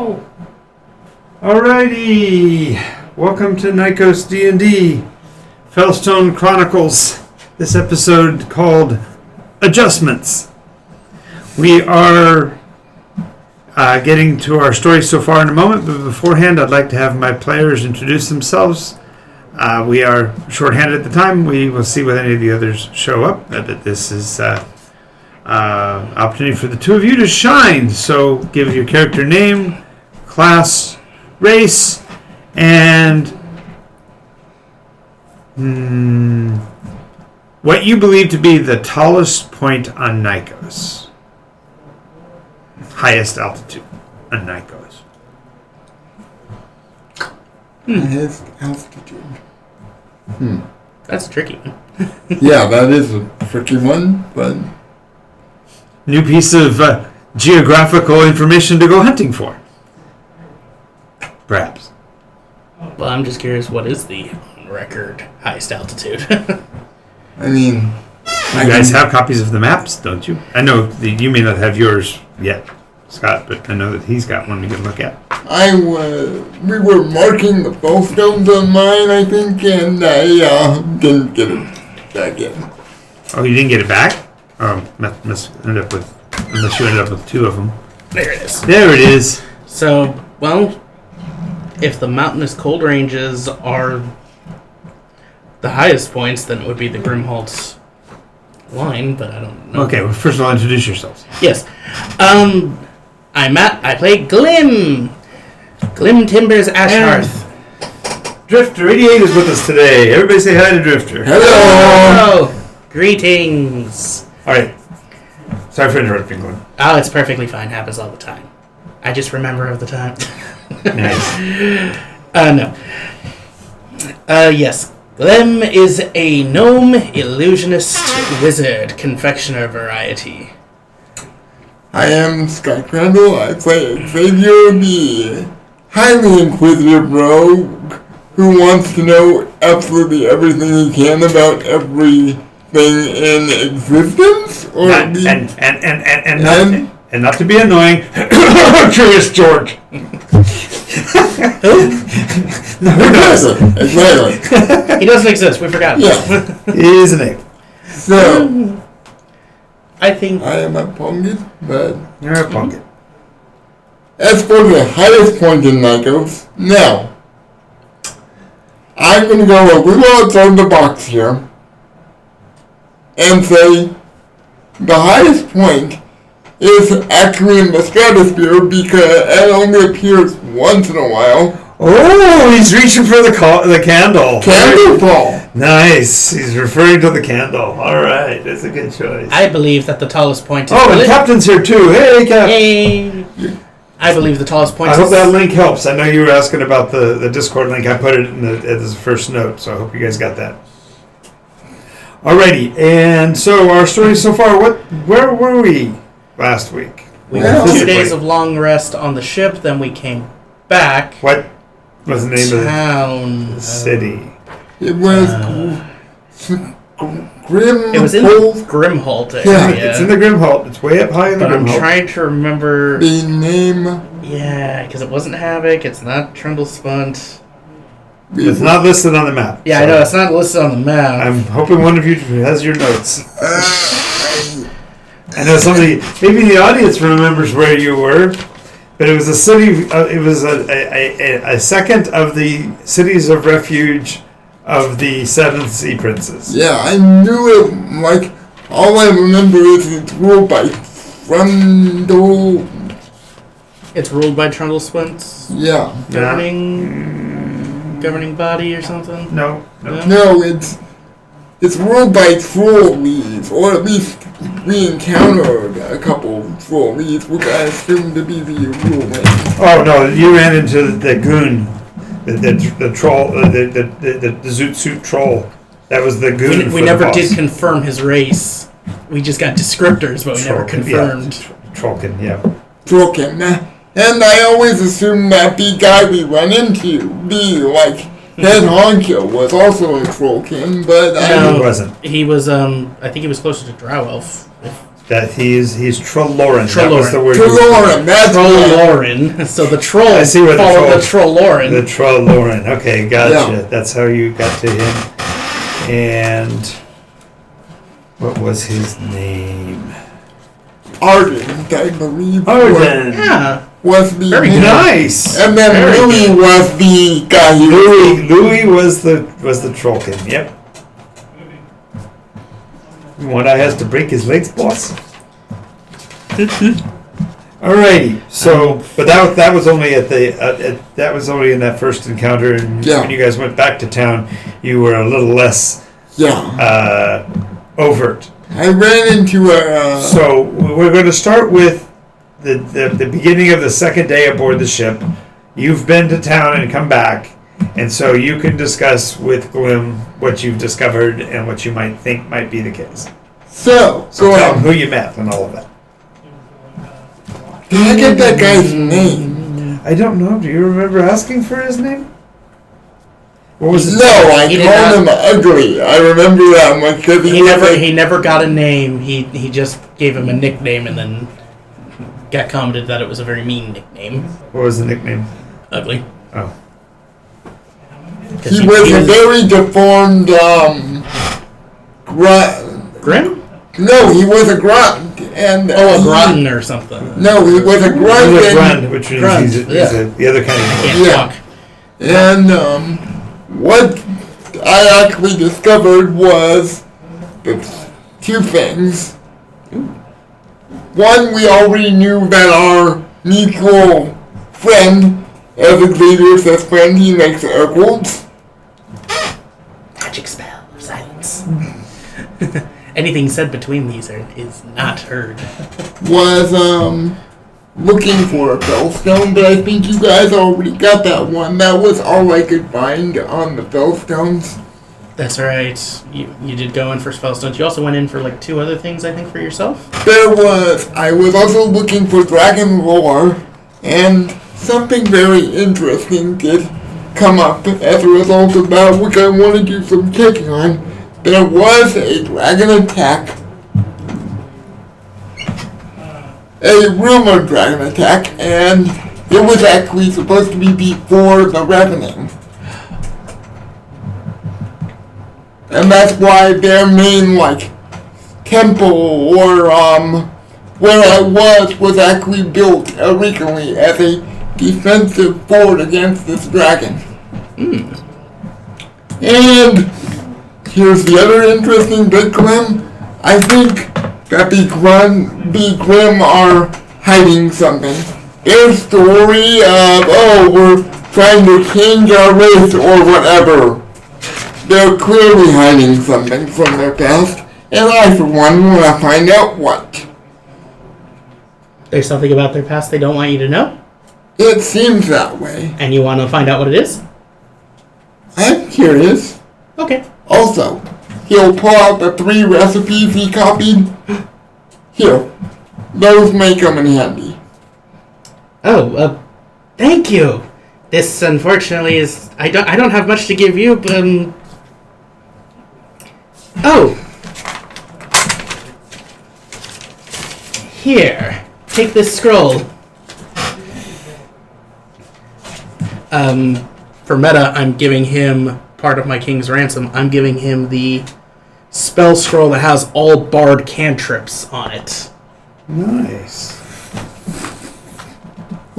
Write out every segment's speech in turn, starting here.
No! Alrighty, welcome to Nycos D&D, Fellstone Chronicles, this episode called Adjustments. We are getting to our story so far in a moment, but beforehand I'd like to have my players introduce themselves. We are shorthanded at the time. We will see whether any of the others show up, but this is opportunity for the two of you to shine. So give your character name, class, race, and what you believe to be the tallest point on Nycos. Highest altitude on Nycos. Highest altitude. That's tricky. Yeah, that is a tricky one, but... New piece of geographical information to go hunting for. Perhaps. Well, I'm just curious, what is the on-record highest altitude? I mean... You guys have copies of the maps, don't you? I know you may not have yours yet, Scott, but I know that he's got one we can look at. We were marking the Fellstones on mine, I think, and I didn't get it back in. Oh, you didn't get it back? Oh, unless you ended up with two of them. There it is. There it is. So, well, if the mountainous cold ranges are the highest points, then it would be the Grimholtz line, but I don't know. Okay, well, first of all, introduce yourselves. Yes. I'm Matt. I play Glim. Glim Timbers Ashhearth. Drifter 88 is with us today. Everybody say hi to Drifter. Hello! Greetings. All right. Sorry for interrupting, Glenn. Oh, it's perfectly fine. Happens all the time. I just remember of the time. Nice. No. Yes. Glim is a gnome, illusionist, wizard, confectioner variety. I am Scott Crandall. I play Xavier, the highly inquisitive rogue who wants to know absolutely everything he can about everything in existence. Or and not to be annoying, Curious George. Exactly. He doesn't exist. We forgot. Yeah. He is a name. So, I think... I am a Pongit, but... You're a pumpkin. As for the highest point in Nycos, now, I'm going to go a little outside the box here and say the highest point is actually in the stratosphere because it only appears once in a while. Oh, he's reaching for the candle. Candle fall. Nice. He's referring to the candle. All right. That's a good choice. I believe that the tallest point is... Oh, and Captain's here too. Hey, Captain. Hey. I believe the tallest point I is... hope that link helps. I know you were asking about the Discord link. I put it in as the first note, so I hope you guys got that. Alrighty. And so our story so far, where were we last week? We had 2 days of long rest on the ship, then we came back. What was the name of the city? It was It was in the Grimholt area. Yeah, it's in the Grimholt. It's way up high in the But I'm Grimholt. trying to remember... the name. Yeah, because it wasn't Havoc, it's not Trundlespunt. It's not listed on the map. Yeah, so I know, it's not listed on the map. I'm hoping one of you has your notes. I know somebody, maybe the audience remembers where you were, but it was a city, it was a second of the cities of refuge of the Seventh Sea Princes. Yeah, I knew it, like, all I remember is it's ruled by Trundle. It's ruled by Trundlespunt's Yeah. governing body or something? No. No, it's ruled by trolleys, or at least we encountered a couple trolleys, which I assume to be the ruling. Oh no, you ran into the goon, the troll, the zoot suit troll. That was the goon. We never did confirm his race. We just got descriptors, but we never confirmed. Trollkin, yeah. Trollkin. And I always assumed that the guy we run into, the head honcho, was also a Trollkin, but He wasn't. He was, I think he was closer to Drow Elf. That he's Trolloran. That was Trolloran. the word. Trolloran, that's what. Trolloran. So the troll I see where the followed troll- the Trolloran. The Trolloran. Okay, gotcha. Yeah. That's how you got to him. And what was his name? Ardent, I believe. Arden. Yeah. Was the Very good. Nice. And then Very Louis good. was the guy who Louis was the trollkin. Yep. One eye has to break his legs, boss. Alrighty. So, but that was only at the that was only in that first encounter, and Yeah. when you guys went back to town, you were a little less overt. I ran into a. So we're going to start with the beginning of the second day aboard the ship. You've been to town and come back, and so you can discuss with Glim what you've discovered and what you might think might be the case. So So tell them who you met and all of that. did I get that guy's name? I don't know. Do you remember asking for his name? What was his No, name? I He did called him not. ugly. I remember that much because He never got a name. He just gave him a nickname and then got commented that it was a very mean nickname. What was the nickname? Ugly. Oh. 'Cause he was a very deformed grunt. Grim? No, he was a grunt, and Oh, a he- Groton or something. No, he was a grunt, He was and, Grund, which means Grund, he's yeah. the other kind of. Can't Yeah. talk. and what I actually discovered was two things. One, we already knew that our mutual friend, as Xavier says friend, he makes air quotes. Magic spell of silence. Anything said between these is not heard. Was looking for a Fellstone, but I think you guys already got that one. That was all I could find on the Fellstones. That's right. You did go in for Fellstone. You also went in for like 2 other things, I think, for yourself. I was also looking for dragon lore, and something very interesting did come up as a result of that, which I want to do some checking on. There was a dragon attack, a rumored dragon attack, and it was actually supposed to be before the Reckoning. And that's why their main, temple or, where I was actually built originally as a defensive fort against this dragon. And here's the other interesting bit, Grim. I think that the Grim are hiding something. Their story of, we're trying to change our race or whatever. They're clearly hiding something from their past, and I, for one, want to find out what. There's something about their past they don't want you to know, It seems that way. and you want to find out what it is? I'm curious. Okay. Also, he'll pull out the 3 recipes he copied. Here, those may come in handy. Oh, thank you. This, unfortunately, is... I don't have much to give you, but, Oh! Here, take this scroll. For Meta, I'm giving him part of my king's ransom. I'm giving him the spell scroll that has all bard cantrips on it. Nice.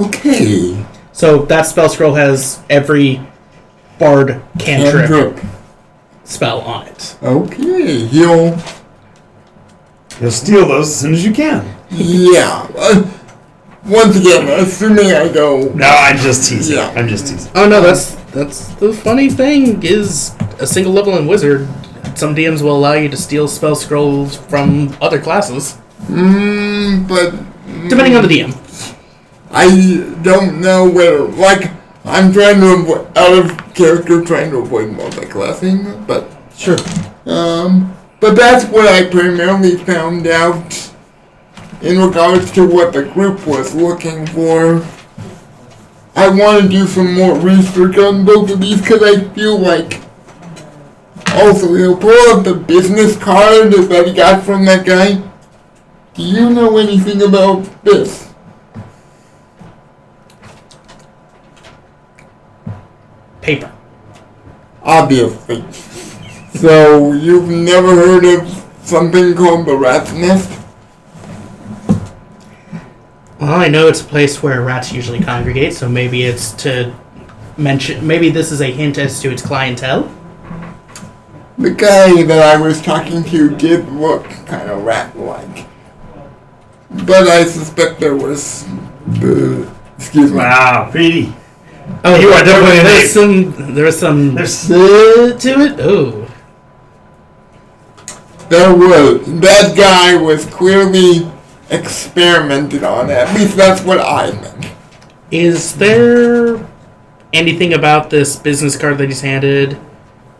Okay. So that spell scroll has every bard cantrip Cantrip. spell on it. Okay, he'll... You'll steal those as soon as you can. Yeah. Once again, assuming I go... No, I'm just teasing. Yeah. I'm just teasing. Oh no, that's the funny thing is a single level in wizard. Some DMs will allow you to steal spell scrolls from other classes, But... depending on the DM. I don't know whether... I'm trying to avoid... Out of character, trying to avoid multi-classing, but... Sure. But that's what I primarily found out in regards to what the group was looking for. I want to do some more research on both of these because I feel like... Also, he'll pull out the business card that he got from that guy. Do you know anything about this? Paper. Obviously. So, you've never heard of something called the Rat's Nest? Well, I know it's a place where rats usually congregate, so maybe it's to mention. Maybe this is a hint as to its clientele. The guy that I was talking to did look kind of rat-like. But I suspect there was... excuse me. Wow, Petey. Oh, You are definitely an ape. There's some There's- to it. Oh, There was. That guy was clearly experimented on. At least that's what I think. is there anything about this business card that he's handed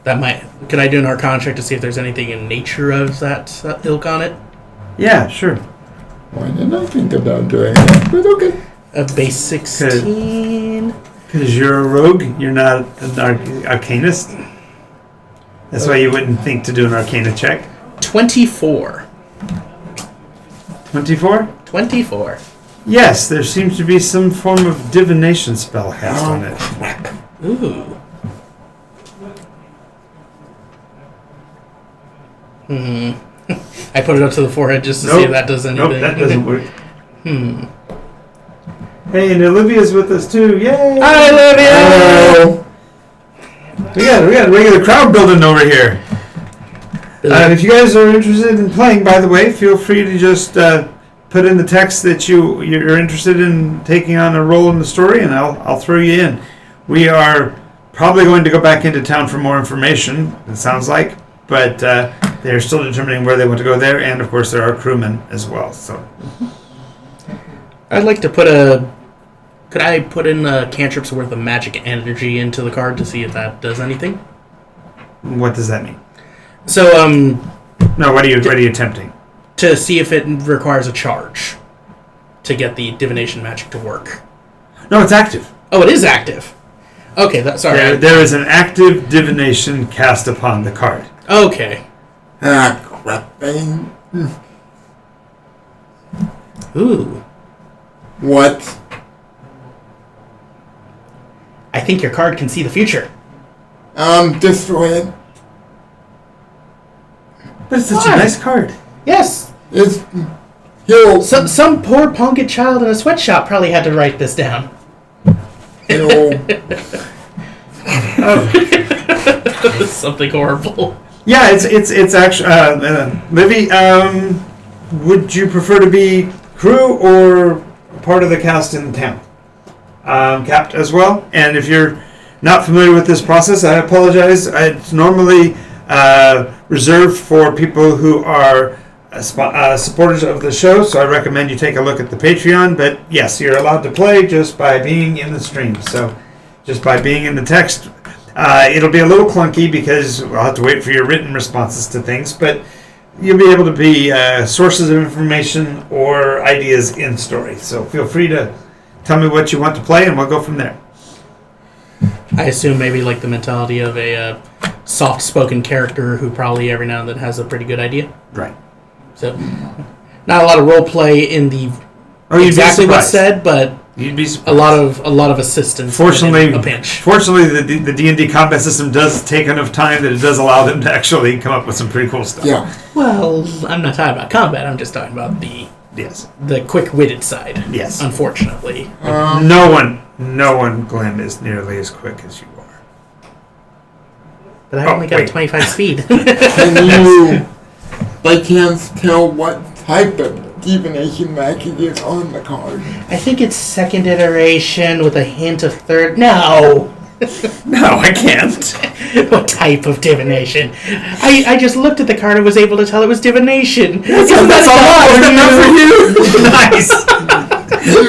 that might? Could I do an Arcana check to see if there's anything in nature of that ilk on it? Yeah, sure. Why didn't I think about doing that? But okay. A base 16. Because you're a rogue, you're not an arcanist. That's why you wouldn't think to do an arcana check. 24. 24? 24. Yes, there seems to be some form of divination spell cast on it. Ooh. I put it up to the forehead just to see if that does anything. Nope, that doesn't work. Hmm. Hey, and Olivia's with us too. Yay! Hi, Olivia! We got a regular crowd building over here. If you guys are interested in playing, by the way, feel free to just put in the text that you're interested in taking on a role in the story, and I'll throw you in. We are probably going to go back into town for more information, it sounds like, but they're still determining where they want to go there, and of course there are crewmen as well. So I'd like to Could I put in a cantrip's worth of magic energy into the card to see if that does anything? what does that mean? So, No, what are you attempting? to see if it requires a charge to get the divination magic to work. No, it's active. Oh, it is active. Okay, sorry. There is an active divination cast upon the card. Okay. Ah, crap thing. Ooh. What? I think your card can see the future. Destroy it. But it's such a Why? nice card. Yes. It's... He'll... Some poor punked child in a sweatshop probably had to write this down. He'll... Something horrible. Yeah, it's actually Livy. Would you prefer to be crew or part of the cast in town? Capped as well. And if you're not familiar with this process, I apologize. It's normally reserved for people who are supporters of the show, so I recommend you take a look at the Patreon. But yes, you're allowed to play just by being in the stream. So just by being in the text. It'll be a little clunky because I'll have to wait for your written responses to things, but you'll be able to be sources of information or ideas in story. So feel free to tell me what you want to play, and we'll go from there. I assume maybe like the mentality of a soft-spoken character who probably every now and then has a pretty good idea. Right. So, not a lot of role play in the exactly what's said, but you'd be a lot of assistance. Fortunately, in a pinch. Fortunately, the D&D combat system does take enough time that it does allow them to actually come up with some pretty cool stuff. Yeah. Well, I'm not talking about combat. I'm just talking about the quick-witted side. Yes. Unfortunately. No one, Glenn, is nearly as quick as you are. But I only got a 25 speed. Can you, by chance, tell what type of divination magic is on the card? I think it's second iteration with a hint of third. No. No, I can't. What type of divination? I just looked at the card and was able to tell it was divination. That's a lot. Enough for you. Nice.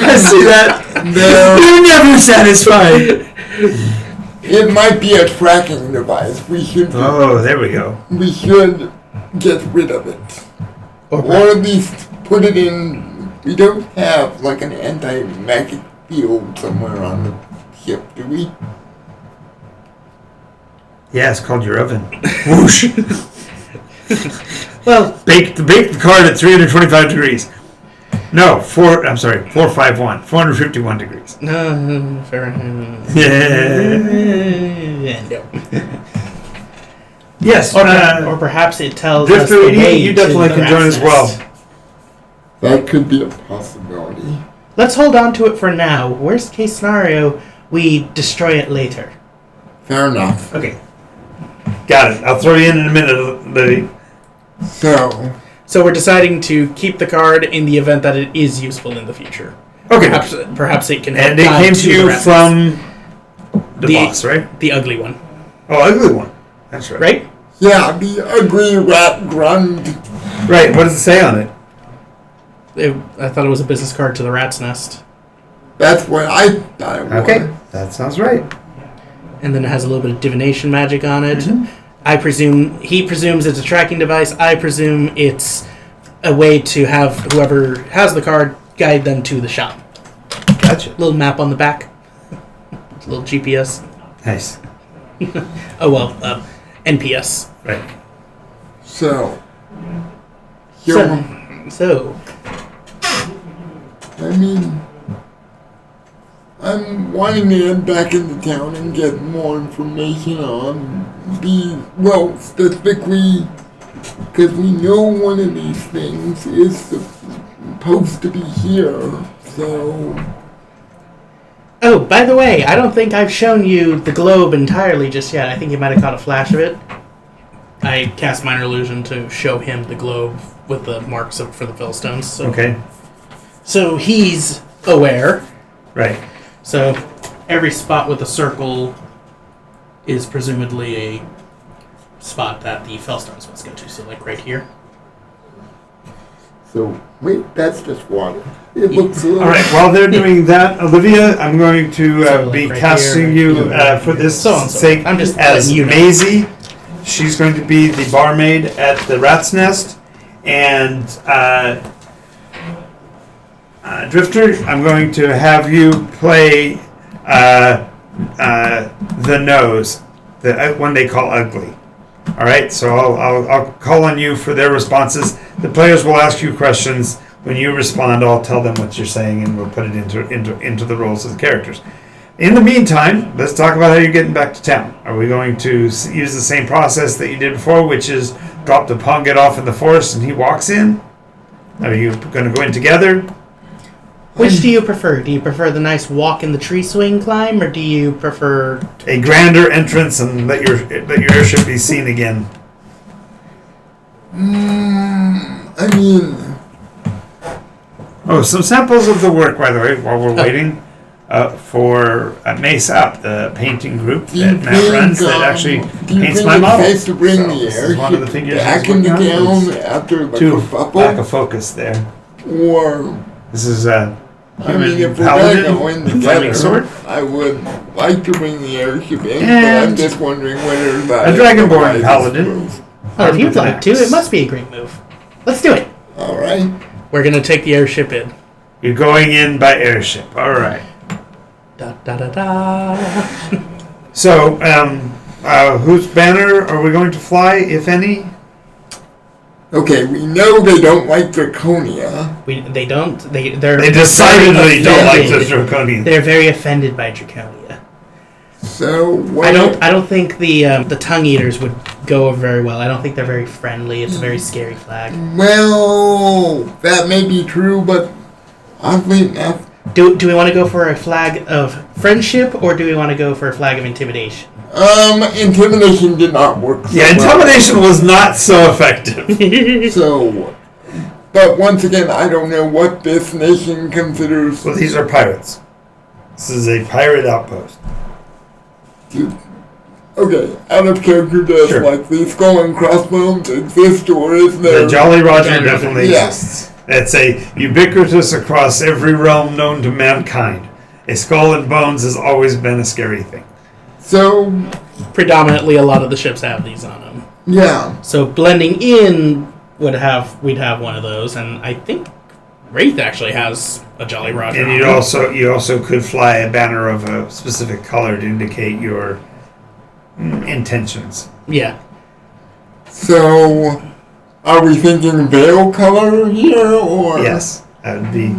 I see that. No. You're never satisfied. It might be a tracking device. We should... Oh, there we go. We should get rid of it. Or at least put it in... We don't have, like, an anti-magic field somewhere on the ship, do we? Yeah, it's called your oven. Whoosh. Well, bake the card at 325 degrees. No, 451. 451 degrees. No, Fahrenheit. Yeah. No. Yes. Or perhaps it tells us Drifter, the way you definitely to the can join rat's as well. nest. That could be a possibility. Let's hold on to it for now. Worst case scenario, we destroy it later. Fair enough. Okay. Got it. I'll throw you in a minute, Liddy. So we're deciding to keep the card in the event that it is useful in the future. Okay. Perhaps it can help And it guide came to the you rat's from the The- boss, right? the ugly one, Oh, ugly one. That's right. right? yeah, the ugly rat grunt. Right. What does it say on it? I thought it was a business card to the rat's nest. That's what I thought it was. Okay. That sounds right. And then it has a little bit of divination magic on it. Mhm. He presumes it's a tracking device. I presume it's a way to have whoever has the card guide them to the shop. Gotcha. Little map on the back. Little GPS. Nice. Oh, well, NPS. Right. So here, So, I mean, I'm wanting to head back into town and get more information on specifically, because we know one of these things is supposed to be here, so... oh, by the way, I don't think I've shown you the globe entirely just yet. I think you might have caught a flash of it. I cast Minor Illusion to show him the globe with the marks for the Fellstones. So. Okay. So he's aware. Right. So every spot with a circle is presumably a spot that the Fellstones must go to. So like right here. So, wait, that's just water. It looks a little... All right. While they're doing that, Olivia, I'm going to So, like, be right casting here, you right for this So on, so sake I'm just as letting you know. Maisie. She's going to be the barmaid at the Rat's Nest, and Drifter, I'm going to have you play the nose, the one they call ugly. All right, so I'll call on you for their responses. The players will ask you questions. When you respond, I'll tell them what you're saying, and we'll put it into the roles of the characters. In the meantime, let's talk about how you're getting back to town. Are we going to use the same process that you did before, which is drop the pawn, get off in the forest, and he walks in? Are you going to go in together? Which do you prefer? Do you prefer the nice walk in the tree swing climb, or do you prefer A grander entrance and let your airship be seen again. I mean... Oh, some samples of the work, by the way, while we're waiting for Mace Up, the painting group Do you that Matt runs that actually paints my model. Safe to bring So the this is one of the airship figures back he's into working on. town after like Too a lack bubble? of focus there. Or, This is a I mean, human if we're gonna paladin, go in flaming together, sword, I would like to bring the airship in, but And I'm just wondering whether that a is dragonborn the wisest paladin. move. Oh, if you'd With an like to, axe. it must be a great move. Let's do it. All right. We're gonna take the airship in. You're going in by airship. All right. Da da da da. So, whose banner are we going to fly, if any? Okay, we know they don't like Draconia. They don't. They're They decidedly don't like the offended. Draconian. They're very offended by Draconia. So what? I don't think the tongue eaters would go over very well. I don't think they're very friendly. It's a very scary flag. Well, that may be true, but oddly enough, Do we want to go for a flag of friendship, or do we want to go for a flag of intimidation? intimidation did not work. So Yeah, intimidation was not so effective. Well. So, but once again, I don't know what this nation considers. Well, these are pirates. This is a pirate outpost. Okay, out of character, does Sure. like the skull and crossbones exist, or is there? The Jolly Roger Jolly Roger. definitely Yes. exists. It's a ubiquitous across every realm known to mankind. A skull and bones has always been a scary thing. So, Predominantly, a lot of the ships have these on them. yeah. So blending in we'd have one of those, and I think Wraith actually has a Jolly Roger. And on you it. also could fly a banner of a specific color to indicate your intentions. Yeah. So, are we thinking veil color here, or? Yes. That would be.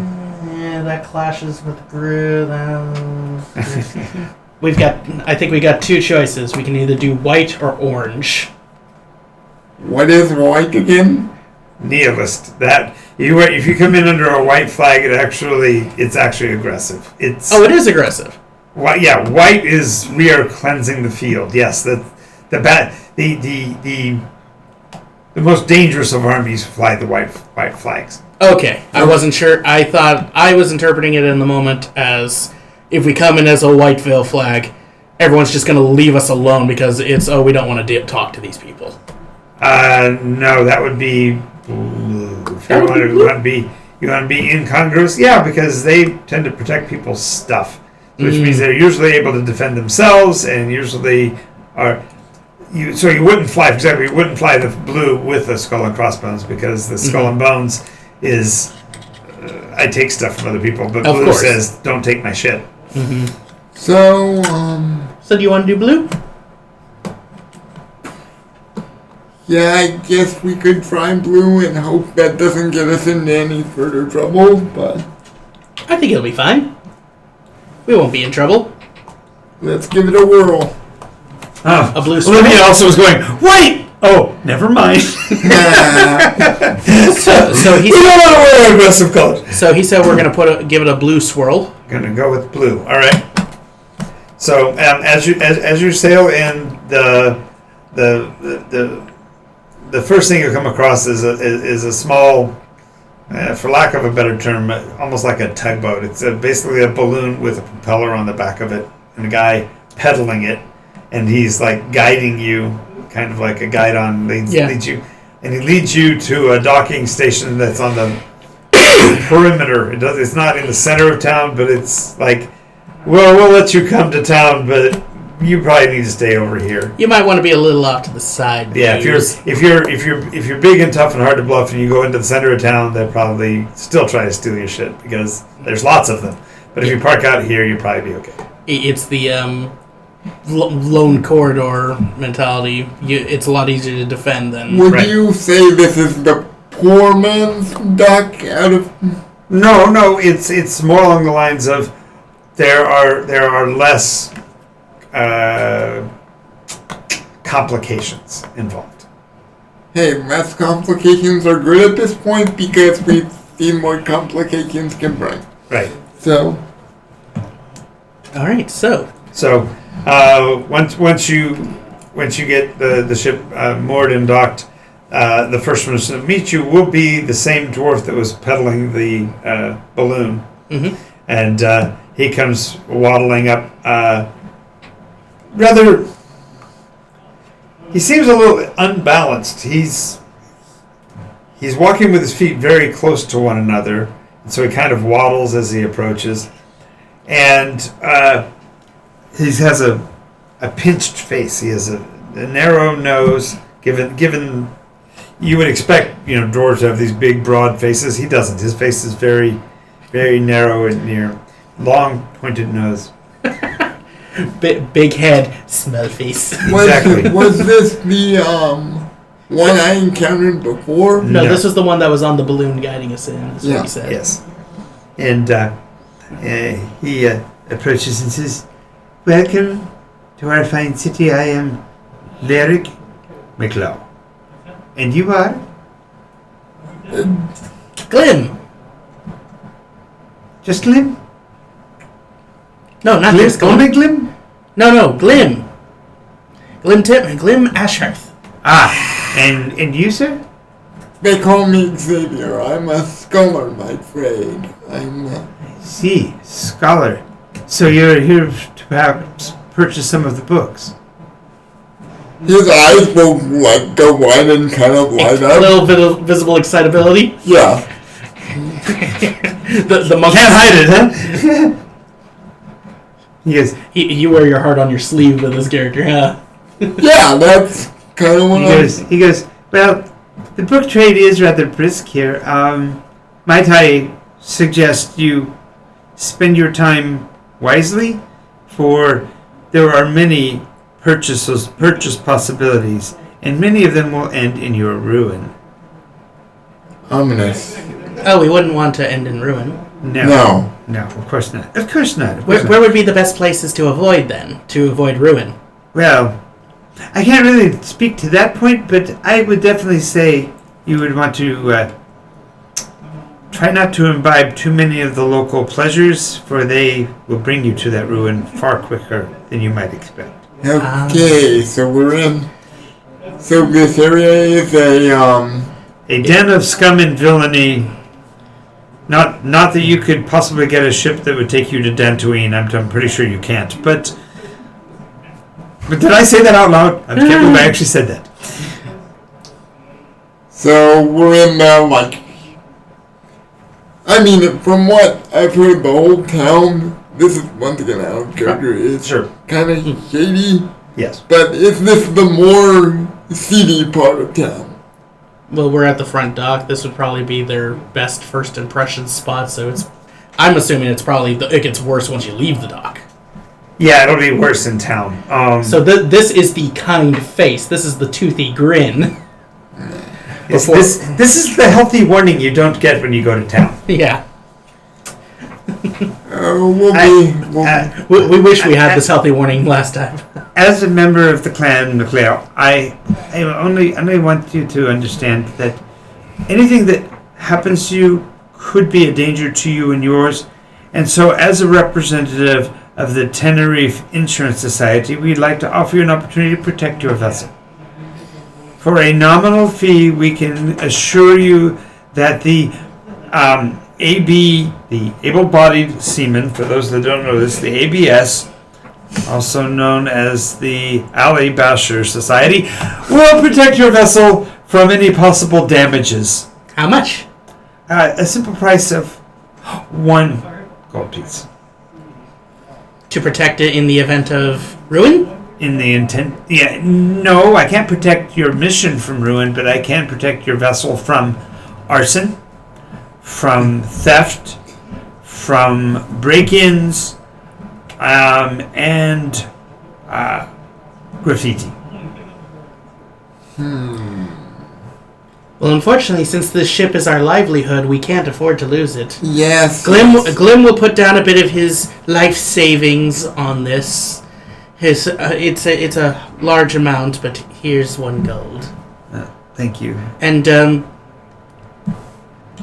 Yeah, that clashes with Gru. I think we got two choices. We can either do white or orange. What is white again? Nihilist. That if you come in under a white flag, it's actually aggressive. It is aggressive. White, yeah, white is we are cleansing the field. Yes, the most dangerous of armies fly the white flags. Okay, I wasn't sure. I thought I was interpreting it in the moment as if we come in as a white veil flag, everyone's just going to leave us alone because it's we don't want to talk to these people. No, that would be. If you want to be incongruous, yeah, because they tend to protect people's stuff, which means they're usually able to defend themselves, and usually are. So you wouldn't fly, for example, you wouldn't fly the blue with the skull and crossbones because the skull and bones is I take stuff from other people, but blue says don't take my shit. Mm-hmm. So do you want to do blue? Yeah, I guess we could try blue and hope that doesn't get us into any further trouble, but I think it'll be fine. We won't be in trouble. Let's give it a whirl. Oh, a blue Olivia also was going, wait! Oh, never mind. So we don't want to wear aggressive colors. So he said we're going to give it a blue swirl. Going to go with blue. All right. So as you sail in, the first thing you come across is a small, for lack of a better term, almost like a tugboat. It's basically a balloon with a propeller on the back of it, and a guy pedaling it, and he's like guiding you, kind of like a guide on leads you, and he leads you to a docking station that's on the perimeter. It's not in the center of town, but it's like, well, we'll let you come to town, but you probably need to stay over here. You might want to be a little off to the side. Yeah, if you're big and tough and hard to bluff, and you go into the center of town, they'll probably still try to steal your shit because there's lots of them. But if you park out here, you'll probably be okay. It's the lone corridor mentality. It's a lot easier to defend than. Would you say this is the poor man's dock out of? No, it's more along the lines of there are less complications involved. Hey, less complications are good at this point because we've seen what complications can bring. Right. So. All right. So once you get the ship moored and docked, the first one to meet you will be the same dwarf that was pedaling the balloon, and he comes waddling up. He seems a little unbalanced. He's walking with his feet very close to one another, and so he kind of waddles as he approaches, and he has a pinched face. He has a narrow nose. Given you would expect dwarves to have these big broad faces. He doesn't. His face is very, very narrow and near, long pointed nose. Big head, smell face. Exactly. Was this the one I encountered before? No, this was the one that was on the balloon guiding us in. That's what he said. Yes. And he approaches and says, "Welcome to our fine city. I am Lyric McLeod. And you are?" Glim. Just Glim? No, not Glim? this Glim. Only Glim? No, Glim. Glim Tipman, Glim Ashurth. And you, sir? They call me Xavier. I'm a scholar, my friend. I see, scholar. So you're here to perhaps purchase some of the books? His eyes will go wide and kind of light up. A little bit of visible excitability. Yeah. the monk can't hide it, huh? He goes. You wear your heart on your sleeve with this character, huh? Yeah, that's kind of what he goes. Well, the book trade is rather brisk here. Might I suggest you spend your time wisely, for there are many purchase possibilities, and many of them will end in your ruin. Ominous. Oh, we wouldn't want to end in ruin. No. No, of course not. Of course not. Where would be the best places to avoid then? To avoid ruin? Well, I can't really speak to that point, but I would definitely say you would want to try not to imbibe too many of the local pleasures, for they will bring you to that ruin far quicker than you might expect. Okay, so we're in. So this area is a den of scum and villainy. Not that you could possibly get a ship that would take you to Dantooine. I'm pretty sure you can't. But did I say that out loud? I can't believe I actually said that. So we're in I mean, from what I've heard, the whole town. This is once again out of character. It's kind of shady. Yes. But is this the more seedy part of town? Well, we're at the front dock. This would probably be their best first impression spot. So I'm assuming it's probably it gets worse once you leave the dock. Yeah, it'll be worse in town. So this is the kind face. This is the toothy grin. This is the healthy warning you don't get when you go to town. Yeah. We We wish we had this healthy warning last time. As a member of the clan McLeod, I only want you to understand that anything that happens to you could be a danger to you and yours. And so as a representative of the Tenerife Insurance Society, we'd like to offer you an opportunity to protect your vessel. For a nominal fee, we can assure you that the AB, the able-bodied seaman, for those that don't know this, the ABS, also known as the Ali Basher Society, will protect your vessel from any possible damages. How much? A simple price of 1 gold piece. To protect it in the event of ruin? In the intent... Yeah, no, I can't protect your mission from ruin, but I can protect your vessel from arson, from theft, from break-ins, and graffiti. Well, unfortunately, since this ship is our livelihood, we can't afford to lose it. Yes. Glim will put down a bit of his life savings on this. It's a large amount, but here's 1 gold. Thank you. And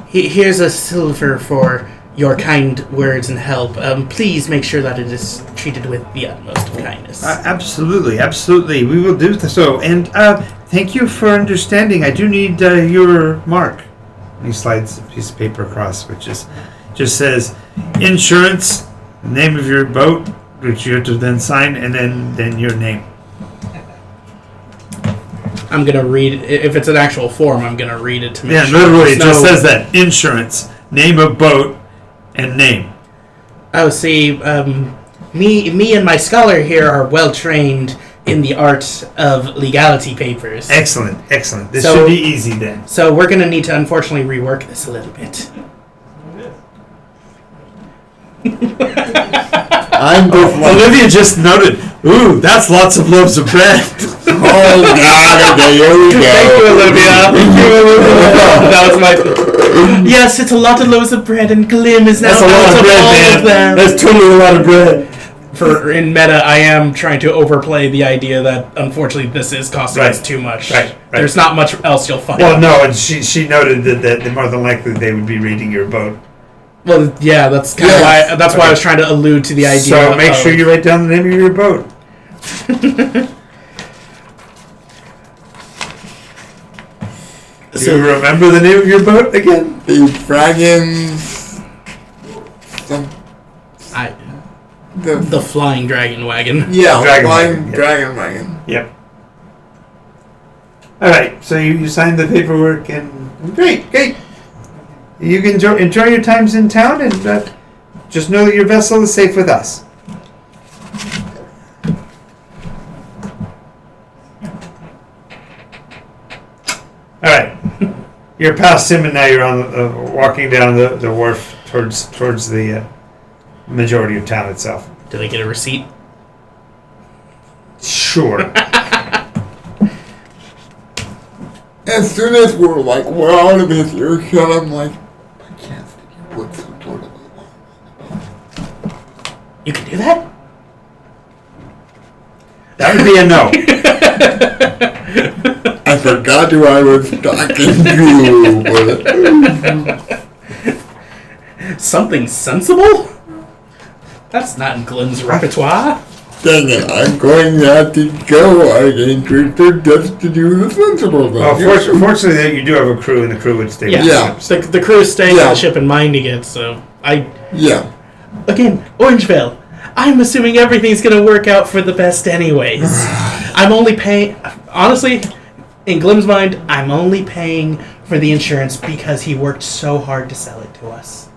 here's a silver for your kind words and help. Please make sure that it is treated with the utmost of kindness. Absolutely. We will do so. And thank you for understanding. I do need your mark. He slides a piece of paper across, which just says insurance, name of your boat, which you have to then sign, and then your name. I'm going to read it. If it's an actual form, I'm going to read it to make sure. Yeah, literally, it just says that. Insurance, name of boat, and name. Oh, see, me and my scholar here are well trained in the art of legality papers. Excellent. This should be easy then. So we're going to need to unfortunately rework this a little bit. Olivia just noted, ooh, that's lots of loaves of bread. Oh, God, okay, here we go. Thank you, Olivia. That was my... Yes, it's a lot of loaves of bread, and Glim is now That's a lot of bread, man. That's totally a lot of bread. In meta, I am trying to overplay the idea that, unfortunately, this is costing us too much. Right. There's not much else you'll find. Well, no, and she noted that more than likely they would be raiding your boat. Well, yeah, that's kind of why. That's why I was trying to allude to the idea. So make sure you write down the name of your boat. Do you remember the name of your boat again? The Dragons. The Flying Dragon Wagon. Yeah, Dragon Dragon Wagon. Yep. All right, so you signed the paperwork, and great. You can enjoy your times in town, and just know that your vessel is safe with us. All right, you're past him, and now you're on walking down the wharf towards the majority of town itself. Did I get a receipt? Sure. As soon as we're out of his earshot, I'm like, with some sort of... You can do that? That would be a no. I forgot who I was talking to. Something sensible? That's not in Glenn's repertoire. Dang it, I'm going to have to go again, Twister, just to do the sensible thing. Well, fortunately, you do have a crew, and the crew would stay with Yeah. you. The crew is staying on the ship in minding it, so Yeah. Again, Orangeville. I'm assuming everything's gonna work out for the best anyways. I'm only paying... Honestly, in Glim's mind, I'm only paying for the insurance because he worked so hard to sell it to us.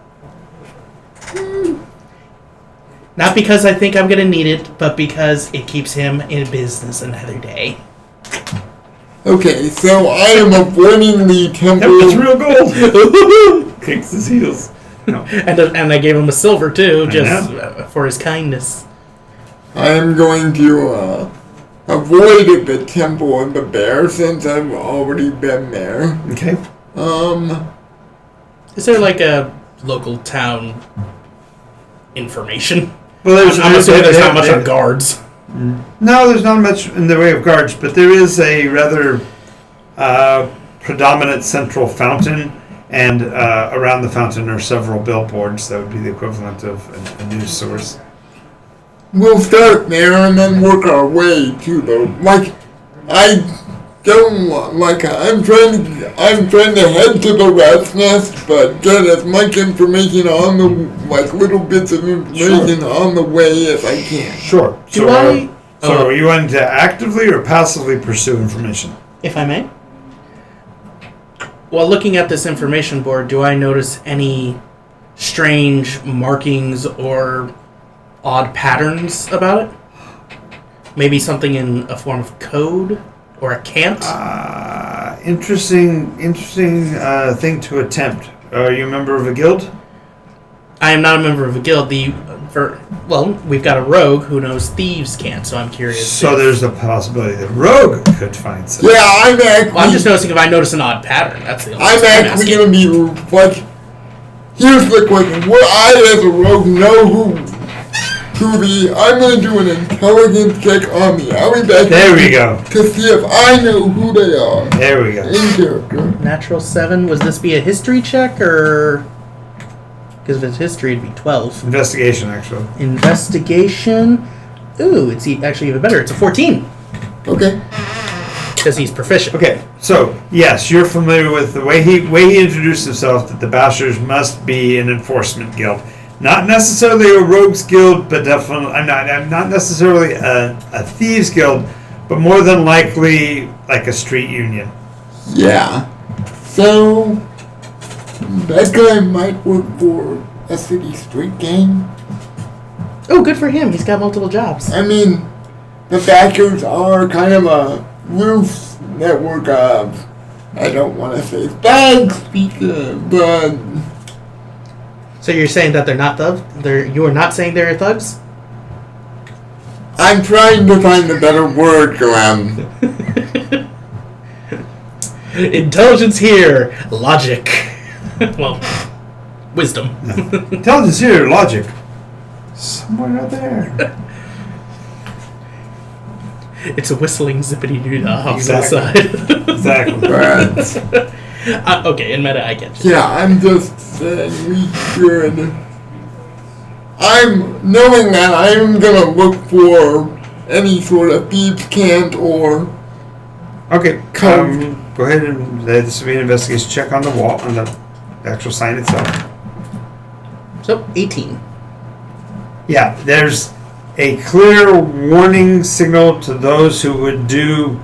Not because I think I'm gonna need it, but because it keeps him in business another day. Okay, so I am avoiding the temple. Yep, it's real gold. Kicks his heels. No. And I gave him a silver too, just for his kindness. I am going to avoid the temple and the bear since I've already been there. Okay. Is there like a local town information? Well, I'm assuming there's not much on guards. No, there's not much in the way of guards, but there is a rather predominant central fountain, and around the fountain are several billboards. That would be the equivalent of a news source. We'll start there and then work our way to the I'm trying to head to the rat's nest, but get as much information on the little bits of information on the way as I can. Sure. So are you wanting to actively or passively pursue information? If I may? While looking at this information board, do I notice any strange markings or odd patterns about it? Maybe something in a form of code or a cant? Interesting thing to attempt. Are you a member of a guild? I am not a member of a guild. We've got a rogue who knows thieves' cant, so I'm curious. So there's a possibility that rogue could find something. Yeah, I'm just noticing if I notice an odd pattern. That's the only I'm actually going to be here's the question. Would I, as a rogue, know I'm going to do an intelligence check on the alley back. There we go. To see if I know who they are. There we go. In character. Natural 7. Was this be a history check, or... Because if it's history, it'd be 12. Investigation, actually. Investigation. Ooh, it's actually even better. It's a 14. Okay. Because he's proficient. Okay, so yes, you're familiar with the way he introduced himself, that the Bashers must be an enforcement guild. Not necessarily a rogues guild, but definitely I'm not necessarily a thieves guild, but more than likely like a street union. Yeah. So that guy might work for a city street gang. Oh, good for him. He's got multiple jobs. I mean, the Bashers are kind of a loose network of, I don't want to say thug speaker, but... So you're saying that they're not thugs? You are not saying they're thugs? I'm trying to find a better word, Glenn. Intelligence here. Logic. Well, wisdom. Intelligence here, logic. Somewhere out there. It's a whistling zippity-doo-dah off to the Exactly. Exactly. side. Okay, in meta, I get you. Yeah, I'm just saying we should. I'm knowing that I'm gonna look for any sort of thieves' cant or. Okay, go ahead and this will be an investigation check on the wall, on the actual sign itself. So, 18. Yeah, there's a clear warning signal to those who would do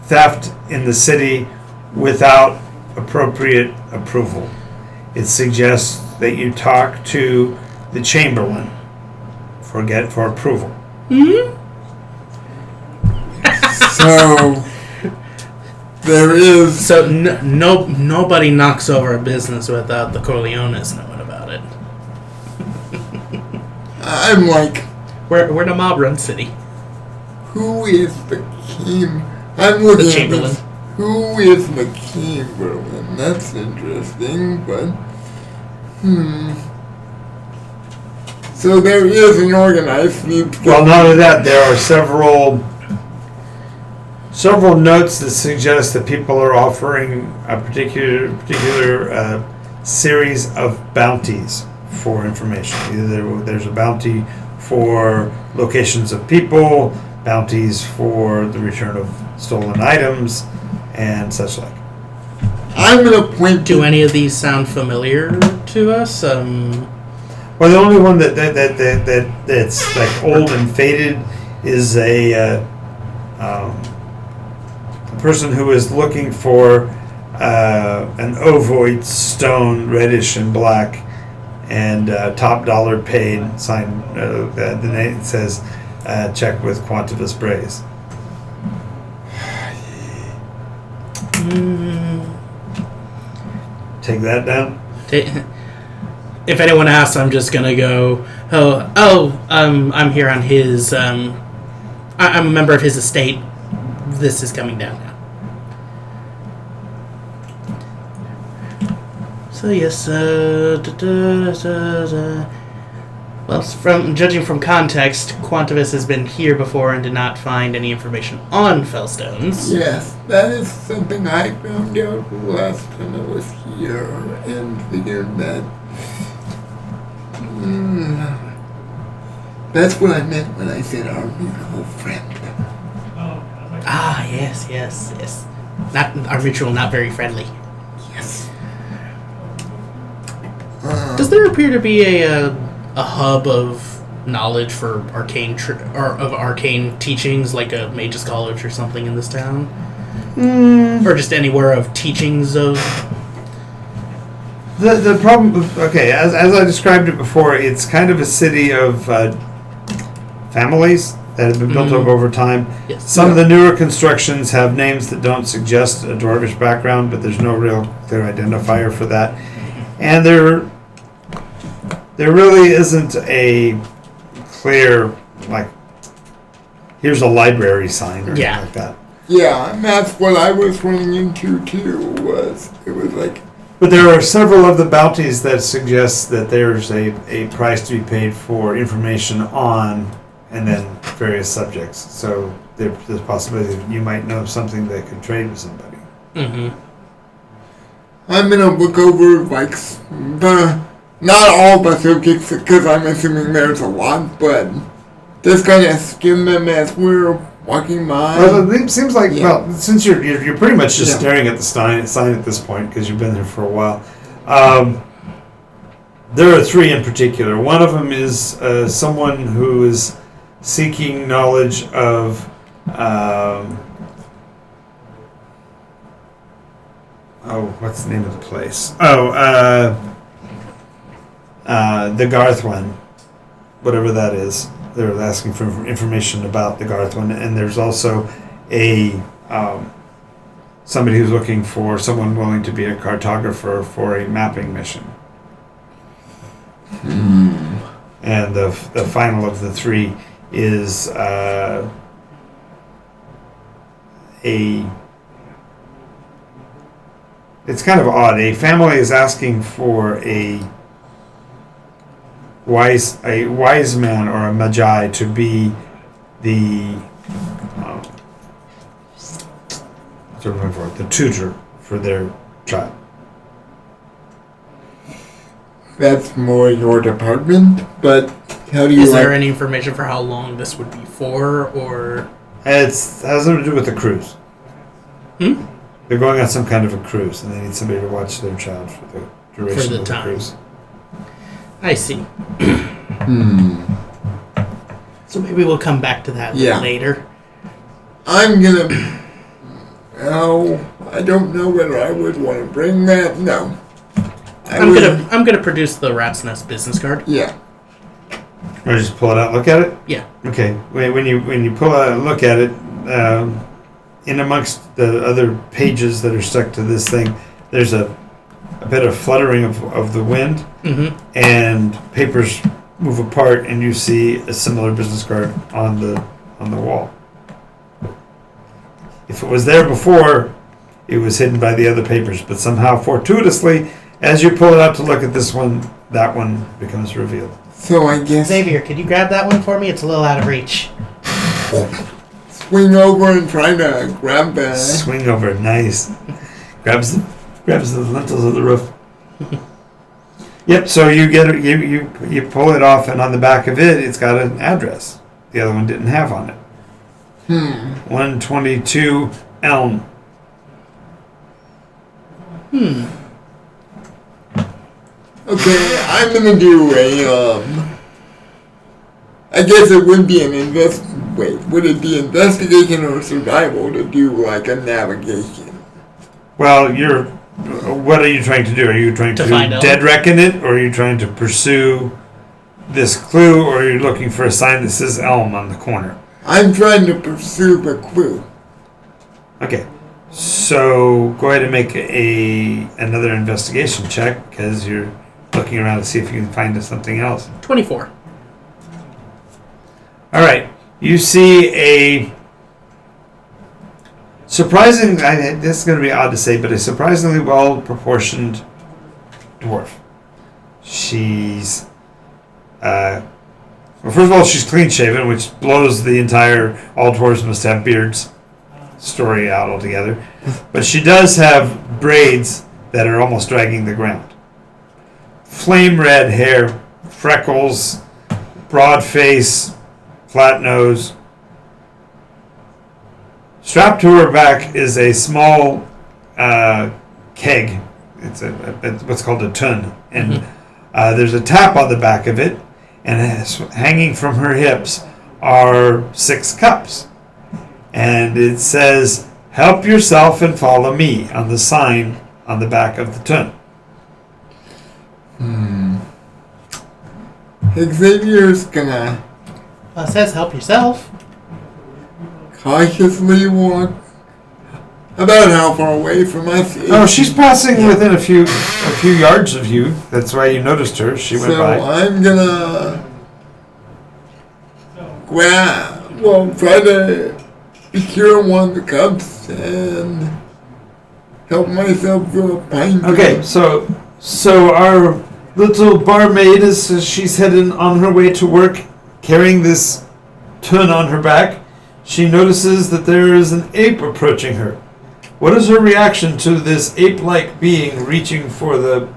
theft in the city without appropriate approval. It suggests that you talk to the Chamberlain for approval. Hmm? So there is. So nobody knocks over a business without the Corleones knowing about it. I'm like, We're in a mob run city. who is the king? I'm looking The at Chamberlain. this. Who is the Chamberlain? That's interesting, but So there is an organized sleep. Well, not only that, there are several notes that suggest that people are offering a particular series of bounties for information. Either there's a bounty for locations of people, bounties for the return of stolen its, and such like. I'm gonna point. Do any of these sound familiar to us? Well, the only one that's like old and faded is a person who is looking for an ovoid stone, reddish and black, and top dollar paid. Sign the name says check with Quantivus Braze. Take that down. If anyone asks, I'm just gonna go. I'm here on his. I'm a member of his estate. This is coming down now. So yes, well, judging from context, Quantivus has been here before and did not find any information on Fellstones. Yes, that is something I found out last time I was here, and figured that. That's what I meant when I said our mutual friend. Ah, yes. Not our mutual, not very friendly. Yes. Does there appear to be a hub of knowledge for arcane of arcane teachings, like a mage's college or something in this town, or just anywhere of teachings of? The problem, okay, as I described it before, it's kind of a city of families that have been built up over time. Yes. Some of the newer constructions have names that don't suggest a dwarvish background, but there's no real clear identifier for that. And there really isn't a clear, like, here's a library sign or anything like that. Yeah, and that's what I was running into too. It was like. But there are several of the bounties that suggest that there's a price to be paid for information on and then various subjects. So there's a possibility that you might know something that could trade with somebody. Mm-hmm. I'm gonna look over not all the subjects because I'm assuming there's a lot, but just kind of skim them as we're walking by. Well, it seems like since you're pretty much just staring at the sign at this point because you've been here for a while. There are three in particular. One of them is someone who is seeking knowledge of what's the name of the place? The Garthwan, whatever that is. They're asking for information about the Garthwan, and there's also a somebody who's looking for someone willing to be a cartographer for a mapping mission. And the final of the three is it's kind of odd. A family is asking for a wise man or a magi to be the the tutor for their child. That's more your department, but how do you? Is there any information for how long this would be for, or? It has nothing to do with the cruise. They're going on some kind of a cruise, and they need somebody to watch their child for the duration of the cruise. I see. So maybe we'll come back to that later. I'm gonna. Oh, I don't know whether I would want to bring that. No. I'm gonna produce the Rat's Nest business card. Yeah. Or just pull it out, and look at it. Yeah. Okay. When you pull out and look at it, in amongst the other pages that are stuck to this thing, there's a bit of fluttering of the wind, and papers move apart, and you see a similar business card on the wall. If it was there before, it was hidden by the other papers, but somehow fortuitously As you pull it out to look at this one, that one becomes revealed. So I guess Xavier, could you grab that one for me? It's a little out of reach. swing over and try to grab the. Swing over, nice. Grabs the lintels of the roof. Yep. So you get it, you pull it off, and on the back of it, it's got an address. The other one didn't have on it. 122 Elm. Okay, I'm gonna do a I guess it would be would it be investigation or survival to do like a navigation? Well, what are you trying to do? Are you trying to find out. dead reckon it, or are you trying to pursue this clue, or are you looking for a sign that says Elm on the corner? I'm trying to pursue the clue. Okay, so go ahead and make another investigation check, because you're looking around to see if you can find something else. 24. All right, you see a surprising. This is going to be odd to say, but a surprisingly well-proportioned dwarf. She's, well, first of all, she's clean-shaven, which blows the entire "all dwarves must have beards" story out altogether. But she does have braids that are almost dragging the ground. Flame red hair, freckles, broad face, flat nose. Strapped to her back is a small keg. It's what's called a tun, and there's a tap on the back of it, and hanging from her hips are 6 cups, and it says "Help yourself and follow me" on the sign on the back of the tun. Xavier's gonna Well, it says help yourself. cautiously walk. About how far away from us? Oh, she's passing within a few yards of you. That's why you noticed her. She went So by. I'm gonna try to secure one of the cups and help myself to a pint. Okay, so our little barmaid she's heading on her way to work, carrying this tun on her back. She notices that there is an ape approaching her. What is her reaction to this ape-like being reaching for the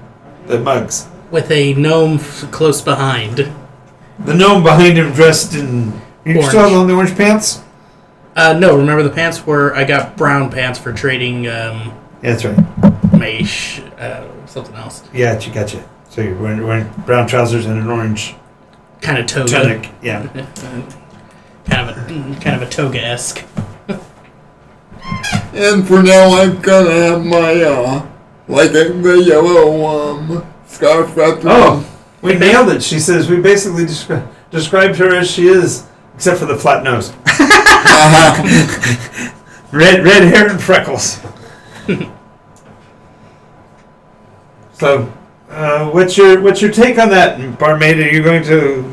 mugs? With a gnome close behind. The gnome behind him dressed in... You Orange. still have on the orange pants? No, remember the pants were... I got brown pants for trading Yeah, that's right. maish, something else. Yeah, gotcha. So you're wearing brown trousers and an orange Kind of toga. tunic. Yeah. kind of a toga-esque. And for now, I'm gonna have my the yellow scarf wrapped around. Oh, we nailed it. She says we basically described her as she is, except for the flat nose. red hair and freckles. So, what's your take on that, barmaid? Are you going to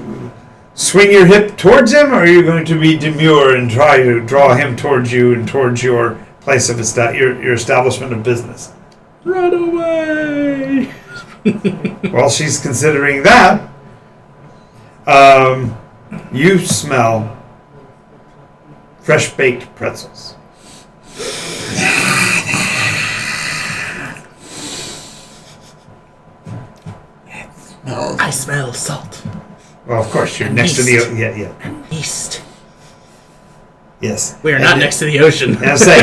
swing your hip towards him, or are you going to be demure and try to draw him towards you and towards your place of your establishment of business? Run away! While she's considering that, you smell fresh baked pretzels. I smell salt. Well, of course, you're next to the yeah. East. Yes. We are not next to the ocean. I say,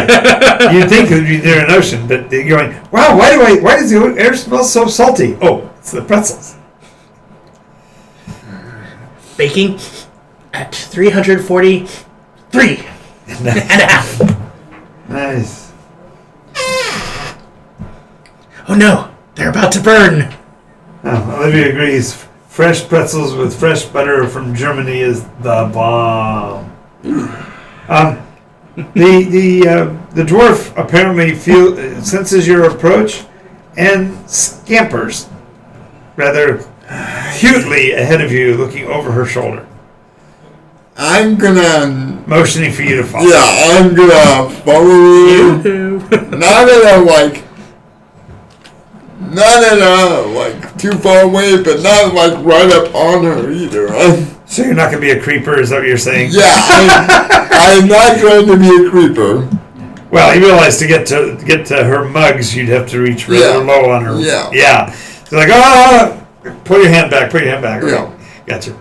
you'd think it would be near an ocean, but you're going, wow, why does the air smell so salty? Oh, it's the pretzels. Baking at 343 and a half. Nice. Oh no, they're about to burn. Oh, Olivia agrees. Fresh pretzels with fresh butter from Germany is the bomb. The dwarf apparently senses your approach and scampers rather cutely ahead of you, looking over her shoulder, I'm gonna motioning for you to follow. Yeah, I'm gonna follow you. Yoo-hoo. Not gonna Not at all, like, too far away, but not, like, right up on her either. So you're not going to be a creeper, is that what you're saying? Yeah, I'm not trying to be a creeper. Well, you realize to get to her mugs, you'd have to reach rather low on her. Yeah. Yeah. So like, oh, put your hand back. Right. Yeah. Gotcha.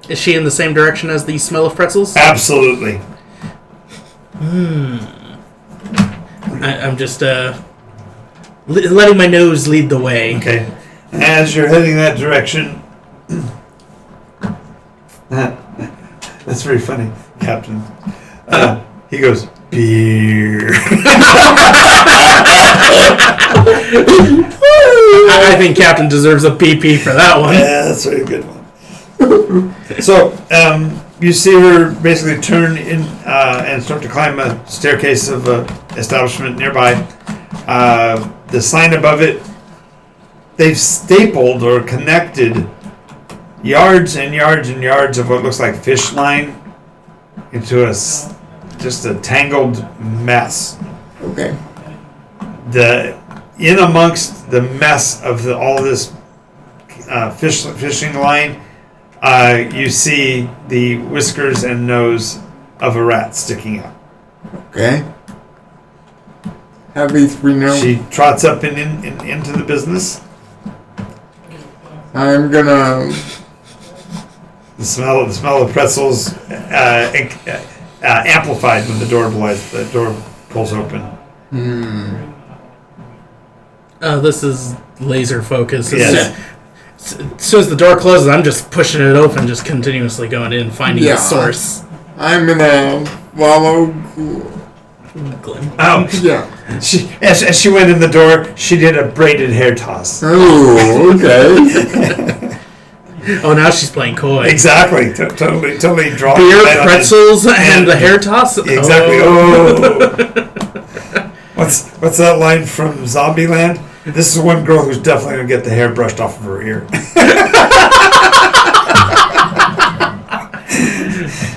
Is she in the same direction as the smell of pretzels? Absolutely. I'm just letting my nose lead the way. Okay. As you're heading that direction, that's very funny, Captain. He goes, beer. I think Captain deserves a PP for that one. Yeah, that's a very good one. So, you see her basically turn in and start to climb a staircase of an establishment nearby. The sign above it, they've stapled or connected yards and yards and yards of what looks like fish line into just a tangled mess. Okay. In amongst the mess of all this fishing line, you see the whiskers and nose of a rat sticking out. Okay. At least we know. She trots up into the business. I'm gonna. The smell of pretzels amplified when the door pulls open. This is laser focus. Yes. As soon as the door closes, I'm just pushing it open, just continuously going in, finding the source. I'm gonna follow. Glenn. Oh, Yeah. as she went in the door, she did a braided hair toss. Oh, okay. Oh, now she's playing coy. Exactly, totally drawn. Beer, pretzels, and the hair toss. Exactly. Oh. What's that line from Zombieland? This is one girl who's definitely gonna get the hair brushed off of her ear.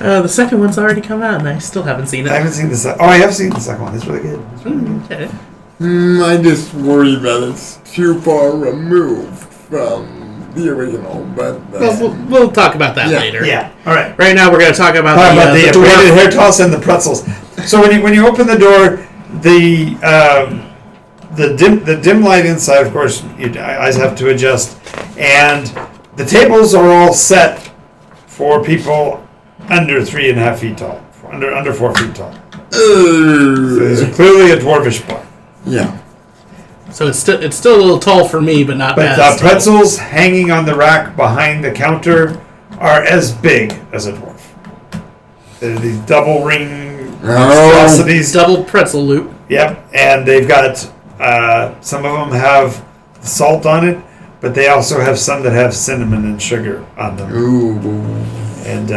The second one's already come out, and I still haven't seen it. I haven't seen the second. Oh, I have seen the second one. It's really good. Okay. I just worry that it's too far removed from the original, but We'll talk about that later. Yeah. All right. Right now, we're going to talk about the door. braided hair toss and the pretzels. So when you open the door, the dim light inside, of course, your eyes have to adjust, and the tables are all set for people under 3.5 feet tall, under 4 feet tall. So these are clearly a dwarvish bar. Yeah. So it's still a little tall for me, but not bad. But the pretzels hanging on the rack behind the counter are as big as a dwarf. They're these double ring monstrosities. Double pretzel loop. Yep, and they've got some of them have salt on it, but they also have some that have cinnamon and sugar on them. Ooh. And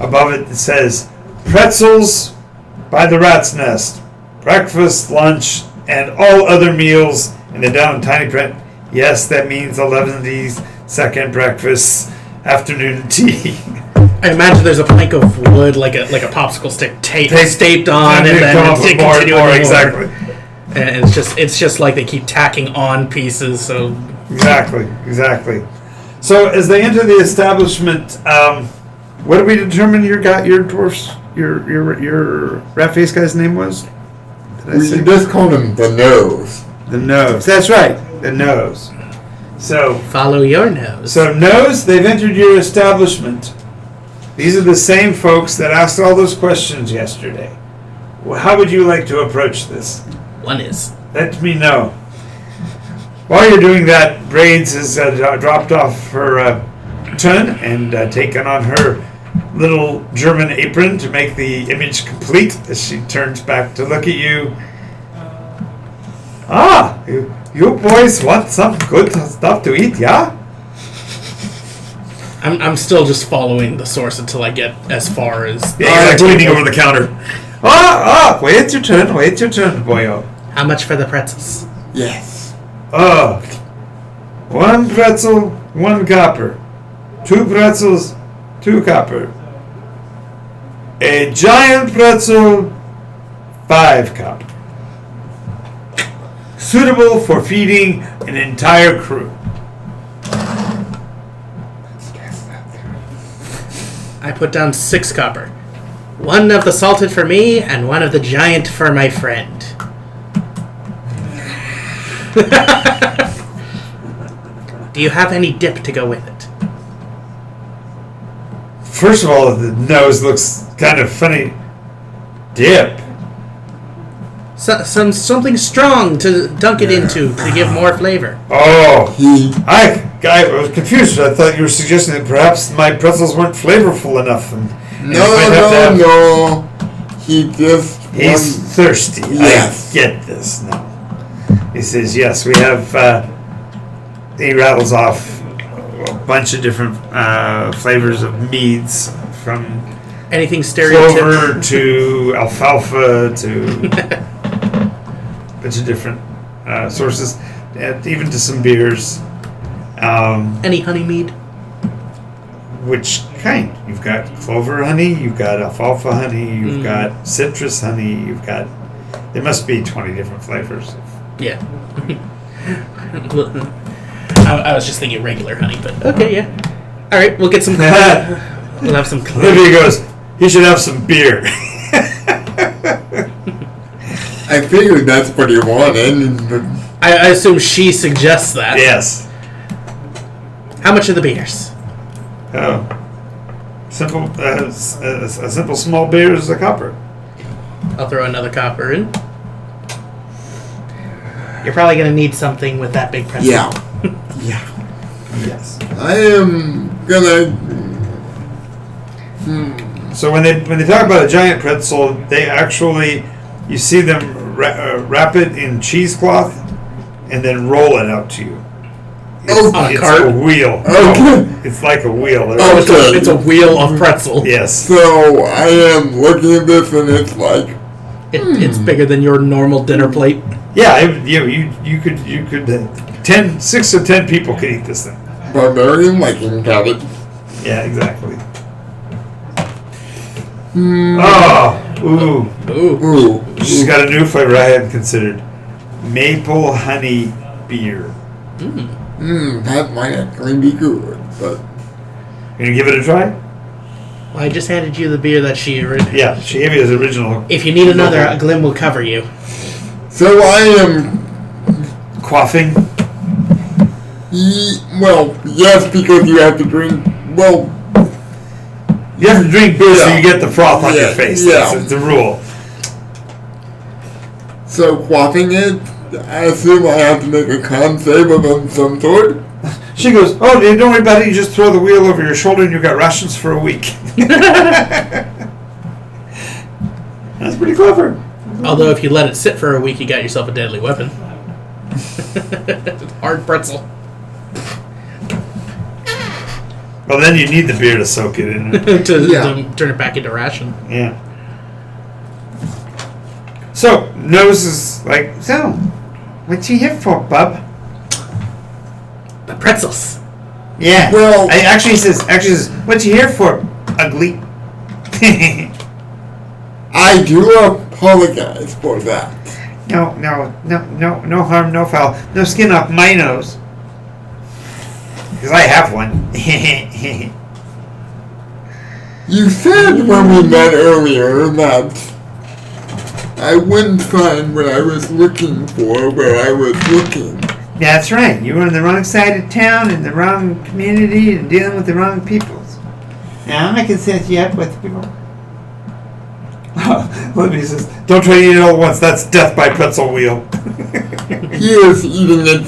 above it says pretzels by the rat's nest, breakfast, lunch, and all other meals. And then down in tiny print, yes, that means 11:2 breakfast, afternoon tea. I imagine there's a plank of wood, like a popsicle stick, taped on, and then it's continuing more. Exactly. And it's just like they keep tacking on pieces. So Exactly. So as they enter the establishment, what did we determine your dwarf's your rat face guy's name was? We just called him the Nose. The Nose. That's right, the Nose. So follow your nose. So Nose, they've entered your establishment. These are the same folks that asked all those questions yesterday. Well, how would you like to approach this? One is. Let me know. While you're doing that, Braids has dropped off her turn and taken on her little German apron to make the image complete as she turns back to look at you. Ah, you boys want some good stuff to eat, yeah? I'm still just following the source until I get as far as. Leaning over the counter. Wait your turn, boyo. How much for the pretzels? Yes. One pretzel, 1 copper. 2 pretzels, 2 copper. A giant pretzel, 5 copper. suitable for feeding an entire crew. I put down 6 copper. 1 of the salted for me, and 1 of the giant for my friend. Do you have any dip to go with it? First of all, the nose looks kind of funny. Dip. Something strong to dunk it into to give more flavor. Oh, I was confused. I thought you were suggesting that perhaps my pretzels weren't flavorful enough. No. He's thirsty. Yes. I get this now. He says, yes, we have... he rattles off a bunch of different flavors of meads, from Anything clover stereotypical? to alfalfa to a bunch of different sources, and even to some beers. Any honey mead? Which kind? You've got clover honey, you've got alfalfa honey, you've got citrus honey, you've got... There must be 20 different flavors. Yeah. I was just thinking regular honey, but okay, yeah. All right, we'll get some. We'll have some. Olivia goes, you should have some beer. I figured that's what he wanted. I assume she suggests that. Yes. How much are the beers? Oh. Simple, a simple small beer is a copper. I'll throw another copper in. You're probably going to need something with that big pretzel. Yeah. Yes. I am gonna. So when they talk about a giant pretzel, they actually, you see them wrap it in cheesecloth and then roll it out to you. It's cart? a wheel. Okay. It's like a wheel. Oh, it's a wheel of pretzel. Yes. So I am looking at this and it's like. It's bigger than your normal dinner plate. Yeah, you could 6 or 10 people could eat this thing. Barbarian liking cabbage. Yeah, exactly. Oh, ooh. Ooh. She's got a new flavor I hadn't considered. Maple honey beer. That might actually be good, but. You gonna give it a try? Well, I just handed you the beer that she originally. Yeah, she gave you his original. If you need another, Glim will cover you. So I am. Quaffing. Well, yes, because you have to drink. Well. You have to drink beer so Yeah. you get the froth on your Yeah, face. yeah. That's the rule. So quaffing it, I assume I have to make a con save of some sort. She goes, oh, don't worry about it. You just throw the wheel over your shoulder and you've got rations for a week. That's pretty clever. Although if you let it sit for a week, you got yourself a deadly weapon. Hard pretzel. Well, then you need the beer to soak it in. to turn it back into ration. Yeah. So, Nose is like, so, what's you here for, bub? The pretzels. Yeah. Well- I actually says, what's you here for, ugly? I do apologize for that. No harm, no foul. No skin off my nose. Because I have one. You said when we met earlier that I wouldn't find what I was looking for where I was looking. That's right. You were on the wrong side of town, in the wrong community, and dealing with the wrong peoples. Now I can set you up with people. Libby says, don't try to eat it all at once. That's death by pretzel wheel. He is eating it.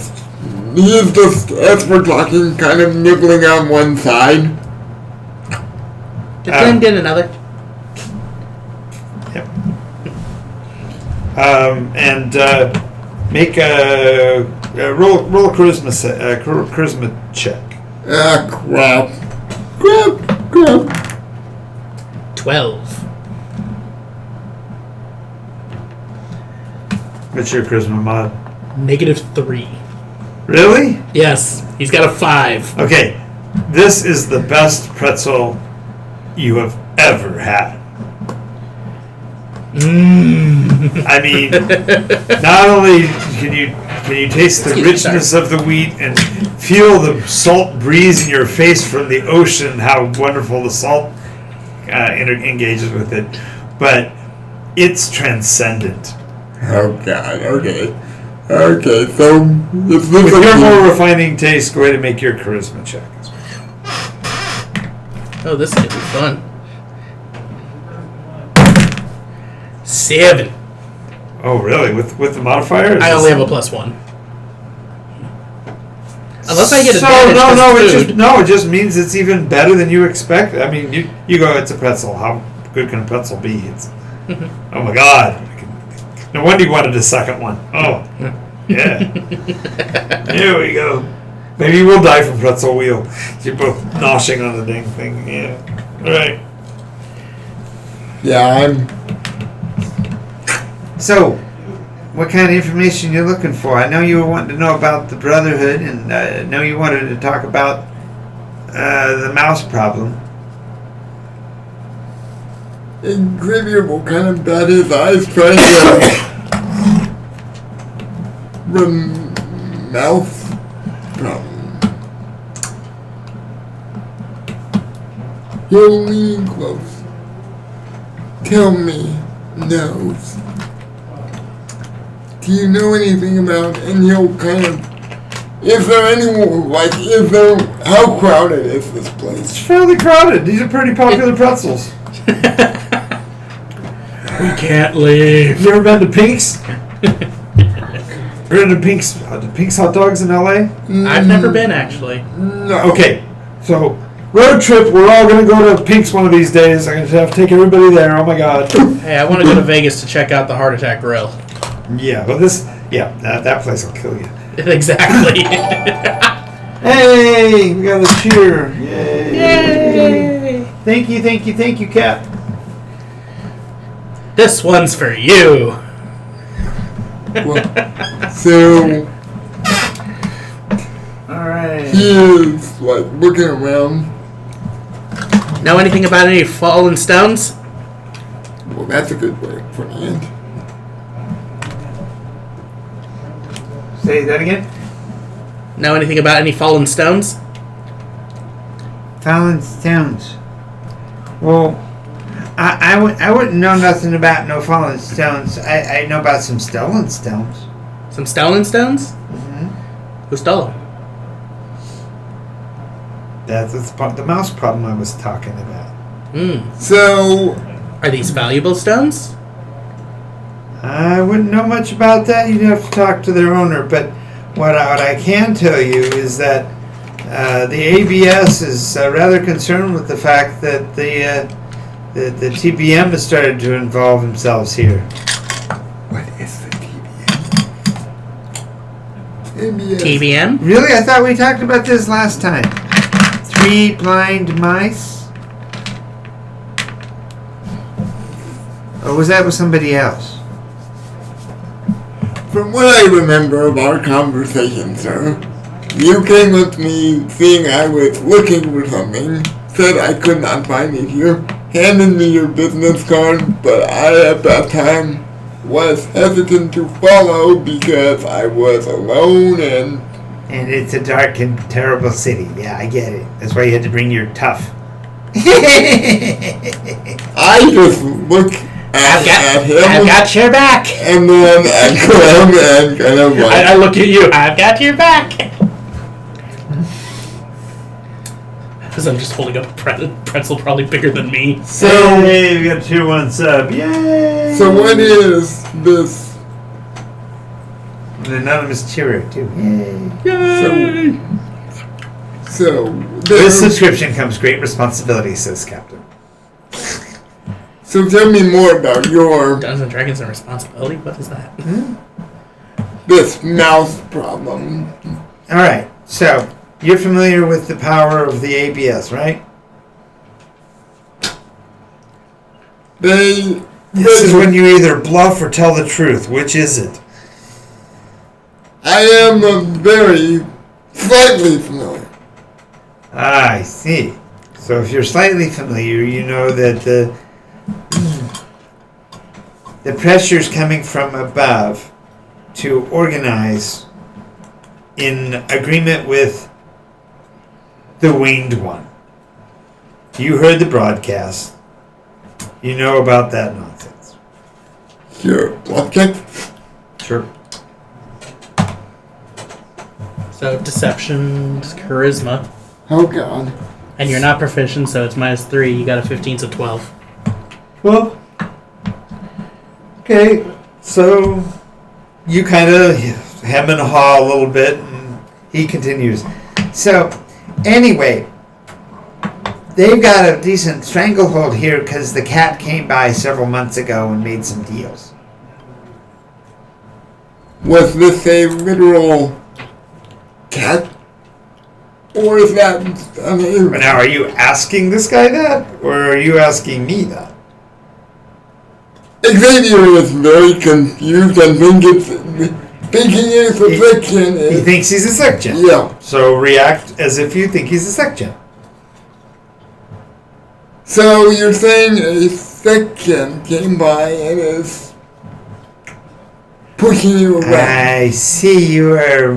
He is just, as we're talking, kind of nibbling on one side. Did Glenn get another? Yep. And make a roll a charisma check. Ah, crap. 12. What's your charisma mod? -3. Really? Yes, he's got a 5. Okay. This is the best pretzel you have ever had. I mean, not only Can you taste the Excuse me, richness of the wheat and feel the salt breeze in your face from the ocean? How wonderful the salt engages with it, but it's transcendent. Oh God. Okay. Okay. So With your more refining taste, go ahead and make your charisma check. Oh, this is gonna be fun. 7. Oh, really? With the modifier? I only have a +1. Unless I get So advantage. 'cause it just means it's even better than you expect. I mean, you go, it's a pretzel. How good can a pretzel be? It's oh my God! No wonder you wanted a second one. Oh, yeah. Here we go. Maybe we'll die from pretzel wheel. You're both noshing on the dang thing. Yeah. All right. yeah, I'm. So, what kind of information you're looking for? I know you were wanting to know about the Brotherhood, and I know you wanted to talk about the mouse problem. Xavier will kind of bat his eyes trying to mouth problem. You're leaning close. Tell me, nose. Do you know anything about, and he'll kind of, is there anyone, how crowded is this place? It's fairly crowded. These are pretty popular pretzels. We can't leave. You ever been to Pink's? Been to Pink's hot dogs in LA? I've never been, actually. No. Okay, so road trip. We're all gonna go to Pink's one of these days. I'm gonna have to take everybody there. Oh my God. Hey, I want to go to Vegas to check out the Heart Attack Grill. Yeah, but that place will kill you. Exactly. Hey, we got a cheer. Yay. Yay! Thank you, Cap. This one's for you. Well, so Alright. he is like looking around. Know anything about any fallen stones? Well, that's a good way for the end. Say that again? Know anything about any fallen stones? Fallen stones. Well, I wouldn't know nothing about no fallen stones. I know about some stolen stones. Some stolen stones? Mm-hmm. Who stole them? That's the mouse problem I was talking about. So Are these valuable stones? I wouldn't know much about that. You'd have to talk to their owner. But what I can tell you is that the ABS is rather concerned with the fact that the TBM has started to involve themselves here. what is the TBS? TBM? Really? I thought we talked about this last time. 3 blind mice? Or was that with somebody else? From what I remember of our conversation, sir, you came with me seeing I was looking for something, said I could not find it here, handed me your business card, but I at that time was hesitant to follow because I was alone and it's a dark and terrible city. Yeah, I get it. That's why you had to bring your tough. I just look at him I've got your back. and then at Clem and kind of like, I look at you. I've got your back. Because I'm just holding up a pretzel probably bigger than me. so, Hey, we got a tier 1 sub. Yay! so what is this? An anonymous cheerer, too. Yay! So This there's, subscription comes great responsibility, says Captain. so tell me more about your Dungeons and Dragons and responsibility? What is that? this mouse problem. Alright, so you're familiar with the power of the ABS, right? This This is when you either bluff or tell the truth. Which is it? I am very slightly familiar. Ah, I see. So if you're slightly familiar, you know that the pressure's coming from above to organize in agreement with the Winged One. You heard the broadcast. You know about that nonsense. Sure. Okay. Sure. So deception, charisma, Oh God. and you're not proficient, so it's -3. You got a 15, so 12. Well, okay, so you kind of hem and haw a little bit, and he continues. So, anyway, they've got a decent stranglehold here because the cat came by several months ago and made some deals. Was this a literal cat? Or is that But now, are you asking this guy that, or are you asking me that? Xavier is very confused and thinking it's a fiction. He thinks he's a section. Yeah. So react as if you think he's a section. So you're saying a section came by and is pushing you around. I see you are.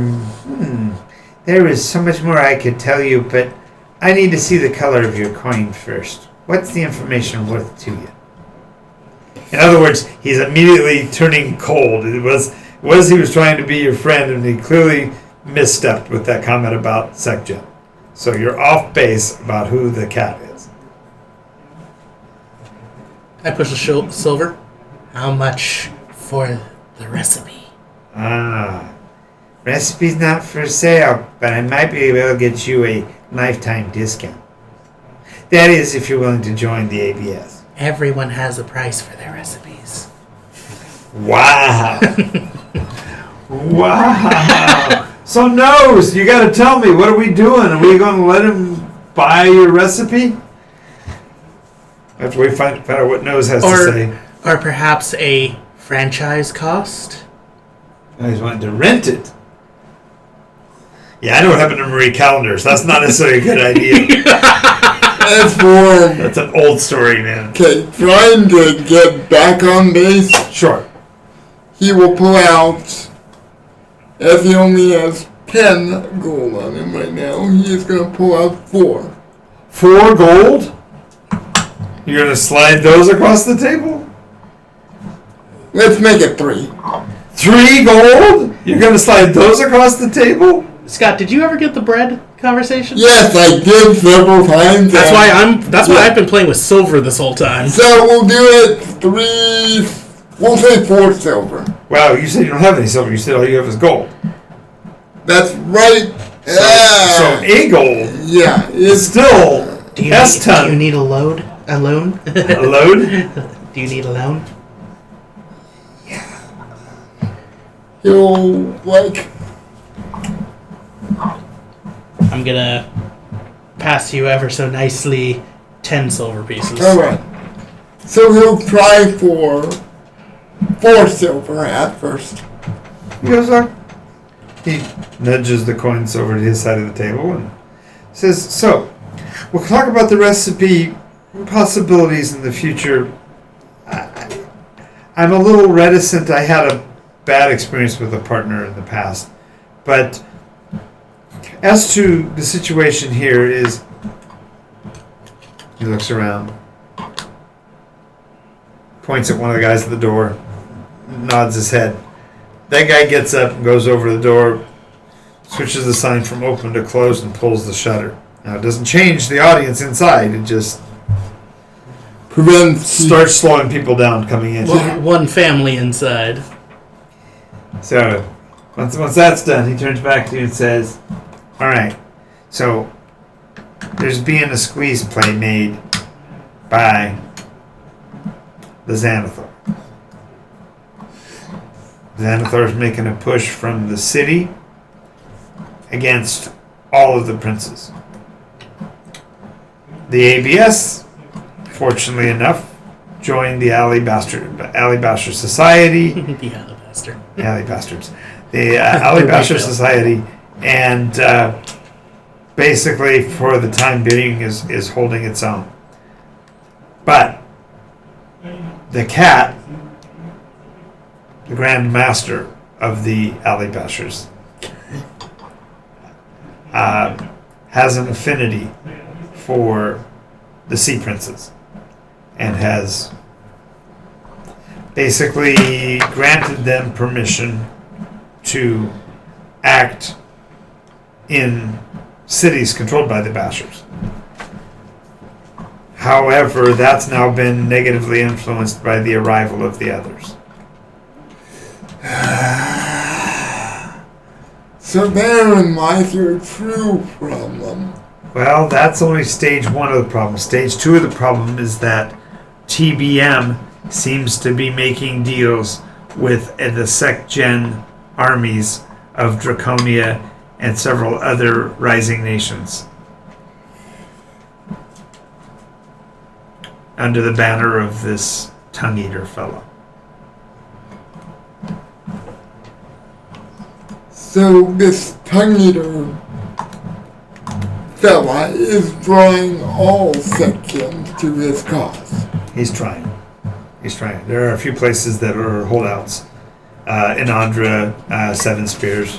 There is so much more I could tell you, but I need to see the color of your coin first. What's the information worth to you? In other words, he's immediately turning cold. It was he was trying to be your friend, and he clearly misstepped with that comment about Secgen. So you're off base about who the cat is. I push a silver. How much for the recipe? Recipe's not for sale, but I might be able to get you a lifetime discount. That is, if you're willing to join the ABS. Everyone has a price for their recipes. Wow. Wow. So, Nose, you got to tell me, what are we doing? Are we going to let him buy your recipe? After we find out what Nose has to say. Or perhaps a franchise cost? Oh, he's wanting to rent it. Yeah, I know what happened to Marie Callender's. That's not necessarily a good idea. That's an old story, man. Okay, trying to get back on base. Sure. He will pull out, as he only has 10 gold on him right now, he is going to pull out 4. 4 gold? You're going to slide those across the table? Let's make it 3. 3 gold? You're going to slide those across the table? Scott, did you ever get the bread conversation? Yes, I did several times. That's why I've been playing with silver this whole time. So we'll do it 3. We'll say 4 silver. Wow, you said you don't have any silver. You said all you have is gold. That's right. So a gold. Yeah, It's still Do you S-ton. need a load? A loan? A load? Do you need a loan? he'll like. I'm gonna pass you ever so nicely 10 silver pieces. All right. So he'll try for 4 silver at first. Yes, sir. He nudges the coins over to his side of the table and says, so, we'll talk about the recipe possibilities in the future. I'm a little reticent. I had a bad experience with a partner in the past. But as to the situation here is, he looks around, points at one of the guys at the door, nods his head. That guy gets up and goes over to the door, switches the sign from open to closed, and pulls the shutter. Now, it doesn't change the audience inside. It just starts slowing people down coming in. One family inside. So, once that's done, he turns back to you and says, all right, so there's being a squeeze play made by the Xanathar. Xanathar's making a push from the city against all of the princes. The ABS, fortunately enough, joined the Alabaster Society. The alabaster. Alabastards. The Alabaster Society, and basically, for the time being, is holding its own. But the cat, the Grand Master of the alley bashers has an affinity for the Sea Princes and has basically granted them permission to act in cities controlled by the bashers. However, that's now been negatively influenced by the arrival of the others. So therein lies your true problem. Well, that's only stage one of the problem. Stage two of the problem is that TBM seems to be making deals with the Sec-Gen armies of Draconia and several other rising nations under the banner of this tongue-eater fellow. So this tongue-eater fella is drawing all sections to his cause. He's trying. There are a few places that are holdouts. Inandra, Seven Spears.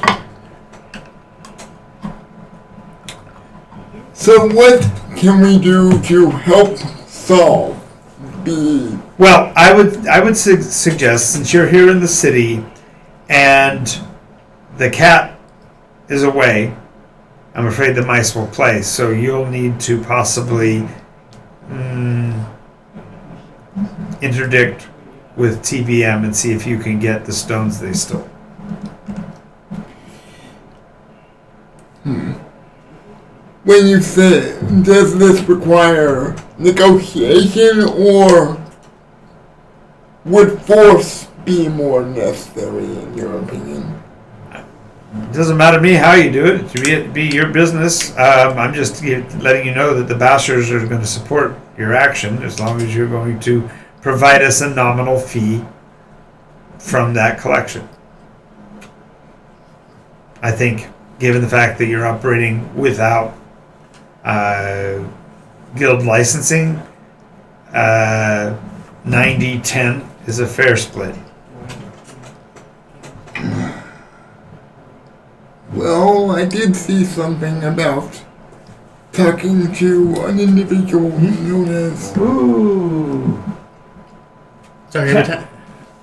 So what can we do to help solve the... Well, I would suggest, since you're here in the city and the cat is away, I'm afraid the mice will play. So you'll need to possibly interdict with TBM and see if you can get the stones they stole. When you say, does this require negotiation or would force be more necessary in your opinion? It doesn't matter to me how you do it. It be your business. I'm just letting you know that the bashers are going to support your action as long as you're going to provide us a nominal fee from that collection. I think, given the fact that you're operating without guild licensing, 90-10 is a fair split. Well, I did see something about talking to an individual known as... Ooh. Sorry, every time.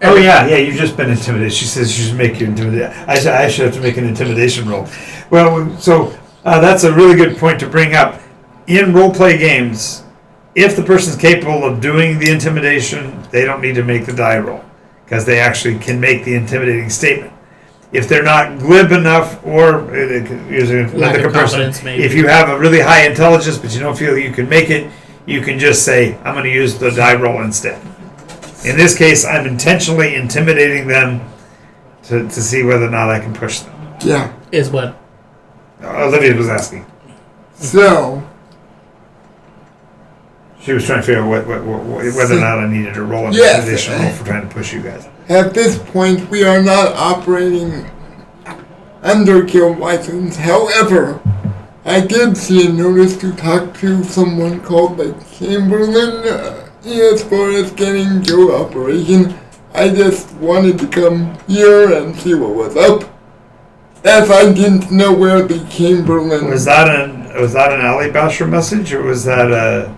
Oh yeah, you've just been intimidated. She says you should make you intimidated. I should have to make an intimidation roll. Well, so that's a really good point to bring up. In role-play games, if the person's capable of doing the intimidation, they don't need to make the die roll, because they actually can make the intimidating statement. If they're not glib enough, or Lack of confidence, maybe. If you have a really high intelligence but you don't feel you can make it, you can just say, I'm going to use the die roll instead. In this case, I'm intentionally intimidating them to see whether or not I can push them. Yeah. Is what? Olivia was asking. So... She was trying to figure out whether or not I needed to roll an intimidation roll for trying to push you guys. At this point, we are not operating under guild license. However, I did see a notice to talk to someone called the Chamberlain as far as getting guild operation. I just wanted to come here and see what was up, as I didn't know where the Chamberlain... Was that an alley basher message, or was that a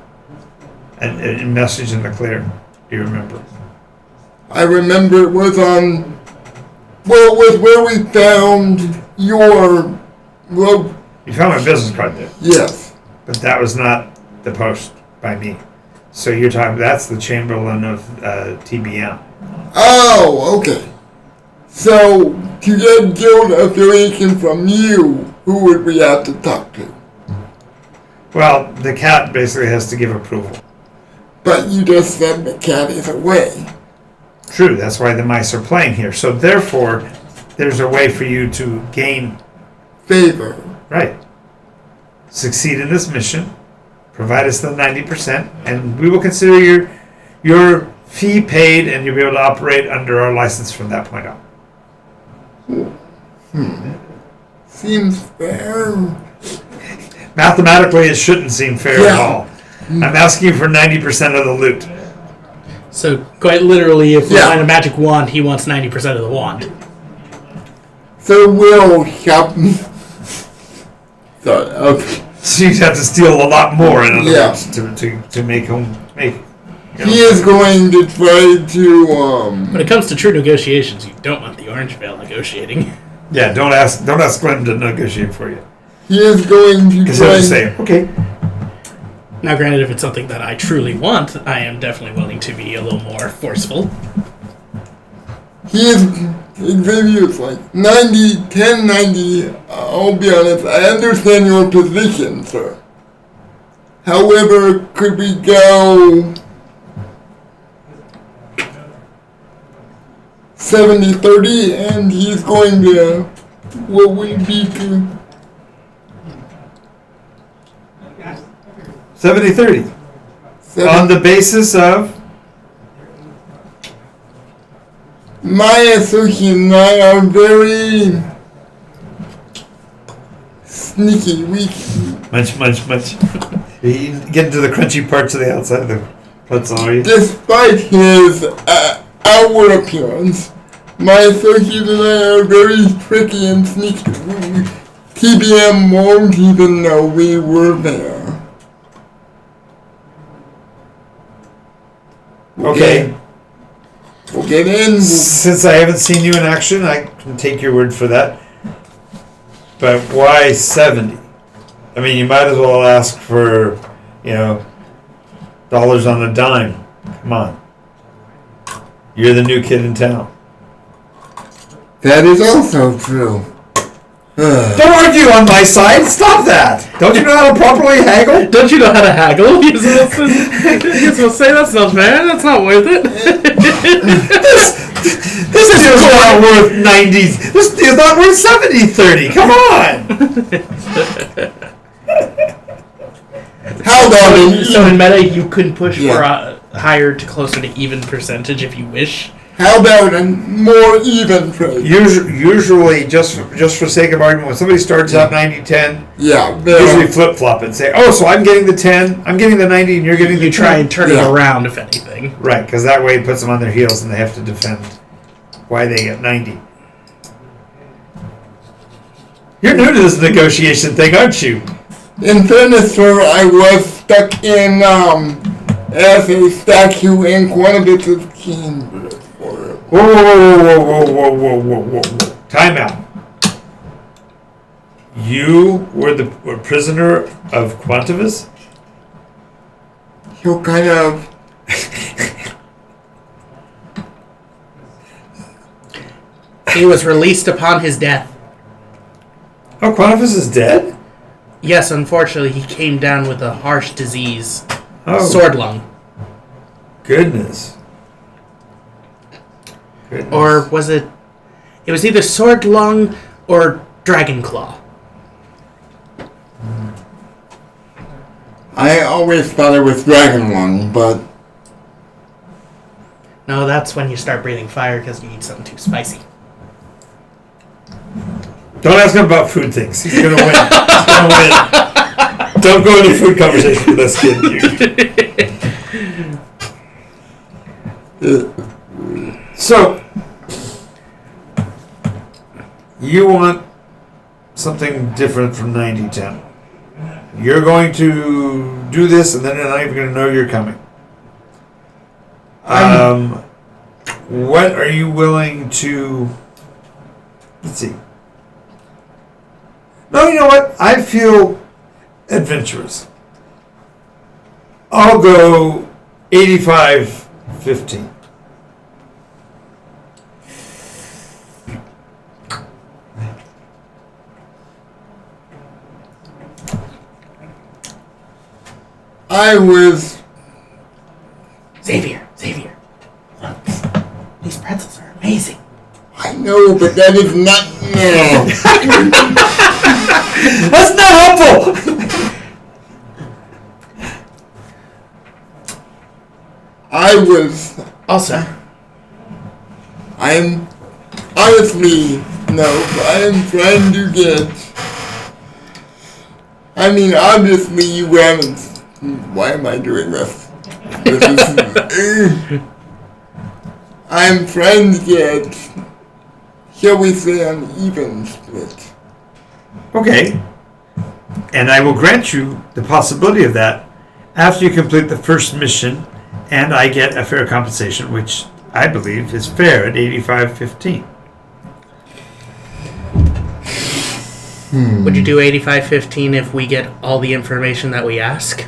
message in the clear? Do you remember? I remember it was on... Well, it was where we found your... Well, You found my business card there, yes. but that was not the post by me. So you're talking, that's the Chamberlain of TBM. Oh, okay. So, to get guild affiliation from you, who would we have to talk to? Well, the cat basically has to give approval. But you just said the cat is away. True, that's why the mice are playing here. So therefore, there's a way for you to gain... Favor. Right. Succeed in this mission, provide us the 90%, and we will consider your fee paid, and you'll be able to operate under our license from that point on. Seems fair. Mathematically, it shouldn't seem fair at all. I'm asking for 90% of the loot. So, quite literally, if we find a magic wand, he wants 90% of the wand. So we'll shop. Sorry, okay. So you'd have to steal a lot more in other Yeah. words to make him make. He is going to try to, When it comes to true negotiations, you don't want the Orange Veil negotiating. Yeah, don't ask Glenn to negotiate for you. he is going to Because he'll try. just say, okay. Now, granted, if it's something that I truly want, I am definitely willing to be a little more forceful. He is, Xavier's like, 90, 10, 90, I'll be honest, I understand your position, sir. However, could we go 70-30, and he's going to, what would it be to, 70-30. On the basis of? my associate and I are very sneaky. We, Munch. You get into the crunchy parts of the outside of the pretzel, are you? despite his outward appearance, my associate and I are very tricky and sneaky. TBM won't even know we were there. Okay. We'll get in. Since I haven't seen you in action, I can take your word for that. But why 70? I mean, you might as well ask for, dollars on a dime. Come on. You're the new kid in town. That is also true. Don't argue on my side. Stop that. Don't you know how to properly haggle? Don't you know how to haggle? You're supposed to say that's not fair, that's not worth it. This deal's not worth 90. This deal's not worth 70-30. Come on. How about So in meta, you could push for a higher to closer to even percentage if you wish. how about a more even trade? Usually, just for sake of argument, when somebody starts out 90-10, Yeah, usually flip-flop and say, oh, so I'm getting the 10, I'm getting the 90, and you're getting the You try 10. and turn it around, if anything. Right, because that way it puts them on their heels and they have to defend why they get 90. You're new to this negotiation thing, aren't you? in fairness, sir, I was stuck in as a statue in Chronicles chamber. Whoa. Time out. You were a prisoner of Quantivus? He'll kind of. He was released upon his death. Oh, Quantivus is dead? Yes, unfortunately, he came down with a harsh disease. Oh, Sword lung. goodness. Or was it... It was either sword lung or dragon claw. I always thought it was Dragon Lung, but No, that's when you start breathing fire because you eat something too spicy. Don't ask him about food things. He's going to win. He's going to win. Don't go into food conversation with this kid. So, you want something different from 90-10. You're going to do this, and then they're not even going to know you're coming. What are you willing to... Let's see. No, you know what? I feel adventurous. I'll go 85-15. I was. Xavier. Look, these pretzels are amazing. I know, but that is not. No. That's not helpful! I was. Also, I'm. Honestly, no, I am trying to get. I mean, obviously, you haven't. Why am I doing this? I'm trying to get shall we say, an even split. Okay. And I will grant you the possibility of that after you complete the first mission, and I get a fair compensation, which I believe is fair at 85.15. Would you do 85.15 if we get all the information that we ask?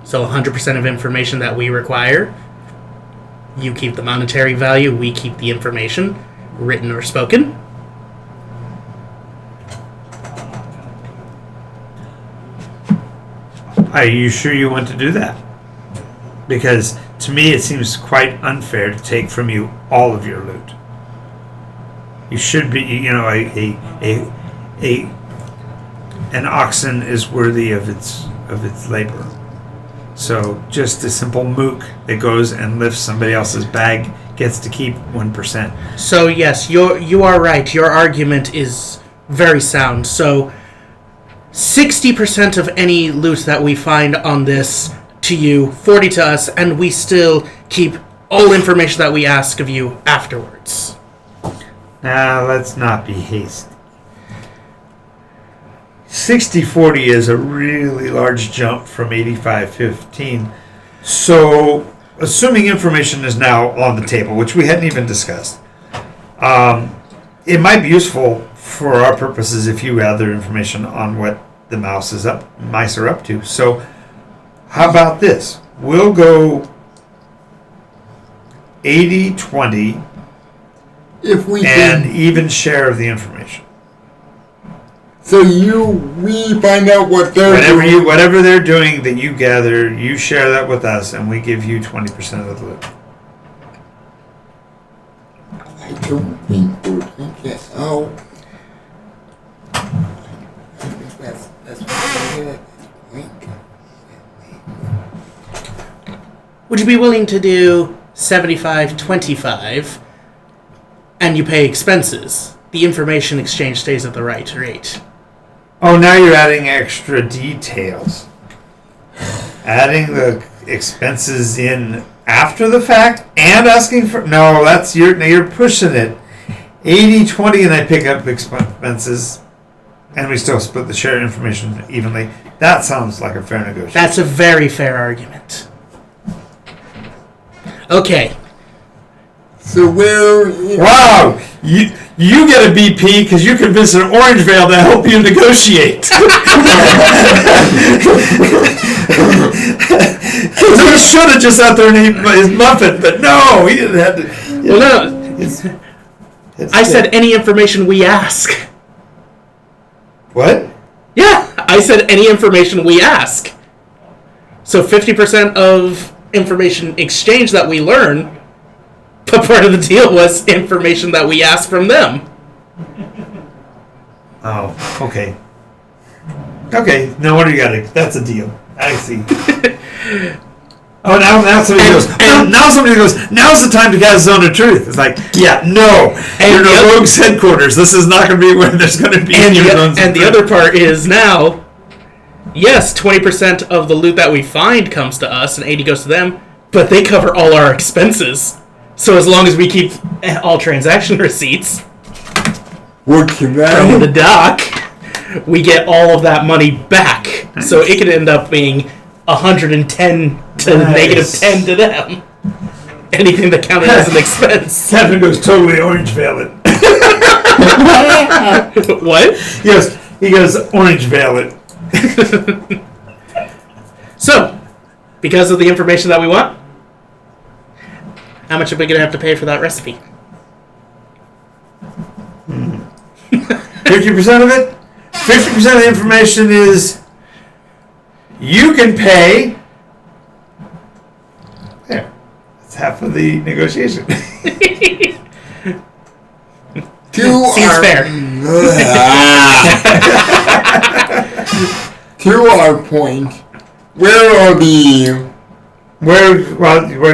So 100% of information that we require. You keep the monetary value, we keep the information, written or spoken. Are you sure you want to do that? Because to me it seems quite unfair to take from you all of your loot. You should be, an oxen is worthy of its labor. So just a simple mook that goes and lifts somebody else's bag gets to keep 1%. So yes, you are right. Your argument is very sound. So 60% of any loot that we find on this to you, 40 to us, and we still keep all information that we ask of you afterwards. Now, let's not be hasty. 60-40 is a really large jump from 85-15. So, assuming information is now on the table, which we hadn't even discussed, it might be useful for our purposes if you gather information on what the mice are up to. So, how about this? We'll go 80-20 If we and can, even share of the information. so we find out what they're doing. Whatever they're doing that you gather, you share that with us, and we give you 20% of the loot. I don't think we're going to get out. I think that's what I'm doing at this point. Would you be willing to do 75-25 and you pay expenses? The information exchange stays at the right rate. Oh, now you're adding extra details. Adding the expenses in after the fact and asking for... No, you're pushing it. 80-20 and I pick up expenses and we still split the share information evenly. That sounds like a fair negotiation. That's a very fair argument. Okay. So where... Wow! You get a BP because you convinced an Orange Veil to help you negotiate. Because he should have just out there and ate his muffin, but no, he didn't have to. Well, no. I said any information we ask. What? Yeah, I said any information we ask. So 50% of information exchange that we learn, but part of the deal was information that we ask from them. Oh, okay. Okay, no wonder you got it. That's a deal. I see. Oh, now somebody goes. Now somebody goes. Now's the time to get a zone of truth. It's like, yeah, no, you're in a rogue's headquarters. This is not going to be where there's going to be. And the other part is now, yes, 20% of the loot that we find comes to us, and 80 goes to them, but they cover all our expenses. So as long as we keep all transaction receipts What can from the that... dock, we get all of that money back. Nice. So it could end up being 110 to negative 10 to them. Anything that counted as an expense. Kevin goes totally Orange Veil it. What? He goes Orange Veil it. So, because of the information that we want, how much are we going to have to pay for that recipe? 50% of it? 50% of the information is you can pay. There. That's half of the negotiation. Seems fair. To our point, where can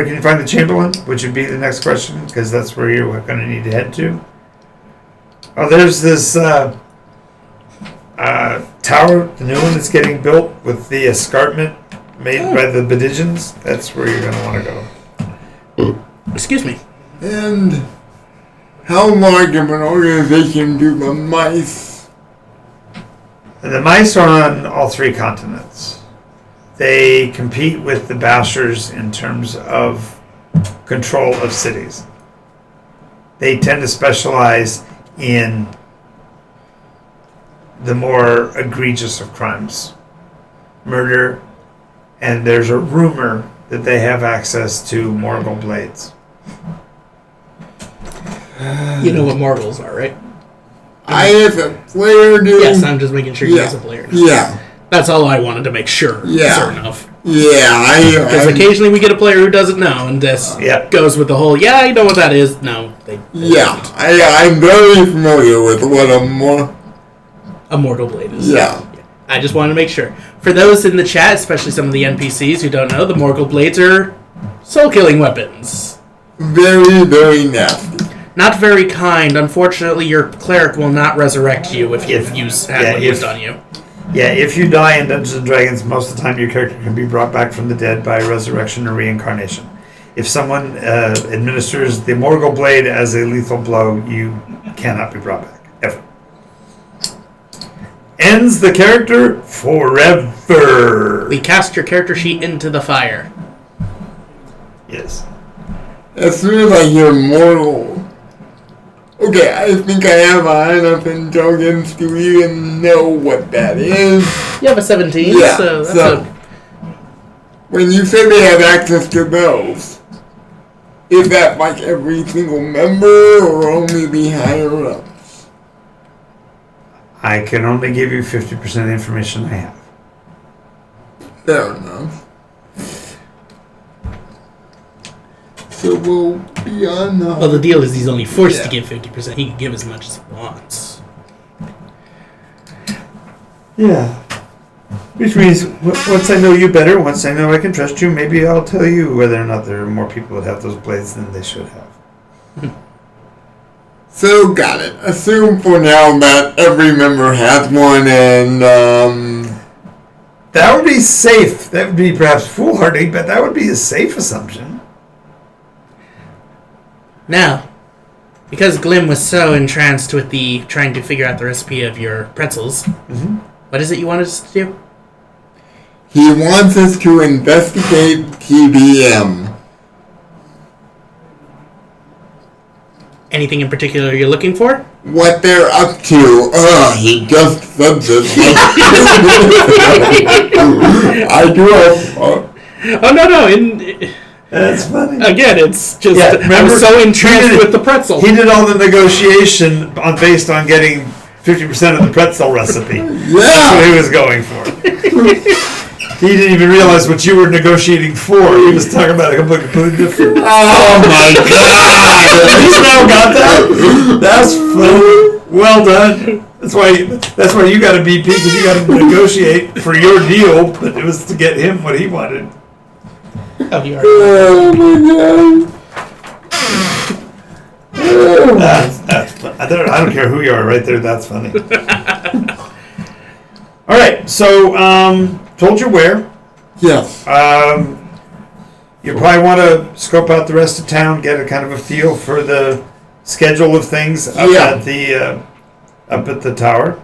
you find the Chamberlain? Which would be the next question, because that's where you're going to need to head to. Oh, there's this tower, the new one that's getting built with the escarpment made by the Bedigens. That's where you're going to want to go. Excuse me. And How large of an organization do the mice? The mice are on all 3 continents. They compete with the Bashers in terms of control of cities. They tend to specialize in the more egregious of crimes. Murder, and there's a rumor that they have access to Morgul blades. You know what Morgles are, right? I as a player do. Yes, I'm just making sure you as a player know. Yeah. That's all I wanted to make sure. Yeah. Certain of. Yeah, Because occasionally we get a player who doesn't know, and this goes with the whole, yeah, I know what that is. No, they yeah, don't. I'm very familiar with what A mortal blade is. Yeah. I just wanted to make sure. For those in the chat, especially some of the NPCs who don't know, the Morgul blades are soul-killing weapons. Very, very nasty. Not very kind. Unfortunately, your cleric will not resurrect you if you've had one used on you. Yeah, if you die in Dungeons & Dragons, most of the time your character can be brought back from the dead by resurrection or reincarnation. If someone administers the Morgul blade as a lethal blow, you cannot be brought back, ever. Ends the character forever. We cast your character sheet into the fire. Yes. As soon as I hear mortal... Okay, I think I have high enough intelligence to even know what that is. You have a 17, Yeah, so that's so when you say they have access to those, is that like every single member or only the higher ups? I can only give you 50% of the information I have. Fair enough. So we'll be on the... Well, the deal is he's only forced to give 50%. He can give as much as he wants. Yeah. Which means, once I know you better, once I know I can trust you, maybe I'll tell you whether or not there are more people that have those blades than they should have. So, got it. Assume for now that every member has one and, That would be safe. That would be perhaps foolhardy, but that would be a safe assumption. Now, because Glim was so entranced with the trying to figure out the recipe of your pretzels, what is it you wanted us to do? he wants us to investigate TBM. Anything in particular you're looking for? What they're up to. He just said this. I do have... Oh, no. That's funny. Again, it's just... Yeah, I remember, was so entranced with the pretzel. He did all the negotiation based on getting 50% of the pretzel recipe. That's what he was going for. He didn't even realize what you were negotiating for. He was talking about a completely different... Oh my god! You now got that? That's funny. Well done. That's why you got a BP, because you got to negotiate for your deal, but it was to get him what he wanted. Oh, you are. Oh my god! That's fun. I don't care who you are, right there. That's funny. All right, so told you where. Yes. You probably want to scope out the rest of town, get a kind of a feel for the schedule of things up at the tower.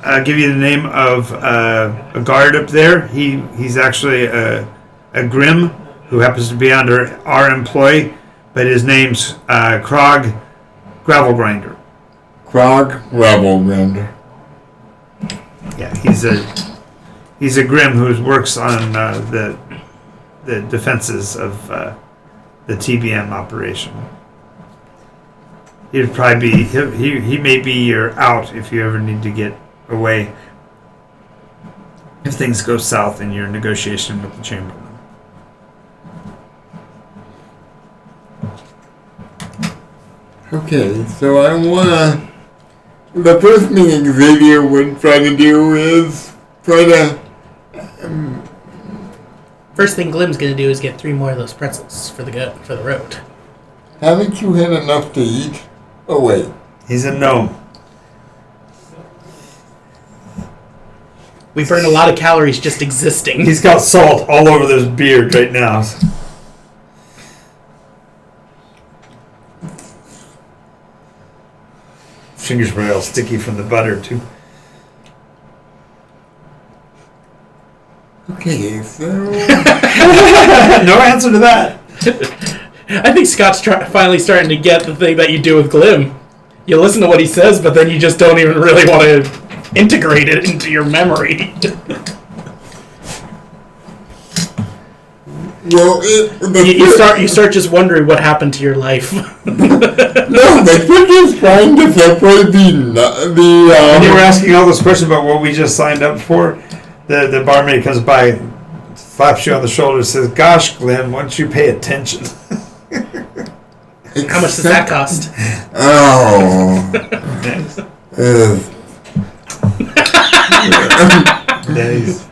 I'll give you the name of a guard up there. He's actually a Grim who happens to be under our employ, but his name's Krog Gravel Grinder. Krog Gravel Grinder. Yeah, he's a Grim who works on the defenses of the TBM operation. He'd probably be he may be your out if you ever need to get away if things go south in your negotiation with the Chamberlain. Okay, so I wanna... The first thing Xavier would try to do is try to... First thing Glim's gonna do is get 3 more of those pretzels for the road. Haven't you had enough to eat? Oh wait. He's a gnome. We burn a lot of calories just existing. He's got salt all over this beard right now. fingers were all sticky from the butter, too. Okay, so No answer to that. I think Scott's finally starting to get the thing that you do with Glim. You listen to what he says, but then you just don't even really want to integrate it into your memory. well, you start just wondering what happened to your life. no, the trick is trying to separate And you were asking all those questions about what we just signed up for. The barmaid comes by, slaps you on the shoulder, and says, "Gosh, Glenn, why don't you pay attention?" How much does that cost? Oh. Nice.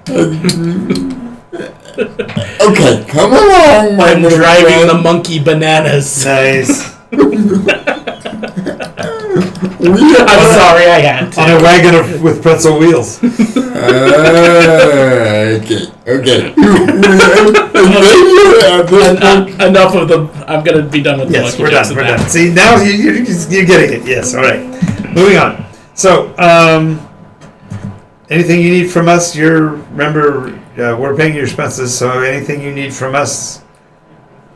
Okay, come along, my I'm little driving friend. the monkey bananas. Nice. I'm sorry, I had to. On a wagon with pretzel wheels. Okay. Enough of the. I'm gonna be done with the Yes, monkey we're jokes done. at We're that. done. See, now you're getting it. Yes, all right. Moving on. So, anything you need from us? Remember, we're paying your expenses, so anything you need from us,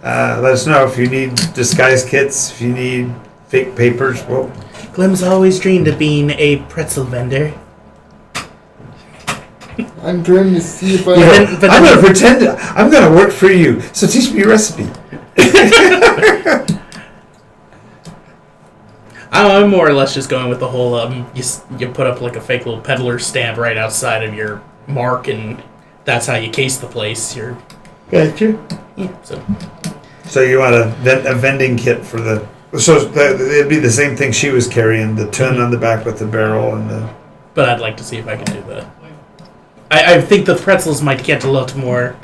let us know. If you need disguise kits, if you need fake papers, well. Glim's always dreamed of being a pretzel vendor. I'm trying to see if I. I'm going to pretend I'm going to work for you. So teach me your recipe. I'm more or less just going with the whole you put up like a fake little peddler stamp right outside of your mark, and that's how you case the place. Gotcha. Yeah. So you want a vending kit for the. So it'd be the same thing she was carrying, the tin on the back with the barrel and the. But I'd like to see if I can do the. I think the pretzels might get a lot more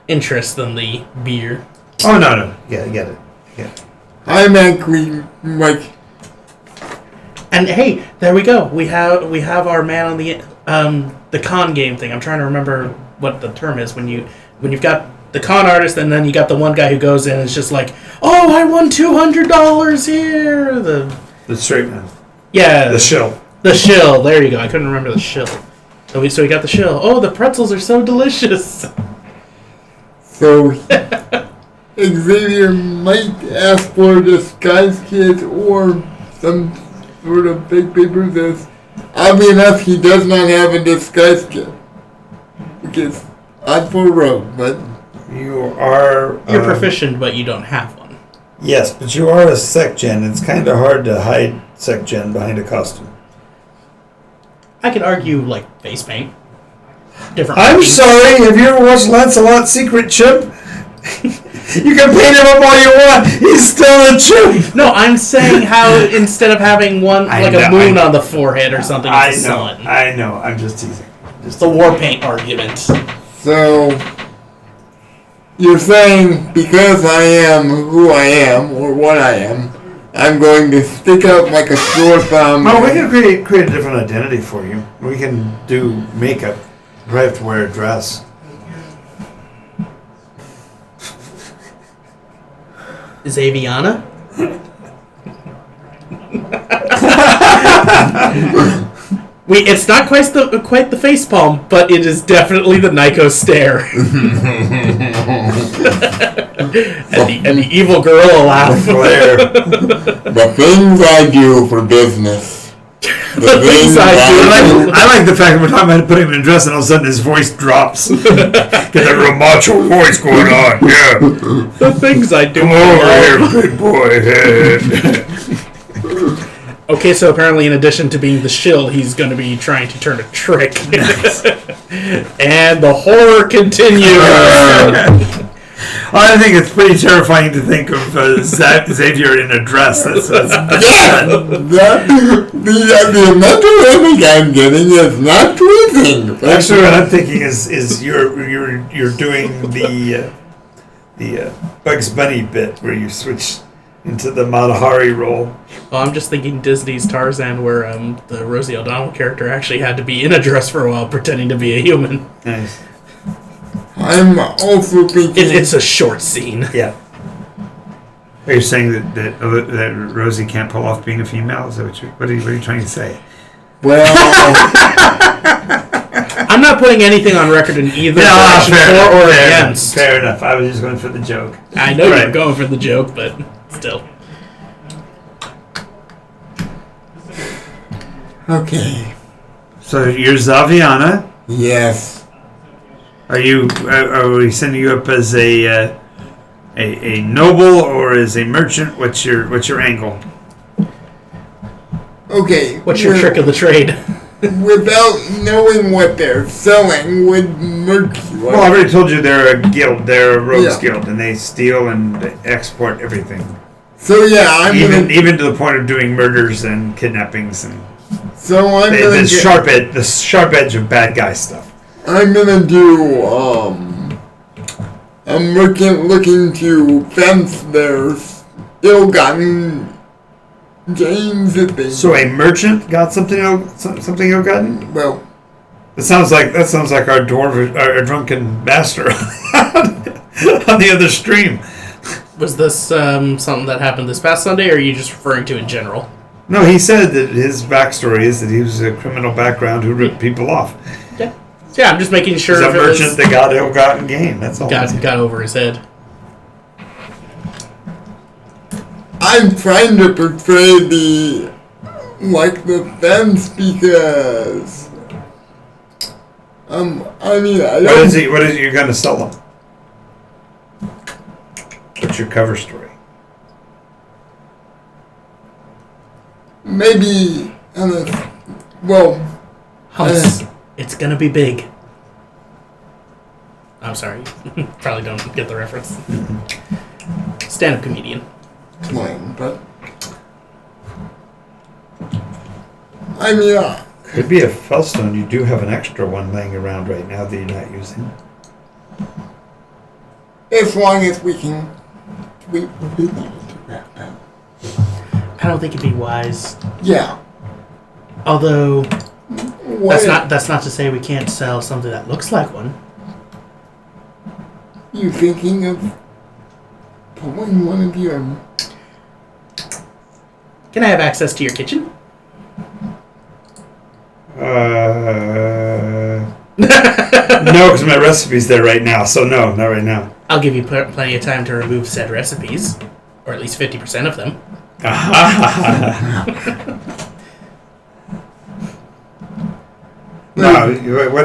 interest than the beer. Oh no! Yeah, I get it. Yeah. I'm actually like. And hey, there we go. We have our man on the con game thing. I'm trying to remember what the term is when you've got the con artist and then you got the one guy who goes in and is just like, oh, I won $200 here. The straight man. Yeah. The shill. The shill. There you go. I couldn't remember the shill. So we got the shill. Oh, the pretzels are so delicious. So Xavier might ask for a disguise kit or some sort of fake paper. This, oddly enough, he does not have a disguise kit, which is odd for a rogue, but You're proficient, but you don't have one. Yes, but you are a sec gen. It's kind of hard to hide sec gen behind a costume. I could argue like face paint. Different. I'm markings. sorry. Have you ever watched Lancelot's Secret Chimp? You can paint him up all you want. He's still a chimp. No, I'm saying how instead of having one like a moon on the forehead or something, it's a sun. I know. I'm just teasing. It's the war paint argument. so you're saying because I am who I am or what I am, I'm going to stick out like a sore thumb. Oh, we can create a different identity for you. We can do makeup. You probably have to wear a dress. Is Aviana? It's not quite the face palm, but it is definitely the Nycos stare. and the evil gorilla laugh. The things I do for business. The things I do. I like the fact that we're talking about putting him in a dress and all of a sudden his voice drops. Get that real macho voice going on, yeah. The things I do. Come over here, big boy. Okay, so apparently in addition to being the shill, he's going to be trying to turn a trick. Nice. And the horror continues. I think it's pretty terrifying to think of Xavier in a dress. That's Yeah, the mental image I'm getting is not pleasing. actually what I'm thinking is you're doing the Bugs Bunny bit where you switch into the Matahari role. Well, I'm just thinking Disney's Tarzan, where the Rosie O'Donnell character actually had to be in a dress for a while, pretending to be a human. Nice. I'm also thinking. It's a short scene. Yeah. Are you saying that Rosie can't pull off being a female? Is that what are you trying to say? Well, I'm not putting anything on record in either direction for or against. Fair enough. I was just going for the joke. I know you're going for the joke, but still. okay. So you're Zaviana. Yes. Are we sending you up as a noble or as a merchant? What's your angle? Okay. What's your trick of the trade? Without knowing what they're selling, would merch. Well, I already told you they're a guild. They're a rogues guild, and they steal and export everything. So yeah, I'm even to the point of doing murders and kidnappings and. So I'm the sharp edge of bad guy stuff. I'm gonna do a merchant looking to fence their ill-gotten gains that they. So a merchant got something ill-gotten? Well, That sounds like our dwarf, our drunken bastard on the other stream. Was this something that happened this past Sunday, or are you just referring to in general? No, he said that his backstory is that he was a criminal background who ripped people off. Yeah. Yeah, I'm just making sure. He's a merchant that got ill-gotten gain. That's all. Got over his head. I'm trying to portray the fence because I mean I don't. What is it you're going to sell them? What's your cover story? Maybe It's gonna be big. I'm sorry. Probably don't get the reference. Stand-up comedian. Plain, but I mean Could be a Fellstone. You do have an extra one laying around right now that you're not using. as long as we can I don't think it'd be wise. yeah. Although What that's not to say we can't sell something that looks like one. you thinking of pulling one of your? Can I have access to your kitchen? No, because my recipe's there right now. So no, not right now. I'll give you plenty of time to remove said recipes, or at least 50% of them. No, what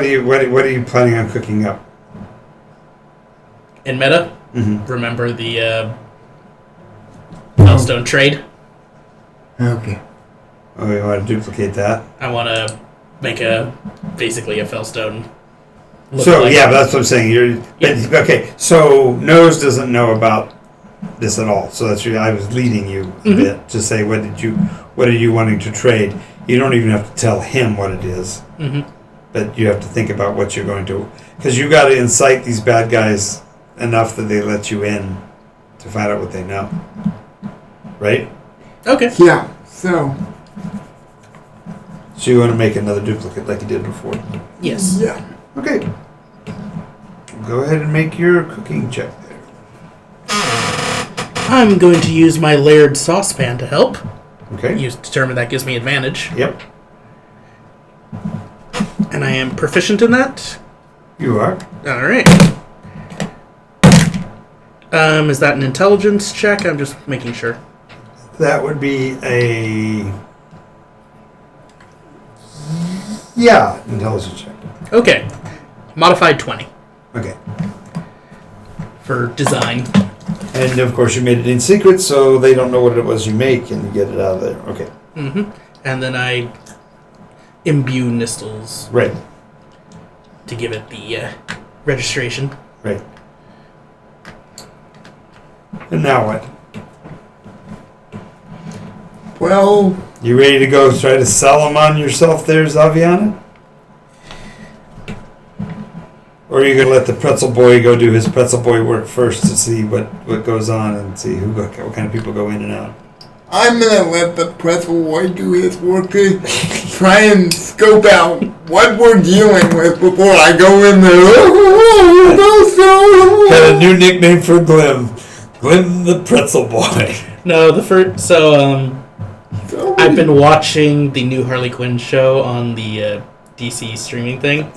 are you planning on cooking up? In meta, Mm-hmm. remember the Fellstone trade? Okay. Oh, you want to duplicate that? I want to make basically a Fellstone. So yeah, but that's what I'm saying. Okay. So Nose doesn't know about this at all. So that's I was leading you a bit to say what are you wanting to trade? You don't even have to tell him what it is, but you have to think about what you're going to, because you got to incite these bad guys enough that they let you in to find out what they know, right? Okay. Yeah. So you want to make another duplicate like you did before? Yes. yeah. Okay. Go ahead and make your cooking check there. I'm going to use my layered saucepan to help. Okay. You determine that gives me advantage. Yep. And I am proficient in that. You are. All right. Is that an intelligence check? I'm just making sure. That would be a intelligence check. Okay. Modified 20 Okay. for design. And of course you made it in secret, so they don't know what it was you make, and you get it out of there. Okay. And then I imbue Nistles Right. to give it the registration. Right. And now what? Well, You ready to go try to sell them on yourself there, Zaviana? Or are you going to let the pretzel boy go do his pretzel boy work first to see what goes on and see what kind of people go in and out? I'm gonna let the pretzel boy do his work to try and scope out what we're dealing with before I go in there. Got a new nickname for Glim. Glenn the Pretzel Boy. No, the first. So, I've been watching the new Harley Quinn show on the DC streaming thing.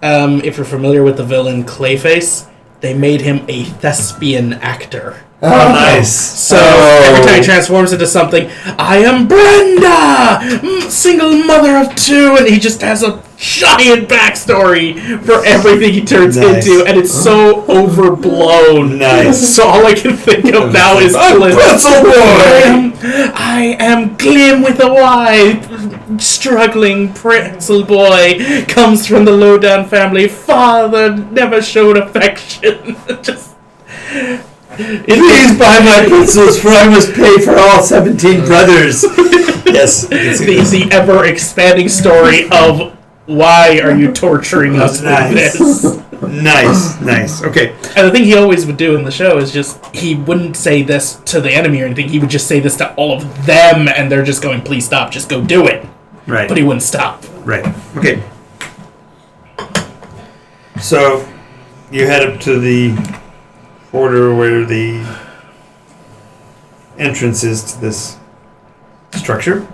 If you're familiar with the villain Clayface, they made him a thespian actor. Oh, nice. So every time he transforms into something, I am Brenda, single mother of 2, and he just has a giant backstory for everything he turns into, and it's so overblown. Nice. So all I can think of now is Glim. Pretzel Boy. I am Glim with a Y, struggling pretzel boy, comes from the lowdown family. Father never showed affection. Just. Please buy my pretzels, for I must pay for all 17 brothers. Yes. The ever expanding story of why are you torturing us with this? Nice. Okay. And the thing he always would do in the show is just, he wouldn't say this to the enemy or anything, he would just say this to all of them, and they're just going, please stop, just go do it. Right. But he wouldn't stop. Right. Okay. So, you head up to the quarter where the entrance is to this structure.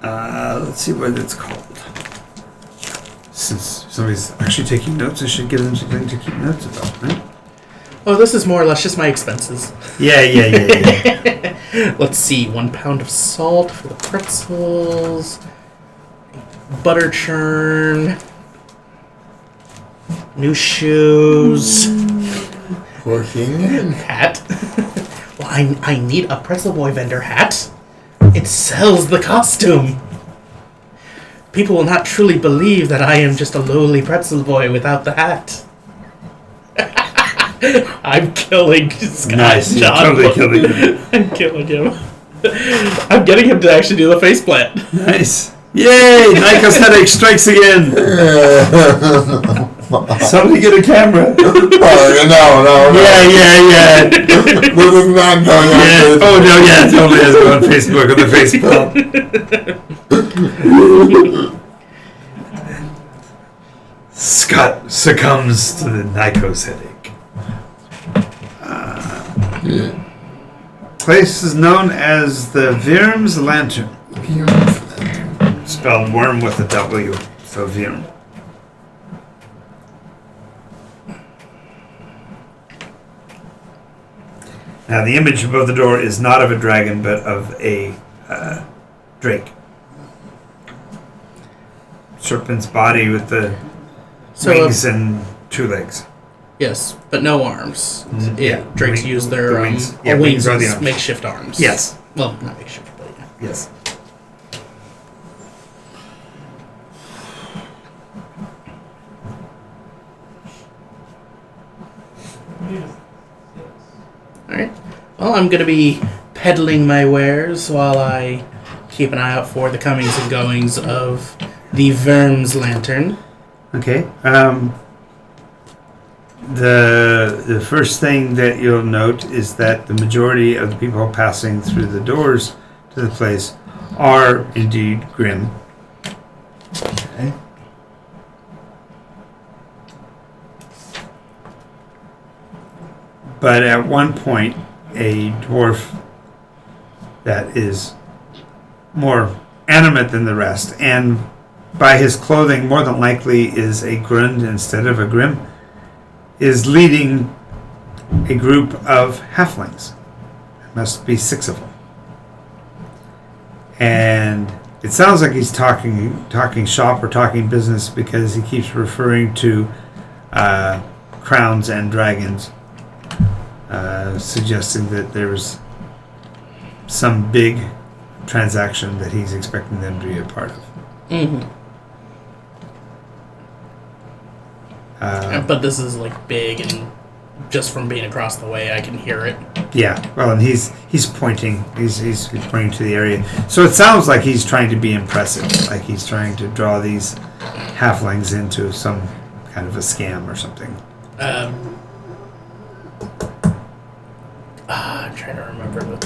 Let's see what it's called. Since somebody's actually taking notes, I should give them something to keep notes about, right? Oh, this is more or less just my expenses. Yeah. Let's see, 1 pound of salt for the pretzels, butter churn, new shoes, hat. Well, I need a pretzel boy vendor hat. It sells the costume. People will not truly believe that I am just a lowly pretzel boy without the hat. I'm killing Scott. Nice, you're John. totally killing him. I'm killing him. I'm getting him to actually do the faceplant. Nice. Yay! Nycos headache strikes again. Somebody get a camera. No. Yeah. This is not going on Yeah. Facebook. Oh no, yeah, it totally has it on Facebook on the Facebook. Scott succumbs to the Nycos headache. Place is known as the Virm's Lantern. Spelled worm with a W, so Virm. Now the image above the door is not of a dragon, but of a drake. Serpent's body with the wings and 2 legs. Yes, but no arms. Yeah, Drakes use their wings. wings are the as arms. makeshift arms. Yes. Well, not makeshift, but yeah. Yes. Alright. Well, I'm going to be peddling my wares while I keep an eye out for the comings and goings of the Virm's Lantern. Okay. The first thing that you'll note is that the majority of the people passing through the doors to the place are indeed grim. Okay. But at one point, a dwarf that is more animate than the rest, and by his clothing more than likely is a grund instead of a grim, is leading a group of halflings. There must be 6 of them. And it sounds like he's talking shop or talking business, because he keeps referring to crowns and dragons, suggesting that there's some big transaction that he's expecting them to be a part of. Mm-hmm. But this is like big, and just from being across the way, I can hear it. Yeah, well, and he's pointing. He's pointing to the area. So it sounds like he's trying to be impressive, like he's trying to draw these halflings into some kind of a scam or something. I'm trying to remember.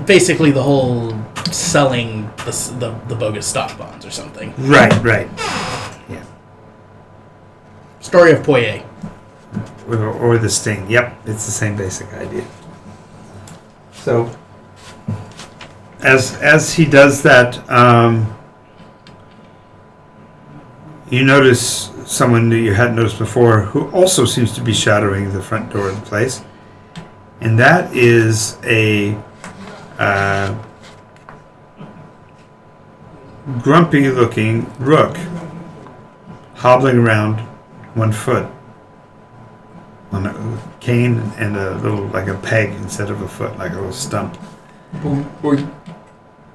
Basically, the whole selling the bogus stock bonds or something. Right. Yeah. Story of Poirier. or the sting. Yep, it's the same basic idea. So, as he does that, you notice someone that you hadn't noticed before who also seems to be shadowing the front door of the place. And that is a grumpy-looking rook hobbling around 1 foot on a cane and a little, like a peg instead of a foot, like a little stump. Boy.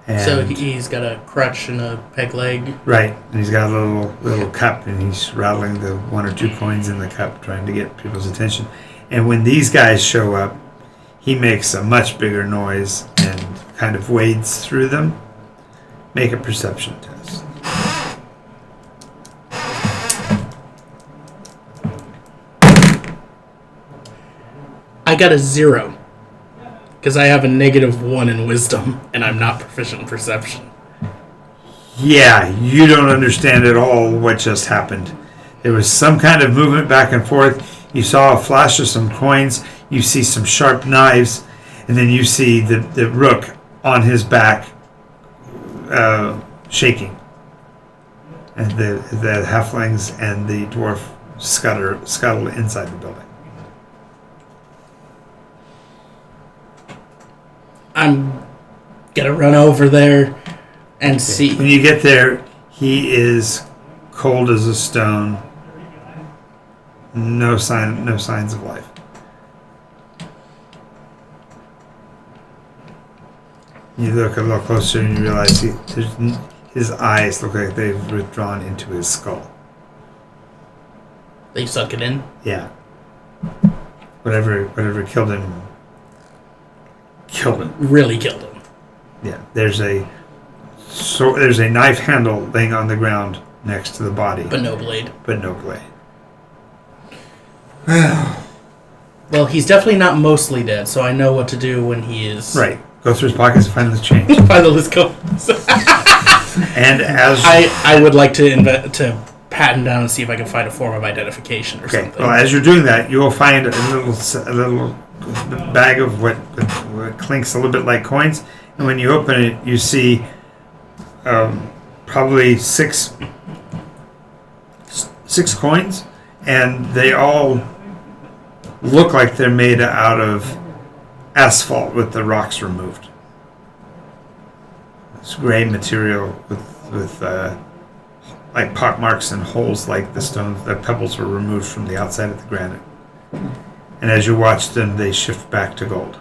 And So he's got a crutch and a peg leg. right, and he's got a little cup, and he's rattling the 1 or 2 coins in the cup, trying to get people's attention. And when these guys show up, he makes a much bigger noise and kind of wades through them. Make a perception test. I got a 0. Because I have a -1 in wisdom, and I'm not proficient in perception. Yeah, you don't understand at all what just happened. There was some kind of movement back and forth. You saw a flash of some coins. You see some sharp knives. And then you see the rook on his back shaking. And the halflings and the dwarf scuttle inside the building. I'm gonna run over there and see. When you get there, he is cold as a stone. No signs of life. You look a little closer and you realize his eyes look like they've withdrawn into his skull. They suck it in. Yeah. Whatever killed him. Really killed him. Yeah. There's a knife handle laying on the ground next to the body, But no blade. but no blade. Well, he's definitely not mostly dead, so I know what to do when he is. Right. Go through his pockets and find the change. Find the list coins. And as I would like to pat him down and see if I can find a form of identification or something. well, as you're doing that, you will find a little bag of what clinks a little bit like coins, and when you open it, you see probably six coins, and they all look like they're made out of asphalt with the rocks removed. It's gray material with like pock marks and holes, like the pebbles were removed from the outside of the granite. And as you watch them, they shift back to gold.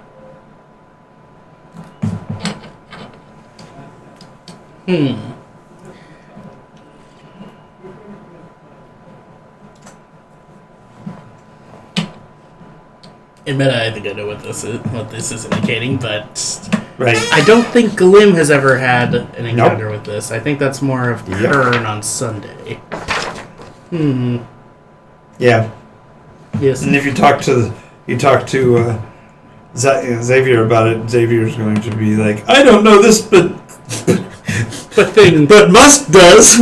Admit I think I know what this is indicating, but Right. I don't think Glim has ever had an encounter with this. I think that's more of Kern on Sunday. Yeah. Yes. And if you talk to Xavier about it, Xavier's going to be like, I don't know this, but Musk does.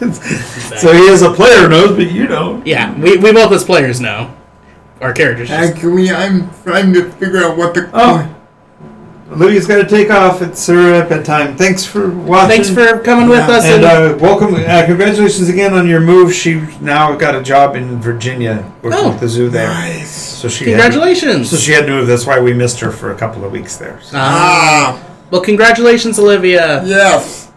Exactly. So he as a player knows, but you don't. Yeah, we both as players know. Our characters just... Actually, I'm trying to figure out what the... Olivia's got to take off. It's her bedtime. Thanks for watching. Thanks for coming with us. And welcome. Congratulations again on your move. She now got a job in Virginia working with the zoo there. Nice. So she Congratulations. she had to move. That's why we missed her for a couple of weeks there. So. Well, congratulations, Olivia. Yes.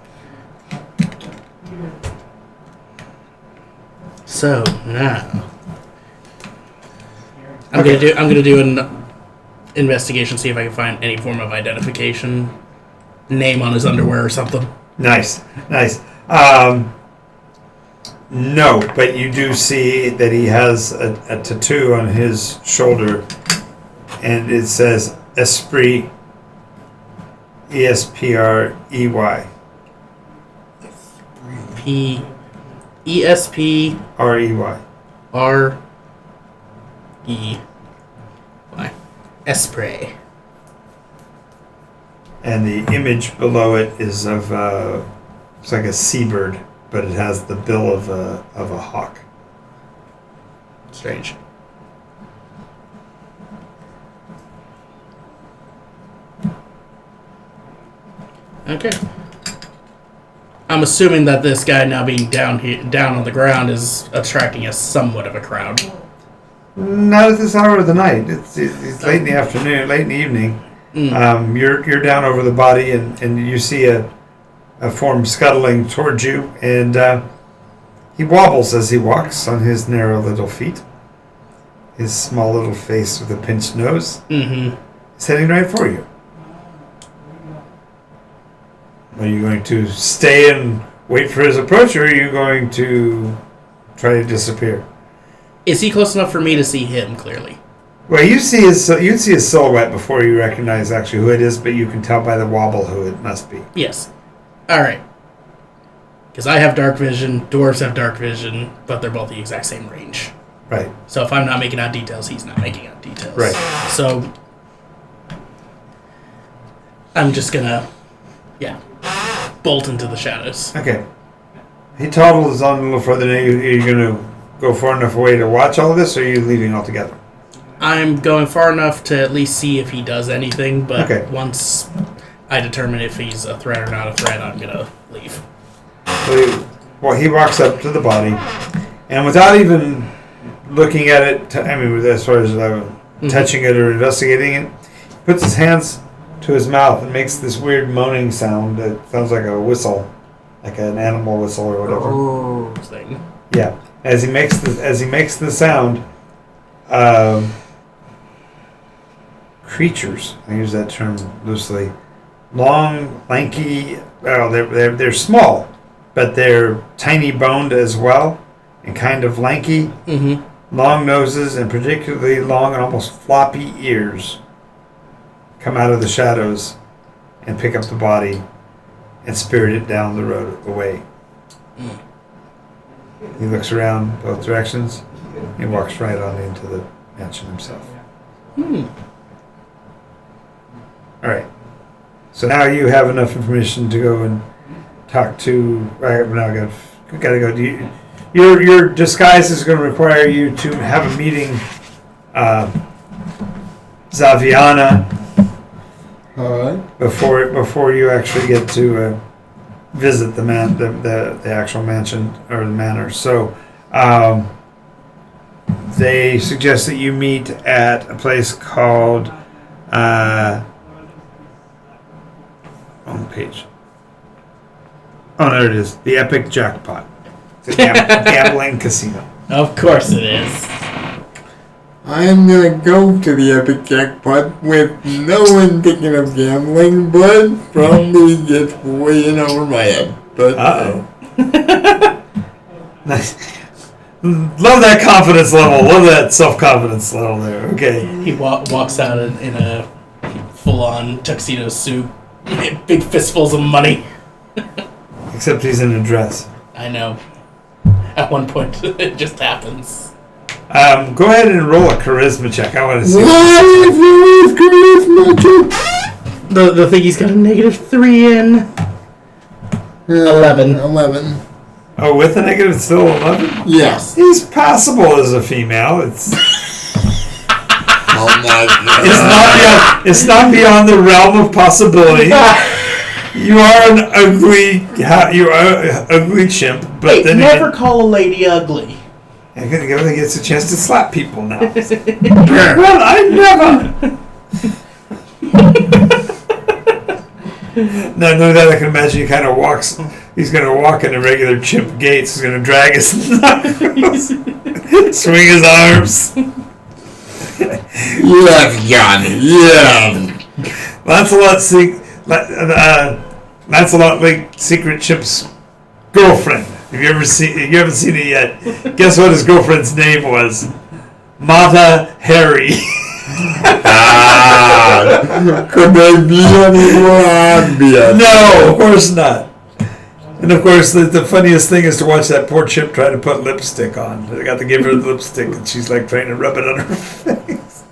So now I'm gonna do an investigation, see if I can find any form of identification, name on his underwear or something. Nice. No, but you do see that he has a tattoo on his shoulder, and it says Esprit, ESPREY. ESPREY. REY. Esprit. And the image below it is of it's like a seabird, but it has the bill of a hawk. Strange. Okay. I'm assuming that this guy now being down on the ground is attracting us somewhat of a crowd. Not at this hour of the night. It's late in the afternoon, late in the evening. You're down over the body, and you see a form scuttling towards you, and he wobbles as he walks on his narrow little feet. His small little face with a pinched nose. Mm-hmm. He's heading right for you. Are you going to stay and wait for his approach, or are you going to try to disappear? Is he close enough for me to see him clearly? Well, you'd see his silhouette before you recognize actually who it is, but you can tell by the wobble who it must be. Yes. All right. Because I have dark vision, dwarves have dark vision, but they're both the exact same range. Right. So if I'm not making out details, he's not making out details. Right. So I'm just gonna, bolt into the shadows. Okay. He toddles on a little further. Now, are you going to go far enough away to watch all this, or are you leaving altogether? I'm going far enough to at least see if he does anything, but Okay. once I determine if he's a threat or not a threat, I'm gonna leave. Well, he walks up to the body, and without even looking at it, as far as touching it or investigating it, puts his hands to his mouth and makes this weird moaning sound that sounds like a whistle, like an animal whistle or whatever. Thing. Yeah. As he makes the sound, creatures, I use that term loosely, long, lanky. Well, they're small, but they're tiny boned as well, and kind of lanky. Mm-hmm. Long noses and particularly long and almost floppy ears come out of the shadows and pick up the body and spirit it down the road away. He looks around both directions. He walks right on into the mansion himself. All right. So now you have enough information to go and talk to. Now gotta go. Your disguise is going to require you to have a meeting. Zaviana. All right. Before you actually get to visit the actual mansion or the manor. So they suggest that you meet at a place called on page. Oh, there it is. The Epic Jackpot. It's a gambling casino. Of course it is. I'm gonna go to the Epic Jackpot with no indicative gambling, but probably get way in over my head. But Nice. Love that confidence level. Love that self-confidence level there. Okay. He walks out in a full-on tuxedo suit, big fistfuls of money. Except he's in a dress. I know. At one point, it just happens. Go ahead and roll a charisma check. I want to see. The thing he's got a -3 in. 11. 11. Oh, with a negative, it's still 11? Yes. He's passable as a female. It's Oh my god. it's not beyond the realm of possibility. You are an ugly chimp, but Hey, then never call a lady ugly. Everything gets a chance to slap people now. Well, I never. No, that I can imagine he kind of walks. He's going to walk in a regular chimp gaits. He's going to drag his knuckles, swing his arms. Yes, Johnny. Yes. Lancelot like Secret Chimp's girlfriend. You haven't seen it yet. Guess what his girlfriend's name was? Mata Harry. Could they be any more obvious? No, of course not. And of course, the funniest thing is to watch that poor chimp try to put lipstick on. They got to give her the lipstick, and she's like trying to rub it on her face.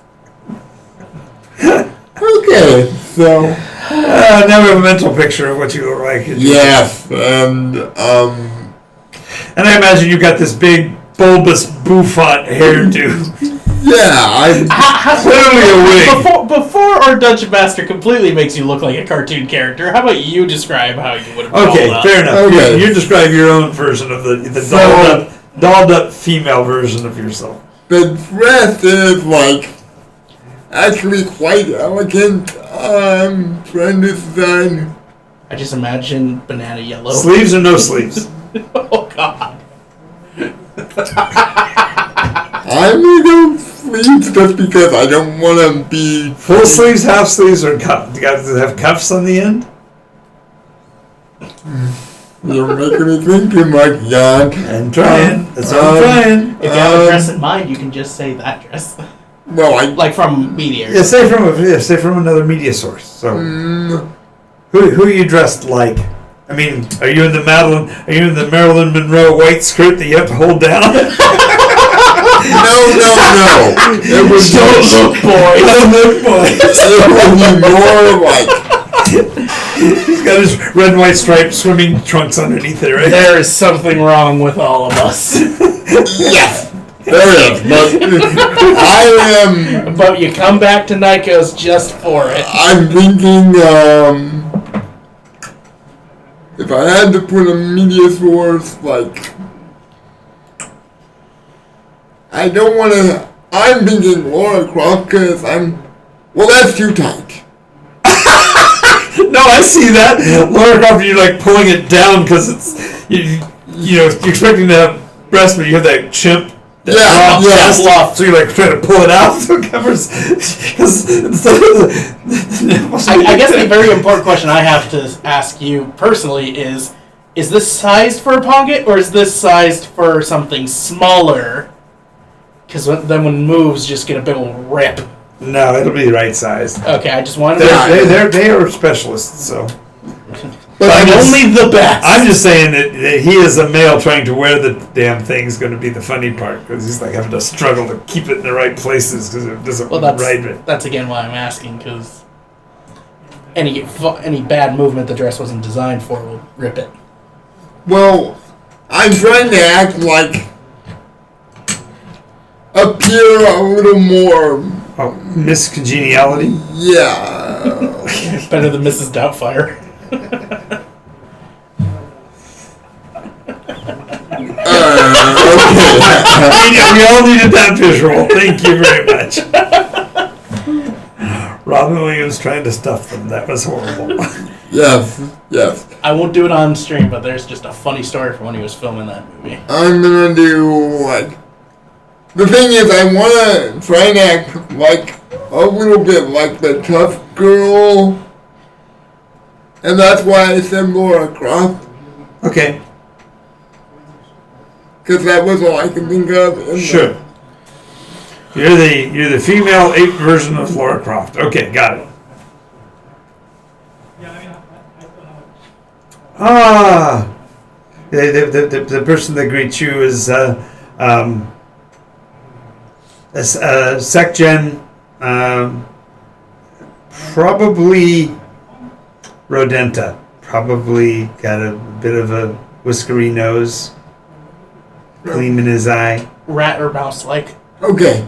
Okay, so Now we have a mental picture of what you look like. yes, and I imagine you got this big bulbous bouffant hairdo. I'm Clearly a wig. Before our Dungeon Master completely makes you look like a cartoon character, how about you describe how you would have Okay, rolled fair up? enough. Okay. You describe your own version of the dolled up female version of yourself. the dress is like actually quite elegant. Trying to design. I just imagine banana yellow. Sleeves or no sleeves? Oh God. I'm gonna go sleeves just because I don't want to be Full sleeves, half sleeves, or cuff? Do you guys have cuffs on the end? You're making me think too much, John. And trying. That's what I'm trying. If you have a dress in mind, you can just say that dress. Well, Like from Meteor. Yeah, say from another media source. So, who are you dressed like? I mean, are you in the Marilyn Monroe white skirt that you have to hold down? no. It was Don't look, boy. Don't look, boy. It would be more like He's got his red and white striped swimming trunks underneath it, right? There is something wrong with all of us. yes, there is. But I am. But you come back to Nycos just for it. I'm thinking. If I had to put a media source, like, I don't want to. I'm thinking Laura Croft because well, that's too tight. No, I see that. Laura Croft, you're like pulling it down because it's you're expecting to have breasts, but you have that chimp. Yeah. So you're like trying to pull it out so it covers. Because I guess the very important question I have to ask you personally is this sized for a pocket or is this sized for something smaller? Because then when it moves, just get a big old rip. No, it'll be the right size. Okay, I just wanted to. They are specialists, so. But I'm only the best. I'm just saying that he is a male trying to wear the damn thing is going to be the funny part because he's like having to struggle to keep it in the right places because it doesn't ride it. That's again why I'm asking because any bad movement the dress wasn't designed for will rip it. Well, I'm trying to act like appear a little more. Oh, Miss Congeniality? Yeah. Better than Mrs. Doubtfire. Okay. We all needed that visual. Thank you very much. Robin Williams trying to stuff them. That was horrible. Yes. I won't do it on stream, but there's just a funny story from when he was filming that movie. I'm gonna do like. The thing is, I wanna try and act like a little bit like the tough girl, and that's why I said Laura Croft, Okay. because that was all I could think of. in Sure. You're the female ape version of Laura Croft. Okay, got it. Ah, the person that greets you is SecGen, probably Rodenta. Probably got a bit of a whiskery nose, gleam in his eye. Rat or mouse like. Okay.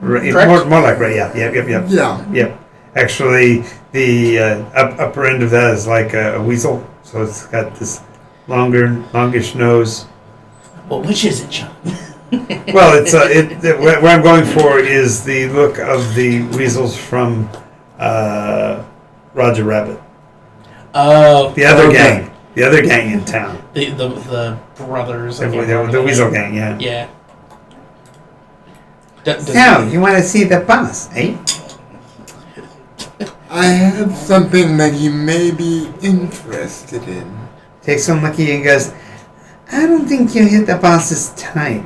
Correct? More like right. Yeah. Yeah. Actually, the upper end of that is like a weasel, so it's got this longish nose. Well, which is it, John? Well, what I'm going for is the look of the weasels from Roger Rabbit. Oh, The other gang. The other gang in town. the brothers. The weasel gang, yeah. Yeah. So, you want to see the boss, eh? I have something that you may be interested in. Takes one look at you and goes, I don't think you hit the boss's type.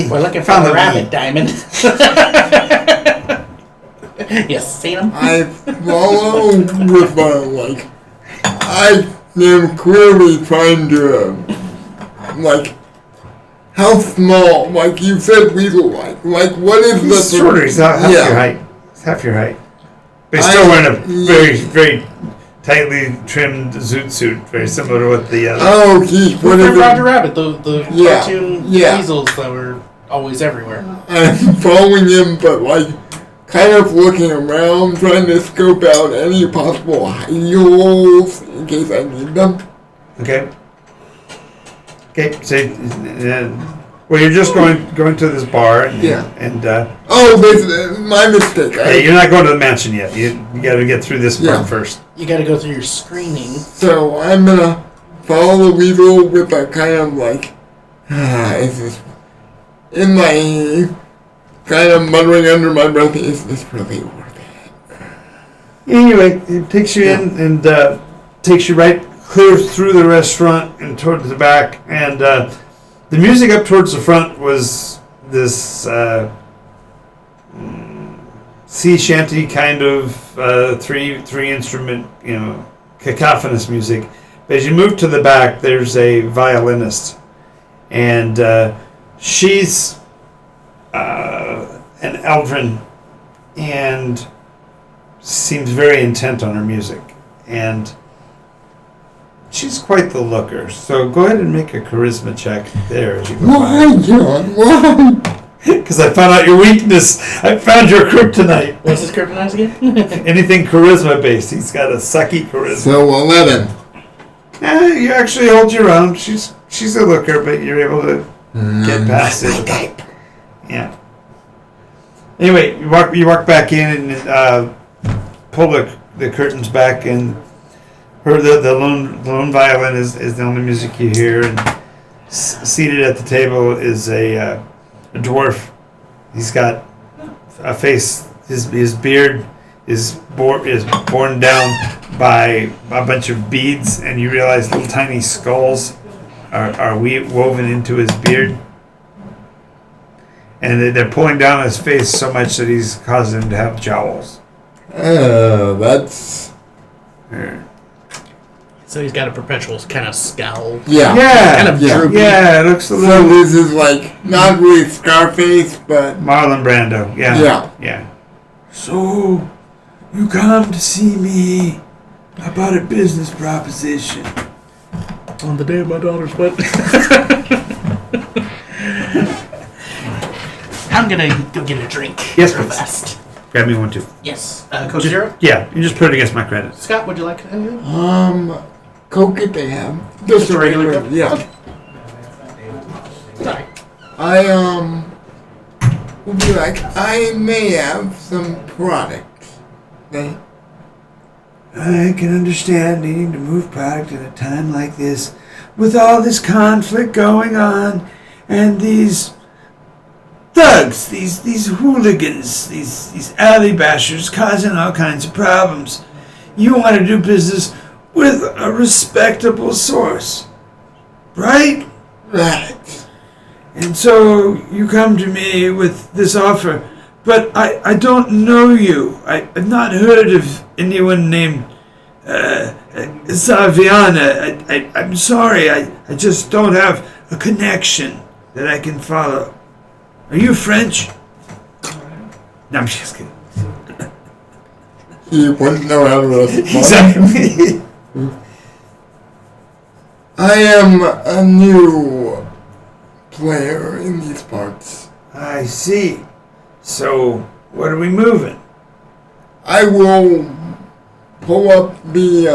We're looking for Follow a me. rabbit, Diamond. You seen him? I follow with like, I am clearly trying to, like, how small, like you said weasel-like, what is He's the... shorter. He's half Yeah. your height. He's half your height. But he's still wearing a very, very tightly trimmed zoot suit, very similar to what the Oh, geez, what From is Roger it? Rabbit, the Yeah, cartoon yeah. weasels that were always everywhere. I'm following him, but like kind of looking around, trying to scope out any possible hidey holes in case I need them. Okay. Okay. So, well, you're just going to this bar, and Oh, this my mistake. hey, you're not going to the mansion yet. You got to get through this part Yeah. first. You got to go through your screening. So I'm gonna follow the weasel with a kind of like, is this in my kind of muttering under my breath? Is this really worth it? Anyway, it takes you in and takes you right clear through the restaurant and towards the back. And the music up towards the front was this sea shanty kind of three instrument, cacophonous music. But as you move to the back, there's a violinist, and she's an Eldrin, and seems very intent on her music, and she's quite the looker. So go ahead and make a charisma check there as you go Why, by. John? Why? Because I found out your weakness. I found your kryptonite. What's his kryptonite again? Anything charisma based, he's got a sucky charisma. So 11. You actually hold your own. She's a looker, but you're able to get past it. Yeah. Anyway, you walk back in and pull the curtains back, and the lone violin is the only music you hear, and seated at the table is a dwarf. He's got a face. His beard is borne down by a bunch of beads, and you realize little tiny skulls are woven into his beard. And they're pulling down his face so much that he's causing him to have jowls. Oh, that's... So he's got a perpetual kind of scowl. Yeah. Kind of droopy. Yeah, it looks a So little this is like, not really Scarface, but... Marlon Brando. Yeah. So, you come to see me about a business proposition. On the day of my daughter's wedding. I'm gonna go get a drink. Yes, real please. fast. Grab me one too. Yes. Coke Zero? Yeah, you just put it against my credit. Scott, would you like anything? Coke if they have. Just a regular Coke? Yeah. Sorry. I, would be like, I may have some products. They... I can understand needing to move product at a time like this, with all this conflict going on, and these thugs, these hooligans, these alley bashers causing all kinds of problems. You want to do business with a respectable source, right? Right. And so you come to me with this offer, but I don't know you. I've not heard of anyone named Saviana. I'm sorry, I just don't have a connection that I can follow. Are you French? No, I'm just kidding. He wouldn't know how to respond. Exactly. I am a new player in these parts. I see. So, what are we moving? I will pull up the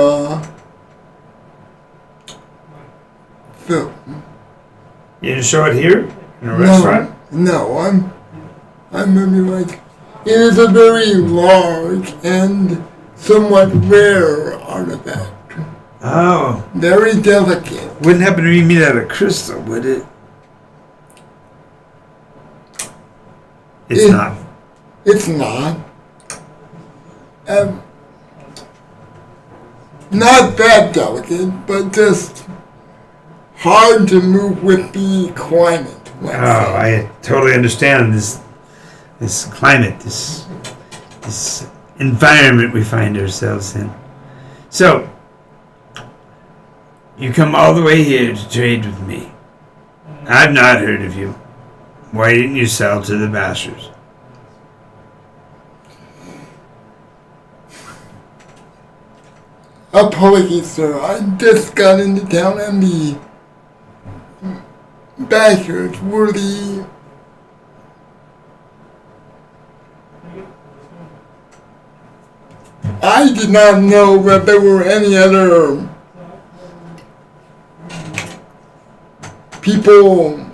film. You didn't show it here in a restaurant. No, I'm gonna be like, it is a very large and somewhat rare artifact. Oh, Very delicate. wouldn't happen to be made out of crystal, would it? It's not. It's not. Not that delicate, but just hard to move with the climate. Oh, I totally understand this climate, this environment we find ourselves in. So, you come all the way here to trade with me. I've not heard of you. Why didn't you sell to the bashers? Apologies, sir. I just got into town and the backers were the... I did not know that there were any other people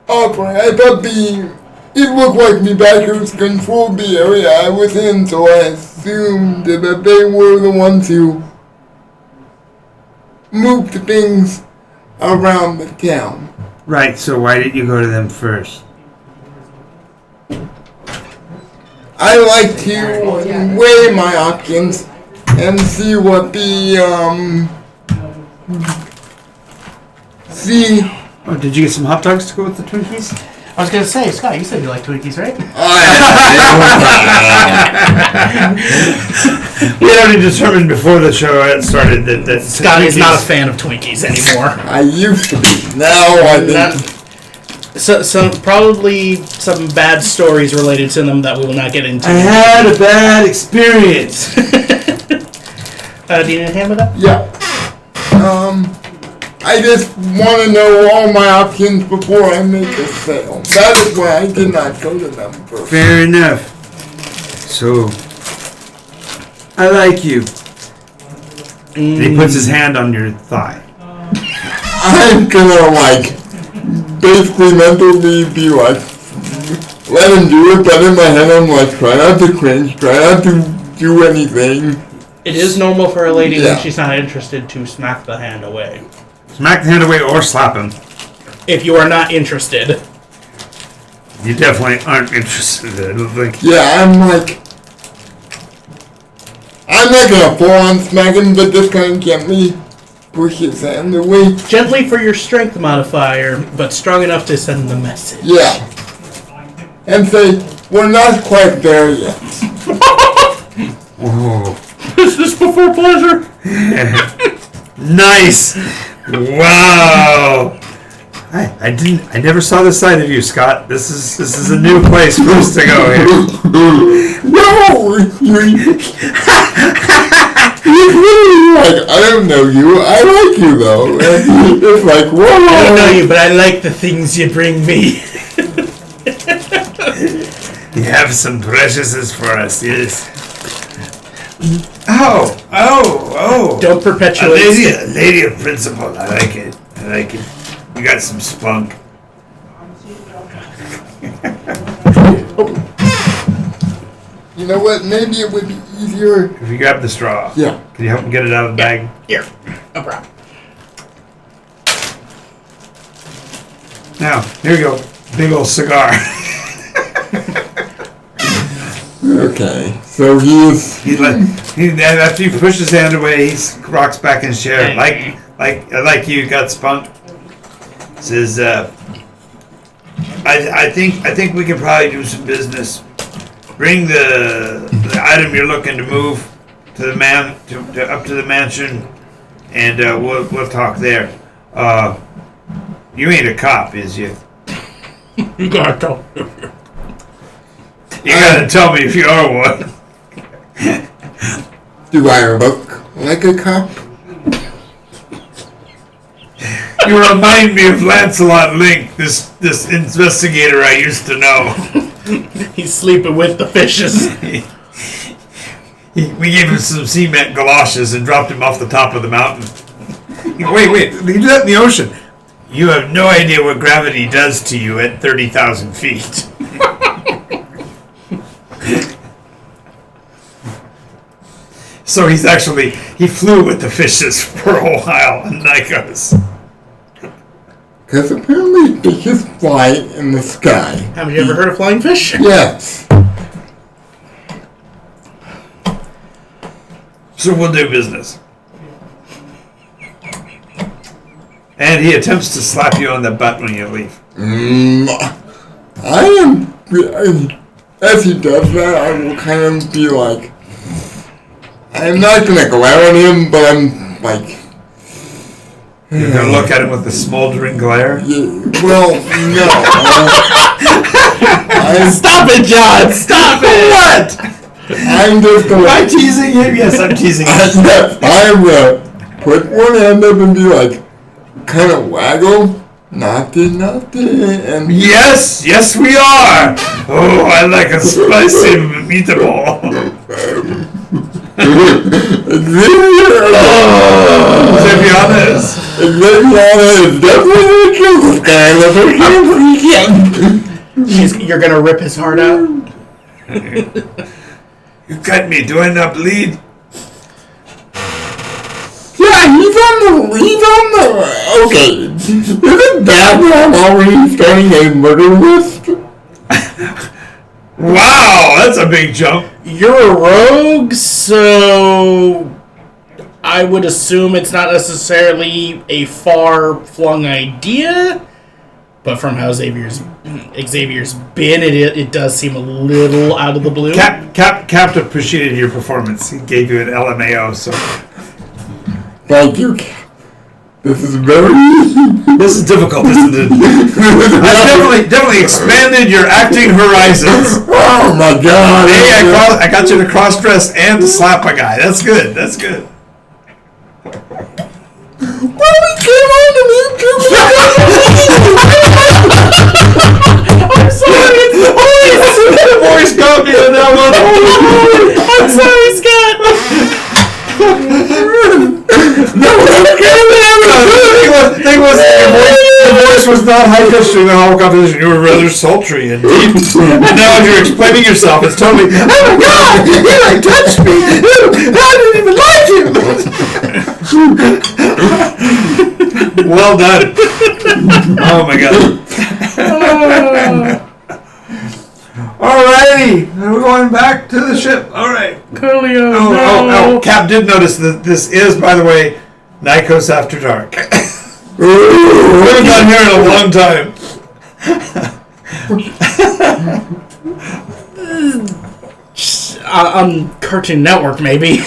operating. I thought it looked like the backers controlled the area I was in, so I assumed that they were the ones who moved things around the town. Right, so why didn't you go to them first? I like to weigh my options and see what see. Oh, did you get some hot dogs to go with the Twinkies? I was gonna say, Scott, you said you like Twinkies, right? We had already determined before the show started that Scott is not a fan of Twinkies anymore. I used to be. Now I think. So probably some bad stories related to them that we will not get into. I had a bad experience. Do you need a hand with that? Yeah. I just want to know all my options before I make a sale. That is why I did not go to them first. Fair enough. So, I like you. And he puts his hand on your thigh. I'm gonna basically mentally be like, let him do it, but in my head I'm like, try not to cringe, try not to do anything. It is normal for a lady when she's not interested to smack the hand away. Smack the hand away or slap him. If you are not interested. You definitely aren't interested. I don't think. Yeah, I'm not gonna full on smack him, but just kind of gently push his hand away. Gently for your strength modifier, but strong enough to send the message. Yeah. And say, we're not quite there yet. Whoa. Is this before pleasure? Nice. Wow. I never saw this side of you, Scott. This is a new place for us to go here. No! I don't know you. I like you though. And it's like, whoa! I don't know you, but I like the things you bring me. You have some preciouses for us, yes. Oh! Don't perpetuate. A lady of principle. I like it. You got some spunk. You know what? Maybe it would be easier. If you grab the straw. Yeah. Can you help me get it out of the bag? Here, no problem. Now, here you go. Big old cigar. Okay. So after you push his hand away, he rocks back in his chair. Like you got spunk. Says, I think we can probably do some business. Bring the item you're looking to move to the up to the mansion, and we'll talk there. You ain't a cop, is you? You gotta tell. You gotta tell me if you are one. do I look like a cop? You remind me of Lancelot Link, this investigator I used to know. He's sleeping with the fishes. We gave him some cement galoshes and dropped him off the top of the mountain. Wait, you do that in the ocean. You have no idea what gravity does to you at 30,000 feet. So he flew with the fishes for a while in Nycos. Because apparently fishes fly in the sky. Haven't you ever heard of flying fish? Yes. So we'll do business. And he attempts to slap you on the butt when you leave. I am... As he does that, I will kind of be like... I'm not going to glare at him, but I'm like... You're going to look at him with a smoldering glare? Yeah, well, no. Stop it, John! Stop it! What? I'm just going. Am I teasing him? Yes, I'm teasing him. I'm gonna put one hand up and be like, kind of waggle. Nothing, and Yes, we are. Oh, I like a spicy meatball. Xaviana is definitely gonna kill this guy. You're gonna rip his heart out? You cut me. Do I not bleed? Yeah, he's on the. Okay, is it bad that I'm already starting a murder list? Wow, that's a big jump. You're a rogue, so I would assume it's not necessarily a far-flung idea, but from how Xavier's been, it does seem a little out of the blue. Cap appreciated your performance. He gave you an LMAO, so... Thank you. This is very. This is difficult, isn't it? I definitely expanded your acting horizons. Oh my god! Hey, I got you to cross-dress and to slap a guy. That's good. Well, we came on to YouTube. I'm sorry, it's the voice copy of that one. I'm sorry, Scott. The thing was, your voice was not high-pitched during the whole competition. You were rather sultry and deep. And now as you're explaining yourself, it's totally, oh my god, he like touched me. I didn't even like him. Well done. Oh my god. Alrighty, we're going back to the ship. Alright. Coolio, Oh, Cap did notice that this is, by the way, Nycos After Dark. We haven't done here in a long time. On Cartoon Network, maybe.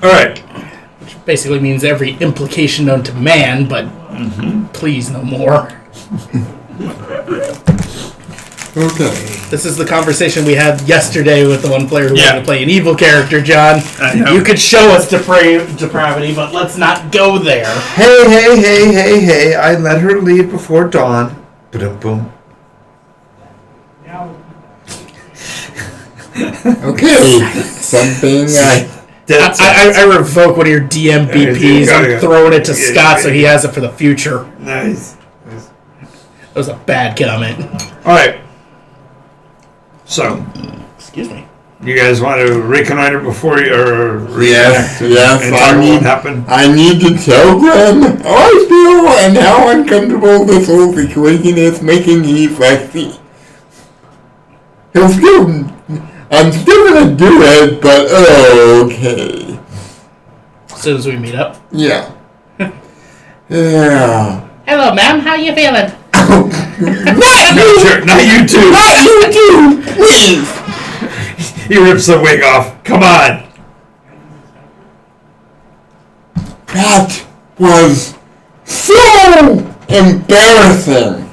Alright. Which basically means every implication known to man, but please no more. Okay. This is the conversation we had yesterday with the one player who wanted to play an evil character, John. You could show us depravity, but let's not go there. Hey, I let her leave before dawn. Boom, boom. Okay. Something I revoke one of your DM BPs. I'm throwing it to Scott so he has it for the future. Nice. That was a bad comment. Alright. So, Excuse me. you guys want to reconnoiter before you, or Yes. and tell me what happened? I need to tell them how I feel and how uncomfortable this whole situation is making me flexy. I'm still gonna do it, but okay. As soon as we meet up. Yeah. Yeah. Hello, ma'am. How you feeling? Not you! Not you two! Not you too! Please! He rips the wig off. Come on! That was so embarrassing.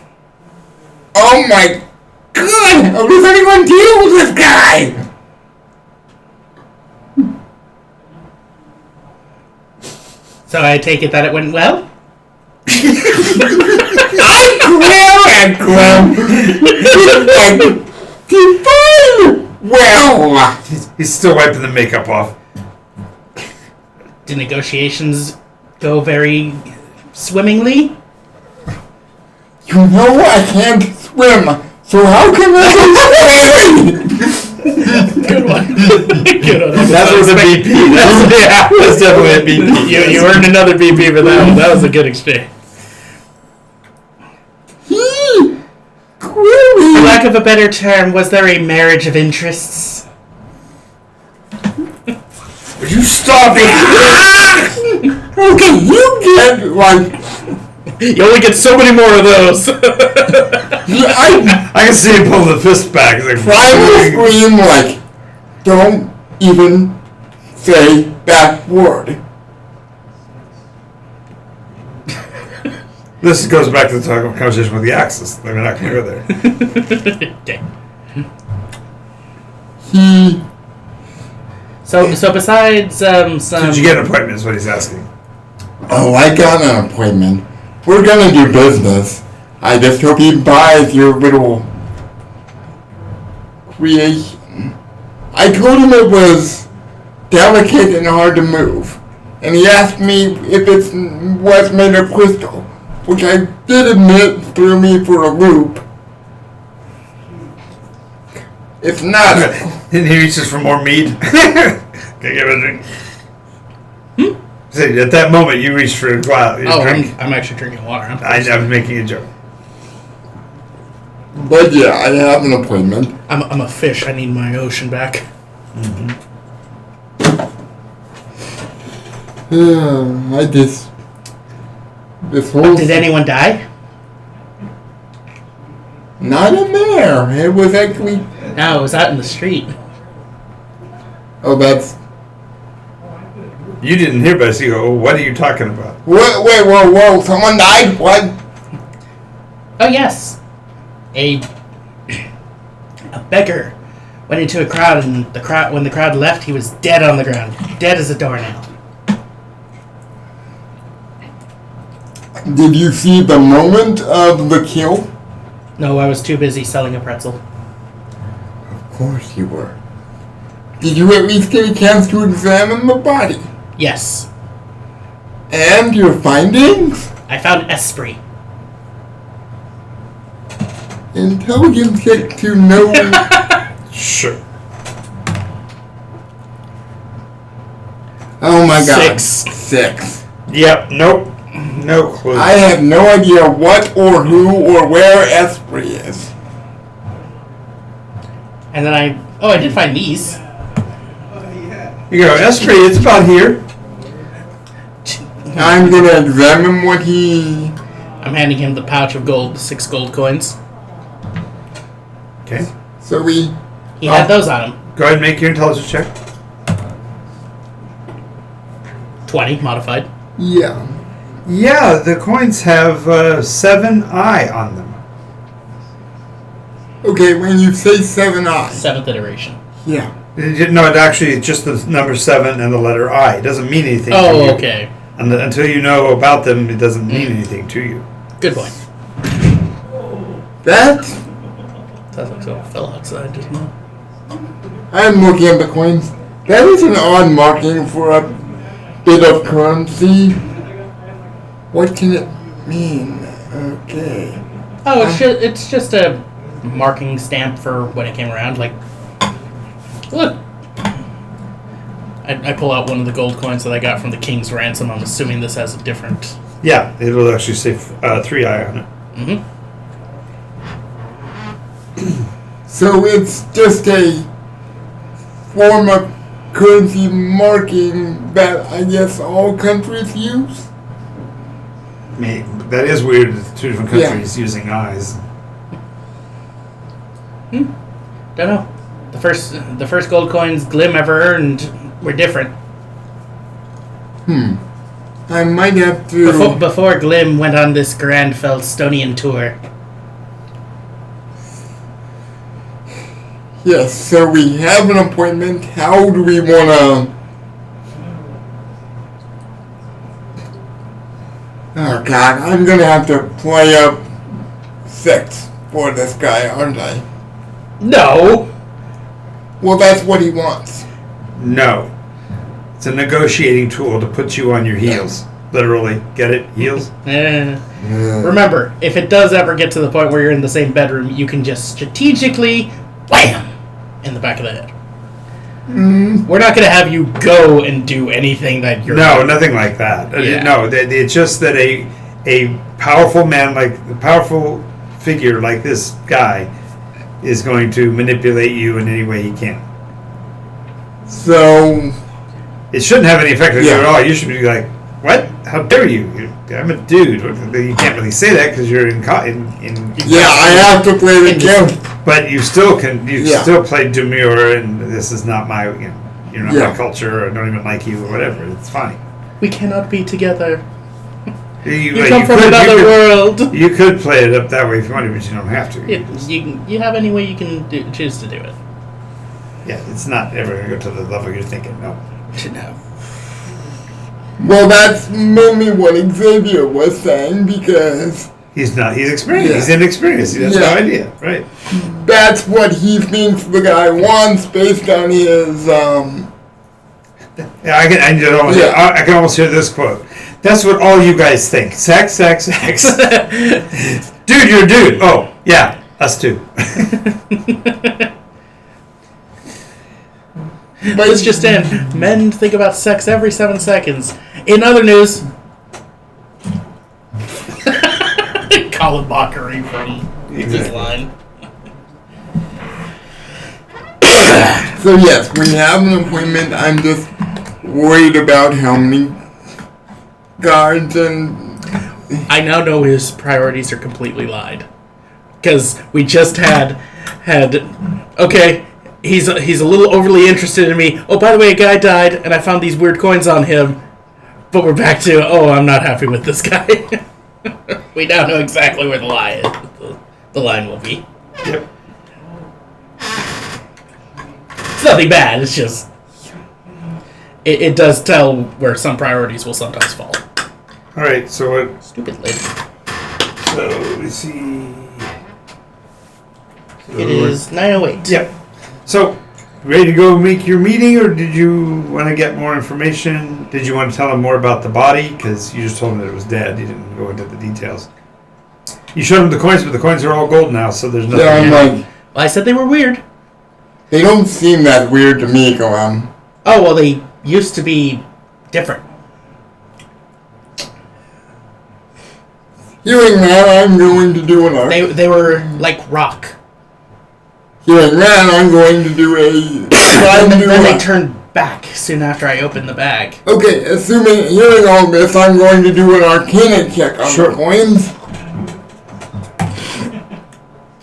Oh my god! How does anyone deal with this guy? So I take it that it went well? Well, He's still wiping the makeup off. Did negotiations go very swimmingly? you know I can't swim, so how can I Good one. Good one. That was a BP. That's definitely a BP. You earned another BP for that one. That was a good exchange. For lack of a better term, was there a marriage of interests? Would you stop it? Okay, you get like You only get so many more of those. I I can see him pull the fist back. Like, primal scream like, don't even say that word. This goes back to the conversation with the Axis. They're not going to go there. Okay. he... So besides some... Did you get an appointment is what he's asking. Oh, I got an appointment. We're gonna do business. I just hope he buys your little creation. I told him it was delicate and hard to move. And he asked me if it was made of crystal, which I did admit threw me for a loop. It's not. And he reaches for more mead. Can I give him a drink? See, at that moment, you reach for a glass. Drink. I'm actually drinking water. I was making a joke. But yeah, I have an appointment. I'm a fish. I need my ocean back. This whole... Did anyone die? Not in there. It was actually... No, it was out in the street. Oh, that's... You didn't hear, but you go, oh, what are you talking about? Wait, whoa, someone died? What? Oh, yes. A beggar went into a crowd, and when the crowd left, he was dead on the ground. Dead as a doornail. Did you see the moment of the kill? No, I was too busy selling a pretzel. Of course you were. Did you at least get a chance to examine the body? Yes. And your findings? I found Esprit. Intelligence check to know... Sure. Oh my god. 6. Yep, nope. No clue. I have no idea what or who or where Esprit is. And then I did find these. You go, Esprit, it's about here. I'm gonna examine what he... I'm handing him the pouch of gold, 6 gold coins. Okay. So we... He had those on him. Go ahead and make your intelligence check. 20, modified. Yeah. Yeah, the coins have 7I on them. Okay, when you say 7I... 7th iteration. Yeah. No, it actually it's just the number 7 and the letter I. It doesn't mean anything to you. Oh, okay. And until you know about them, it doesn't mean anything to you. Good point. That... Sounds like someone fell outside just now. I'm looking at the coins. That is an odd marking for a bit of currency. What can it mean? Okay. Oh, it's just a marking stamp for when it came around. Like, look. I pull out one of the gold coins that I got from the King's Ransom. I'm assuming this has a different... Yeah, it'll actually say 3I on it. Mm-hmm. So it's just a form of currency marking that I guess all countries use? That is weird. Two different countries using eyes. Don't know. The first gold coins Glim ever earned were different. I might have to... Before Glim went on this grand Fellstonian tour. Yes, so we have an appointment. How do we want to... Oh god, I'm going to have to play up 6 for this guy, aren't I? No! Well, that's what he wants. No. It's a negotiating tool to put you on your heels. Literally. Get it? Heels? Remember, if it does ever get to the point where you're in the same bedroom, you can just strategically wham in the back of the head. We're not going to have you go and do anything that you're... No, nothing like that. Yeah. No, it's just that a powerful man, like a powerful figure like this guy, is going to manipulate you in any way he can. So... It shouldn't have any effect on you Yeah. at all. You should be like, what? How dare you? I'm a dude. You can't really say that because you're in Yeah, I have to play the game. But you still can. You Yeah. still play demure, and this is not my. You're not Yeah. my culture. Or I don't even like you, or whatever. It's fine. We cannot be together. You You come from another world. You could play it up that way if you wanted, but you don't have to. You have any way you can choose to do it. Yeah, it's not ever going to go to the level you're thinking. No. No. Well, that's mainly what Xavier was saying, because He's not. He's experienced. Yeah. He's inexperienced. He has Yeah. no idea. Right. that's what he thinks the guy wants based on his, Yeah, I can almost hear this quote. That's what all you guys think. Sex, sex, sex. Dude, you're a dude. Oh, yeah, us too. Let's just end. Men think about sex every 7 seconds. In other news, Colin mockery from this line. So yes, when you have an appointment, I'm just worried about how many guards and... I now know his priorities are completely lied. Because we just had okay, he's a little overly interested in me. Oh, by the way, a guy died, and I found these weird coins on him. But we're back to, oh, I'm not happy with this guy. We now know exactly where the lie is. The line will be. Yep. It's nothing bad, it's just... It does tell where some priorities will sometimes fall. All right, so what? Stupid lady. So, let's see. It is 9:08. Yep. So, ready to go make your meeting, or did you want to get more information? Did you want to tell him more about the body? Because you just told him that it was dead. You didn't go into the details. You showed him the coins, but the coins are all gold now, so there's nothing. Yeah, I'm like, Well, I said they were weird. they don't seem that weird to me, Graham. Oh, well, they used to be different. Hearing that, I'm going to do an arc. They were like rock. Hearing that, I'm going to do a... Then they turned back soon after I opened the bag. Okay, assuming hearing all this, I'm going to do an Arcana check on Sure. the coins.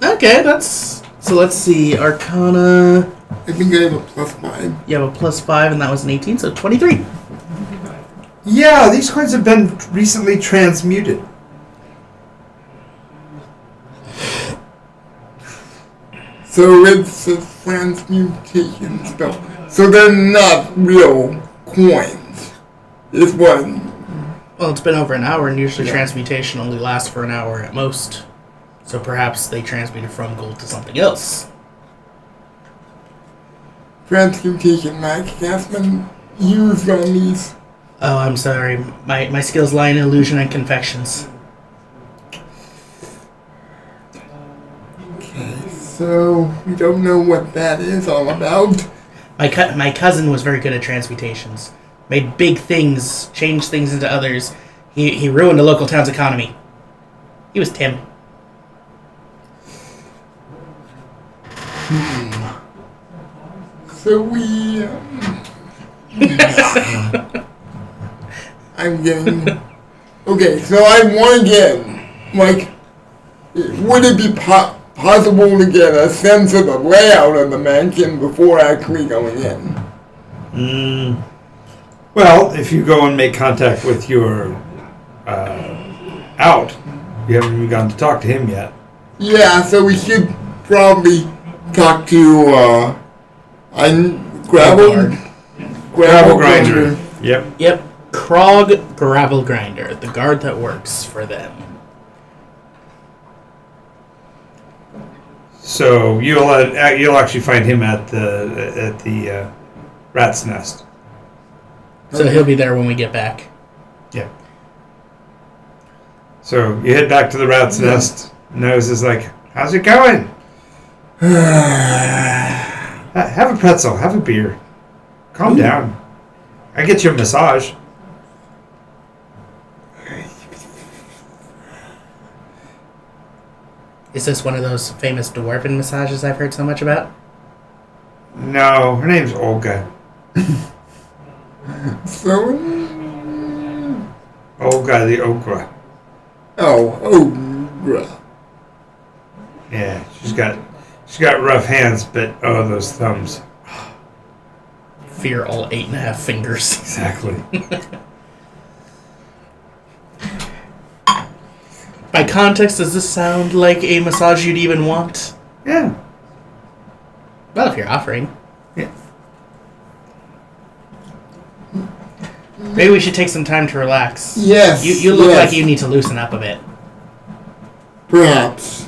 Okay, that's... So let's see, Arcana... I think I have a +5. You have a +5, and that was an 18, so 23. Yeah, these coins have been recently transmuted. So it's a transmutation spell. So they're not real coins. It's what? Well, it's been over an hour, and usually transmutation only lasts for an hour at most. So perhaps they transmuted from gold to something else. Transmutation magic has been used on these. Oh, I'm sorry. My skills lie in illusion and confections. Okay, so we don't know what that is all about. My cousin was very good at transmutations. Made big things, changed things into others. He ruined the local town's economy. He was Tim. So we... I'm getting... Okay, so I want to get, like... Would it be possible to get a sense of the layout of the mansion before actually going in? Well, if you go and make contact with your out, you haven't even gone to talk to him yet. Yeah, so we should probably talk to, Gravel Grinder. Yep. Yep. Krog Gravel Grinder, the guard that works for them. So you'll actually find him at the rat's nest. So he'll be there when we get back. Yeah. So you head back to the rat's nest. Nose is like, "How's it going? Have a pretzel. Have a beer. Calm down. I get you a massage." Is this one of those famous dwarven massages I've heard so much about? No, her name's Olga. So... Olga the Okra. Oh, Yeah, she's got rough hands, but oh, those thumbs. Fear all 8.5 fingers. Exactly. By context, does this sound like a massage you'd even want? Yeah. Well, if you're offering. Yeah. Maybe we should take some time to relax. Yes. You look yes. like you need to loosen up a bit. Perhaps.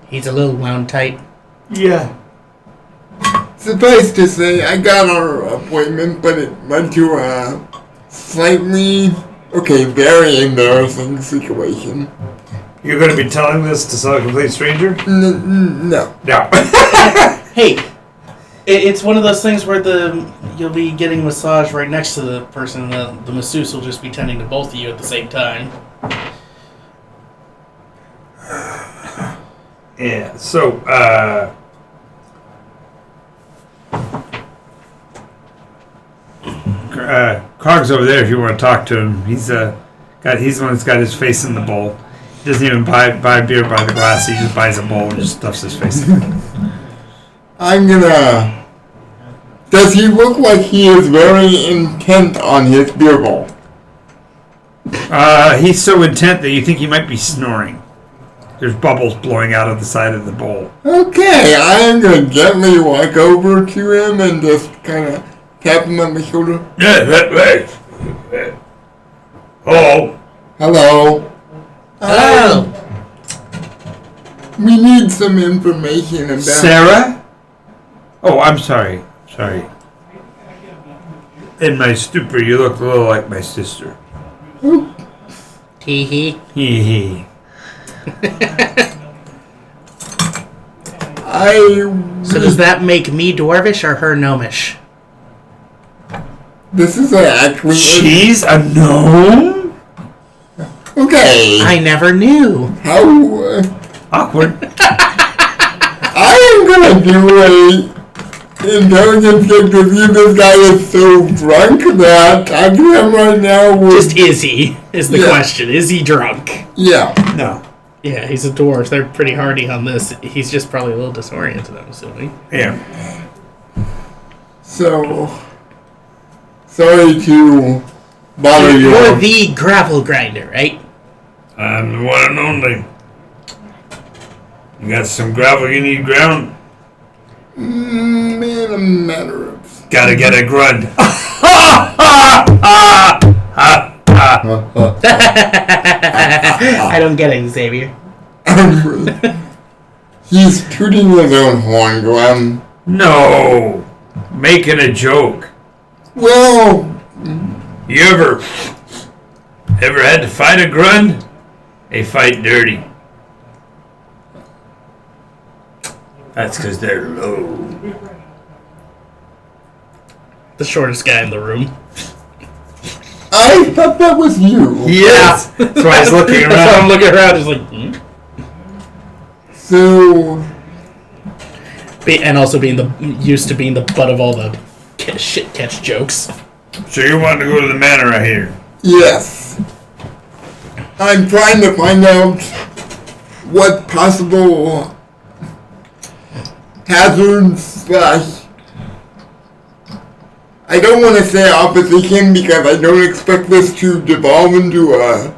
He's a little wound tight. Yeah. Suffice to say, I got our appointment, but it led to a very embarrassing situation. You're going to be telling this to some complete stranger? No. No. Hey, it's one of those things where you'll be getting massage right next to the person, and the masseuse will just be tending to both of you at the same time. Yeah, so, Krog's over there if you want to talk to him. He's the one that's got his face in the bowl. He doesn't even buy beer by the glass. He just buys a bowl and just stuffs his face in it. I'm gonna... Does he look like he is very intent on his beer bowl? He's so intent that you think he might be snoring. There's bubbles blowing out of the side of the bowl. Okay, I'm gonna gently walk over to him and just kind of tap him on the shoulder. Yeah, that way. Hello. Hello. Oh! We need some information about... Sarah? Oh, I'm sorry. Sorry. In my stupor, you look a little like my sister. Hee hee. Hee hee. So does that make me dwarvish or her gnomish? This is actually... She's a gnome? Okay. I never knew. How... Awkward. I am gonna do a intelligence check to see if this guy is so drunk that talking to him right now would... Just is he? Is the Yeah. question. Is he drunk? Yeah. No. Yeah, he's a dwarf. They're pretty hardy on this. He's just probably a little disoriented, I'm assuming. Yeah. So... Sorry to bother you. You're the gravel grinder, right? I'm the one and only. You got some gravel you need ground? In a matter of... Gotta get a grunt. I don't get it, Xavier. He's tooting his own horn, Glenn. No. Making a joke. Well... You ever had to fight a grunt? They fight dirty. That's because they're low. The shortest guy in the room. I thought that was you. Yes. That's why he's looking That's why I'm around. looking around, just like, So... And also being used to being the butt of all the shit catch jokes. So you want to go to the manor right here? Yes. I'm trying to find out what possible hazards / I don't want to say opposition because I don't expect this to devolve into a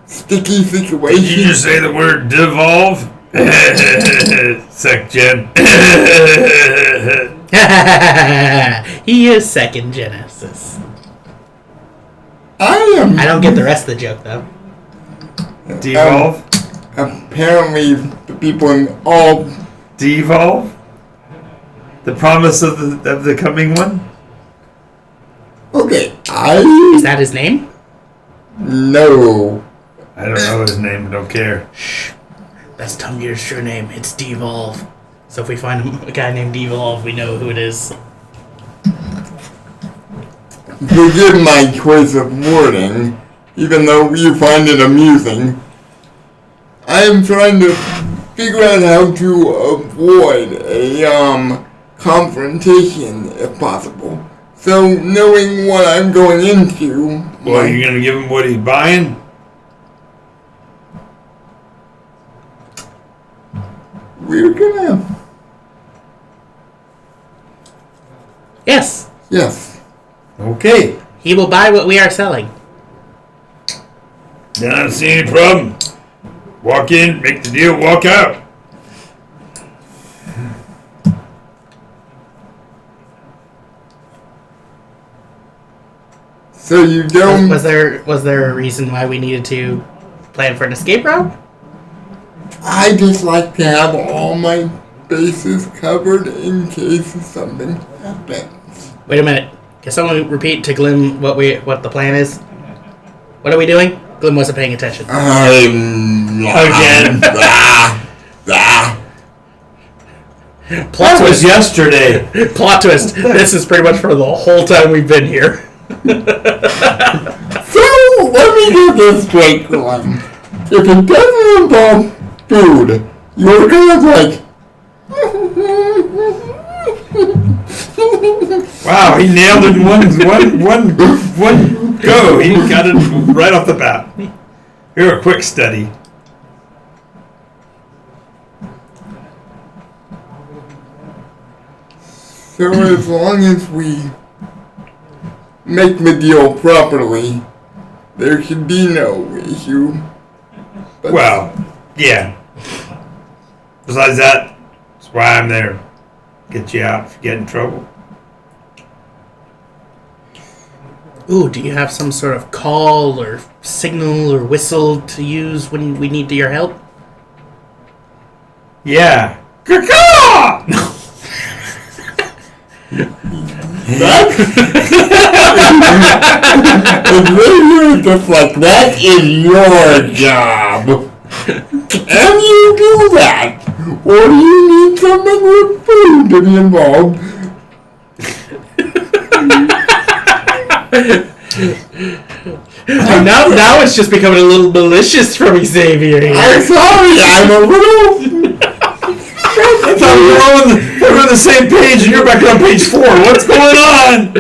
sticky Did you situation. just say the word devolve? Sec Gen. He is second Genesis. I don't get the rest of the joke, though. Devolve? Apparently, the people in all... Devolve? The promise of the coming one? Okay, Is that his name? No. I don't know his name, I don't care. Shh. That's Tumgear's true name. It's Devolve. So if we find a guy named Devolve, we know who it is. Forgive my choice of wording, even though you find it amusing. I am trying to figure out how to avoid a confrontation, if possible. So knowing what I'm going into... Well, are you going to give him what he's buying? We're gonna... Yes. Yes. Okay. He will buy what we are selling. Then I don't see any problem. Walk in, make the deal, walk out. So you don't... Was there a reason why we needed to plan for an escape route? I just like to have all my bases covered in case something happens. Wait a minute. Can someone repeat to Glim what the plan is? What are we doing? Glim wasn't paying attention. Again. Plot That was twist. yesterday. Plot twist. This is pretty much for the whole time we've been here. So, let me get this straight, Glenn. If it doesn't involve food, you're gonna like... Wow, he nailed it in one go. He got it right off the bat. You're a quick study. So as long as we make the deal properly, there should be no issue. But Well, yeah. Besides that, that's why I'm there. Get you out if you get in trouble. Ooh, do you have some sort of call or signal or whistle to use when we need your help? Yeah. Caw-caw! if you're just like, that is your job. And you do that. Or you need something with food to be involved. Now it's just becoming a little malicious from Xavier here. I'm sorry, I'm a little... I thought we were on the same page and you're back on page 4. What's going on?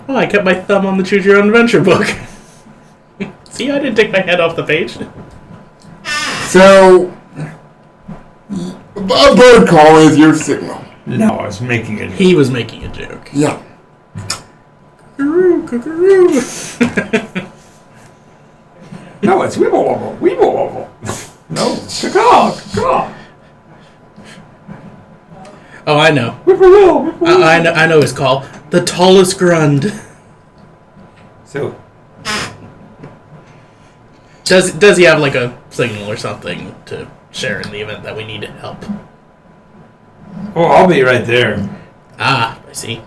Oh, I kept my thumb on the Choose Your Own Adventure book. See, I didn't take my head off the page. So, a bird call is your signal. No, I was making it. He was making a joke. Yeah. Cookaroo, cookaroo. No, it's weeble wobble, weeble wobble. No, caw, caw. Oh, I know. Whippoorwill, whippoorwill. I know his call. The tallest grund. So, Does he have like a signal or something to share in the event that we need help? oh, I'll be right there. Ah, I see.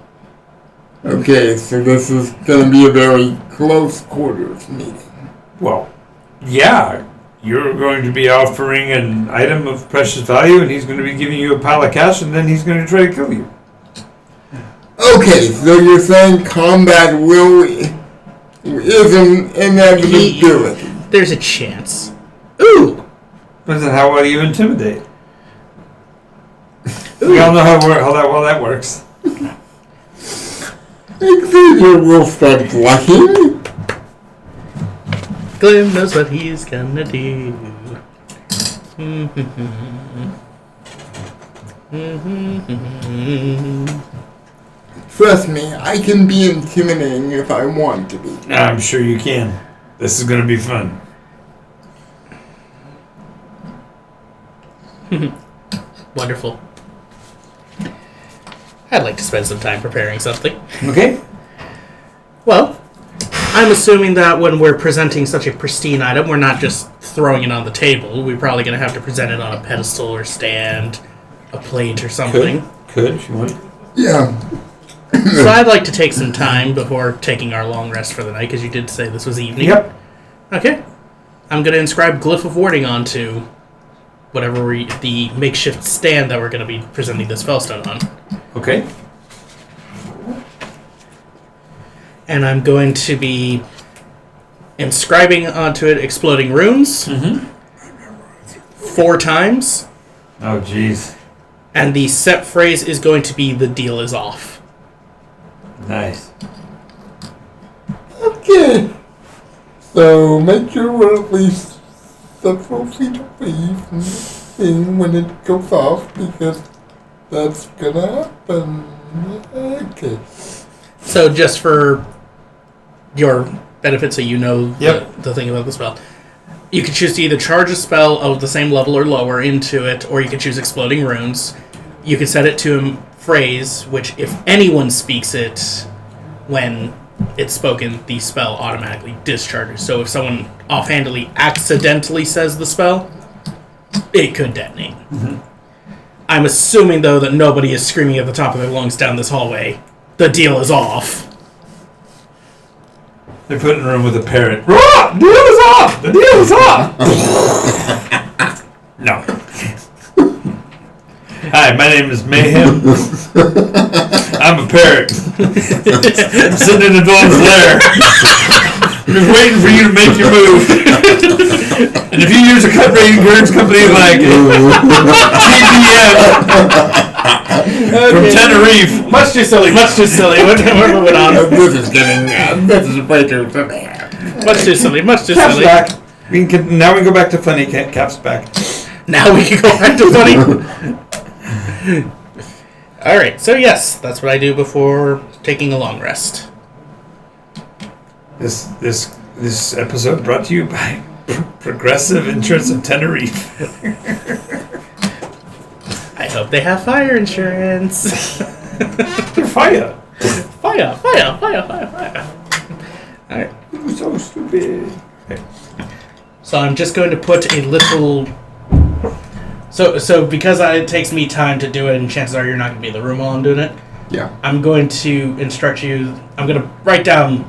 Okay, so this is gonna be a very close quarters meeting. Well, yeah, you're going to be offering an item of precious value, and he's going to be giving you a pile of cash, and then he's going to try to kill you. Okay, so you're saying combat is an inevitability. There's a chance. Ooh! Depends on how well you intimidate. We all know how that works. Xavier will start blushing. Glim knows what he's gonna do. Trust me, I can be intimidating if I want to be. I'm sure you can. This is going to be fun. Wonderful. I'd like to spend some time preparing something. Okay. Well, I'm assuming that when we're presenting such a pristine item, we're not just throwing it on the table. We're probably going to have to present it on a pedestal or stand, a plate or something. Could if you want. Yeah. So I'd like to take some time before taking our long rest for the night, because you did say this was evening. Yep. Okay. I'm going to inscribe Glyph of Warding onto whatever the makeshift stand that we're going to be presenting this Fellstone on. Okay. And I'm going to be inscribing onto it exploding runes 4 times. Oh, jeez. And the set phrase is going to be, "The deal is off." Nice. Okay. So make sure we're at least several feet away from the thing when it goes off, because that's gonna happen. Okay. So just for your benefit, so you know Yep. the thing about the spell, you can choose to either charge a spell of the same level or lower into it, or you can choose exploding runes. You can set it to a phrase, which if anyone speaks it when it's spoken, the spell automatically discharges. So if someone offhandedly accidentally says the spell, it could detonate. Mm-hmm. I'm assuming, though, that nobody is screaming at the top of their lungs down this hallway. The deal is off. They're put in a room with a parrot. Raw! The deal is off! The deal is off! No. Hi, my name is Mayhem. I'm a parrot. I'm sitting in the dwarf's lair. I'm just waiting for you to make your move. And if you use a cut rate insurance company like TPM from Tenerife. Much too silly, much too silly. We're moving on. This is way too. Much too silly, much too Cap's silly. back. Now we can go back to funny. Cap's back. Now we can go back to funny. Alright, so yes, that's what I do before taking a long rest. This episode brought to you by Progressive Insurance of Tenerife. I hope they have fire insurance. Fire. Fire. Alright. You're so stupid. Okay. So I'm just going to put a little... So because it takes me time to do it, and chances are you're not going to be in the room while I'm doing it, Yeah. I'm going to instruct you... I'm going to write down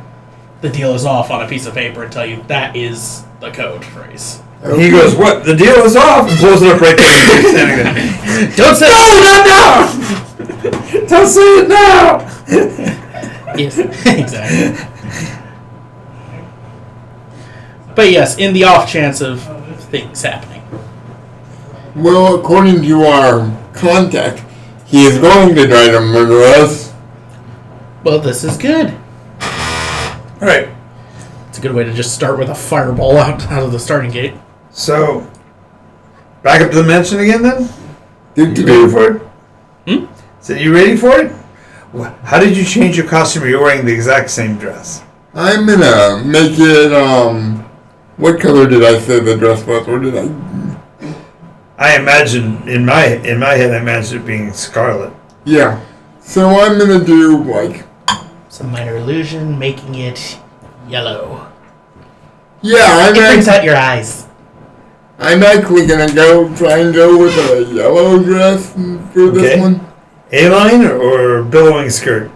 the deal is off on a piece of paper and tell you that is the code phrase. Okay. He goes, what? The deal is off? And blows it up right there. Standing there. Don't say No! Don't say it now! Yes, exactly. But yes, in the off chance of things happening. Well, according to our contact, he is going to try to murder us. Well, this is good. Alright. It's a good way to just start with a fireball out of the starting gate. So, back up to the mansion again then? Did You ready for it? Hmm? So you ready for it? How did you change your costume? You're wearing the exact same dress. I'm gonna make it, what color did I say the dress was, or did I? I imagine, in my head, I imagine it being scarlet. Yeah. So I'm gonna do, like... Some minor illusion, making it yellow. Yeah, It brings out your eyes. I'm actually gonna try and go with a yellow dress for this Okay. one. A-line or billowing skirt?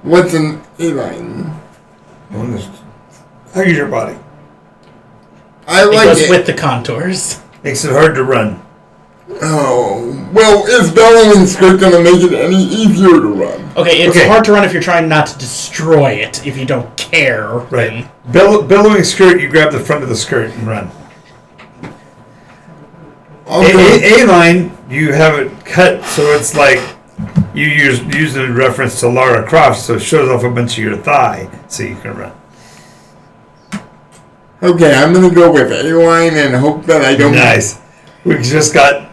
What's an A-line? How's your body? I It like goes it. with the contours. Makes it hard to run. Oh, well, is bellowing skirt gonna make it any easier to run? Okay, it's Okay. hard to run if you're trying not to destroy it, if you don't care. Right. Billowing skirt, you grab the front of the skirt and run. Okay. A-line, you have it cut so it's like you use a reference to Lara Croft, so it shows off a bunch of your thigh so you can run. Okay, I'm gonna go with A-line and hope that I don't... Nice. We just got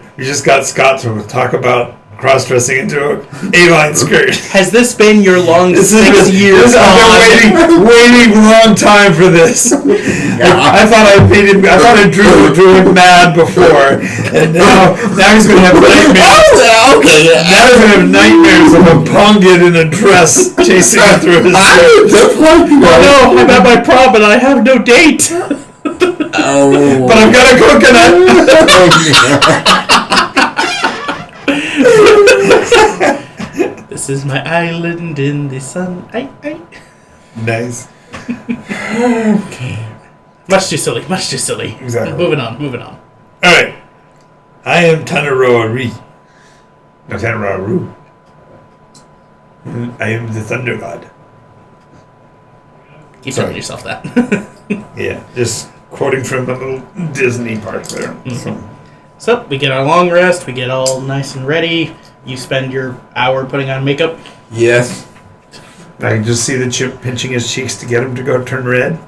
Scott to talk about cross-dressing into a A-line skirt. Has this been your long 6 years I've been waiting a long time for this. I thought I drew him mad before, and now he's gonna have nightmares. Okay, Now he's gonna have nightmares of a pungit in a dress chasing him through his I skirt. just like to know. Oh no, I'm at my prom and I have no date. Oh. But I've got a coconut. This is my island in the sun. Nice. Okay. Much too silly, much too silly. Exactly. Moving on. All right. I am Tanaroa-Ri. No, Tanaroa-Ru. I am the Thunder God. Keep Sorry. telling yourself that. Yeah, just quoting from a little Disney part there. Mm-hmm. So, we get our long rest, we get all nice and ready. You spend your hour putting on makeup. Yes. I can just see the chip pinching his cheeks to get him to go turn red.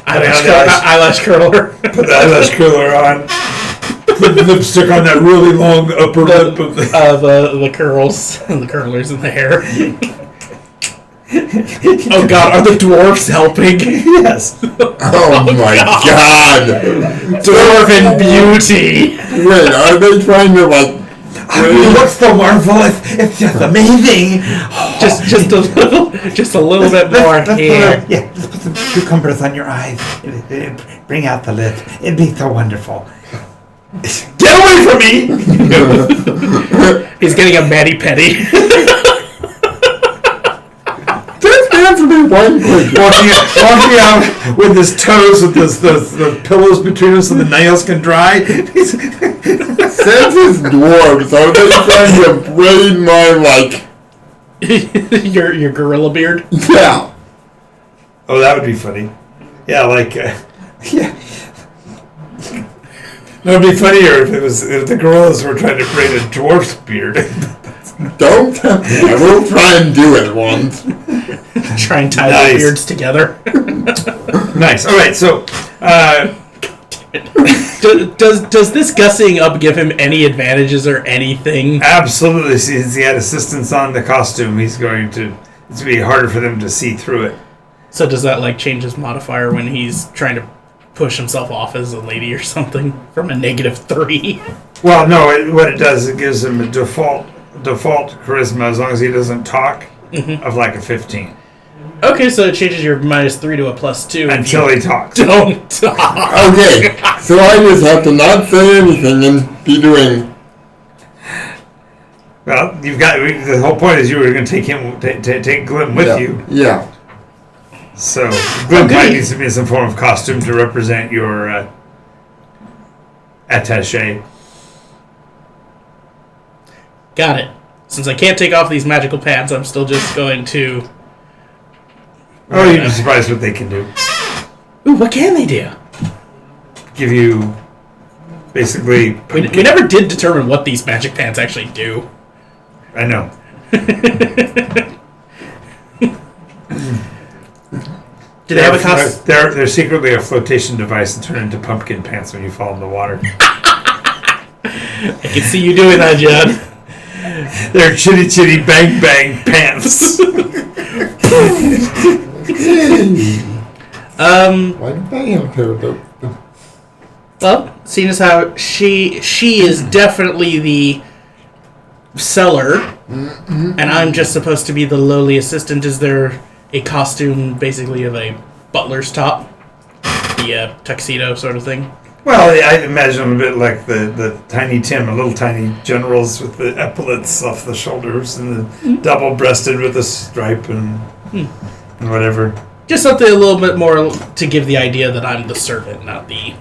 Eyelash curler. Put the eyelash curler on. Put the lipstick on that really long upper lip of the curls and the curlers in the hair. Oh god, are the dwarves helping? Yes. Oh my god. Dwarven beauty! Wait, are they trying to, like... What's so wonderful? It's just amazing. Just a little bit more here. Yeah, let's put some cucumbers on your eyes. Bring out the lips. It'd be so wonderful. Get away from me! He's getting a mani-pedi. Just answer me one question. Walking out with his toes with the pillows between us so the nails can dry. Since it's dwarves, are they trying to braid my, your gorilla beard. yeah. Oh, that would be funny. Yeah, yeah. That would be funnier if the gorillas were trying to braid a dwarf's beard. Don't tempt me. I will try and do it once. Try and tie Nice. the beards together. Nice. All right, so Does this gussing up give him any advantages or anything? absolutely, since he had assistance on the costume, it's going to be harder for them to see through it. So does that change his modifier when he's trying to push himself off as a lady or something from a -3? Well, no. What it does, it gives him a default charisma as long as he doesn't talk of a 15 Okay, so it changes your -3 to a +2 until he talks. don't talk. Okay, so I just have to not say anything and be doing. Well, the whole point is you were going to take Glim with you. Yeah. So Glim Okay. might need to be in some form of costume to represent your attaché. Got it. Since I can't take off these magical pants, I'm still just going to... Oh, you'd be surprised what they can do. Ooh, what can they do? Give you basically. We never did determine what these magic pants actually do. I know. Do they have a cost? They're secretly a flotation device and turn into pumpkin pants when you fall in the water. I can see you doing that, John. They're chitty chitty bang bang pants. Why did I have to? Well, seeing as how she is definitely the seller, and I'm just supposed to be the lowly assistant, is there a costume basically of a butler's top? The tuxedo sort of thing? Well, I imagine them a bit like the Tiny Tim, a little tiny generals with the epaulets off the shoulders and the double-breasted with a stripe and whatever. Just something a little bit more to give the idea that I'm the servant, not the...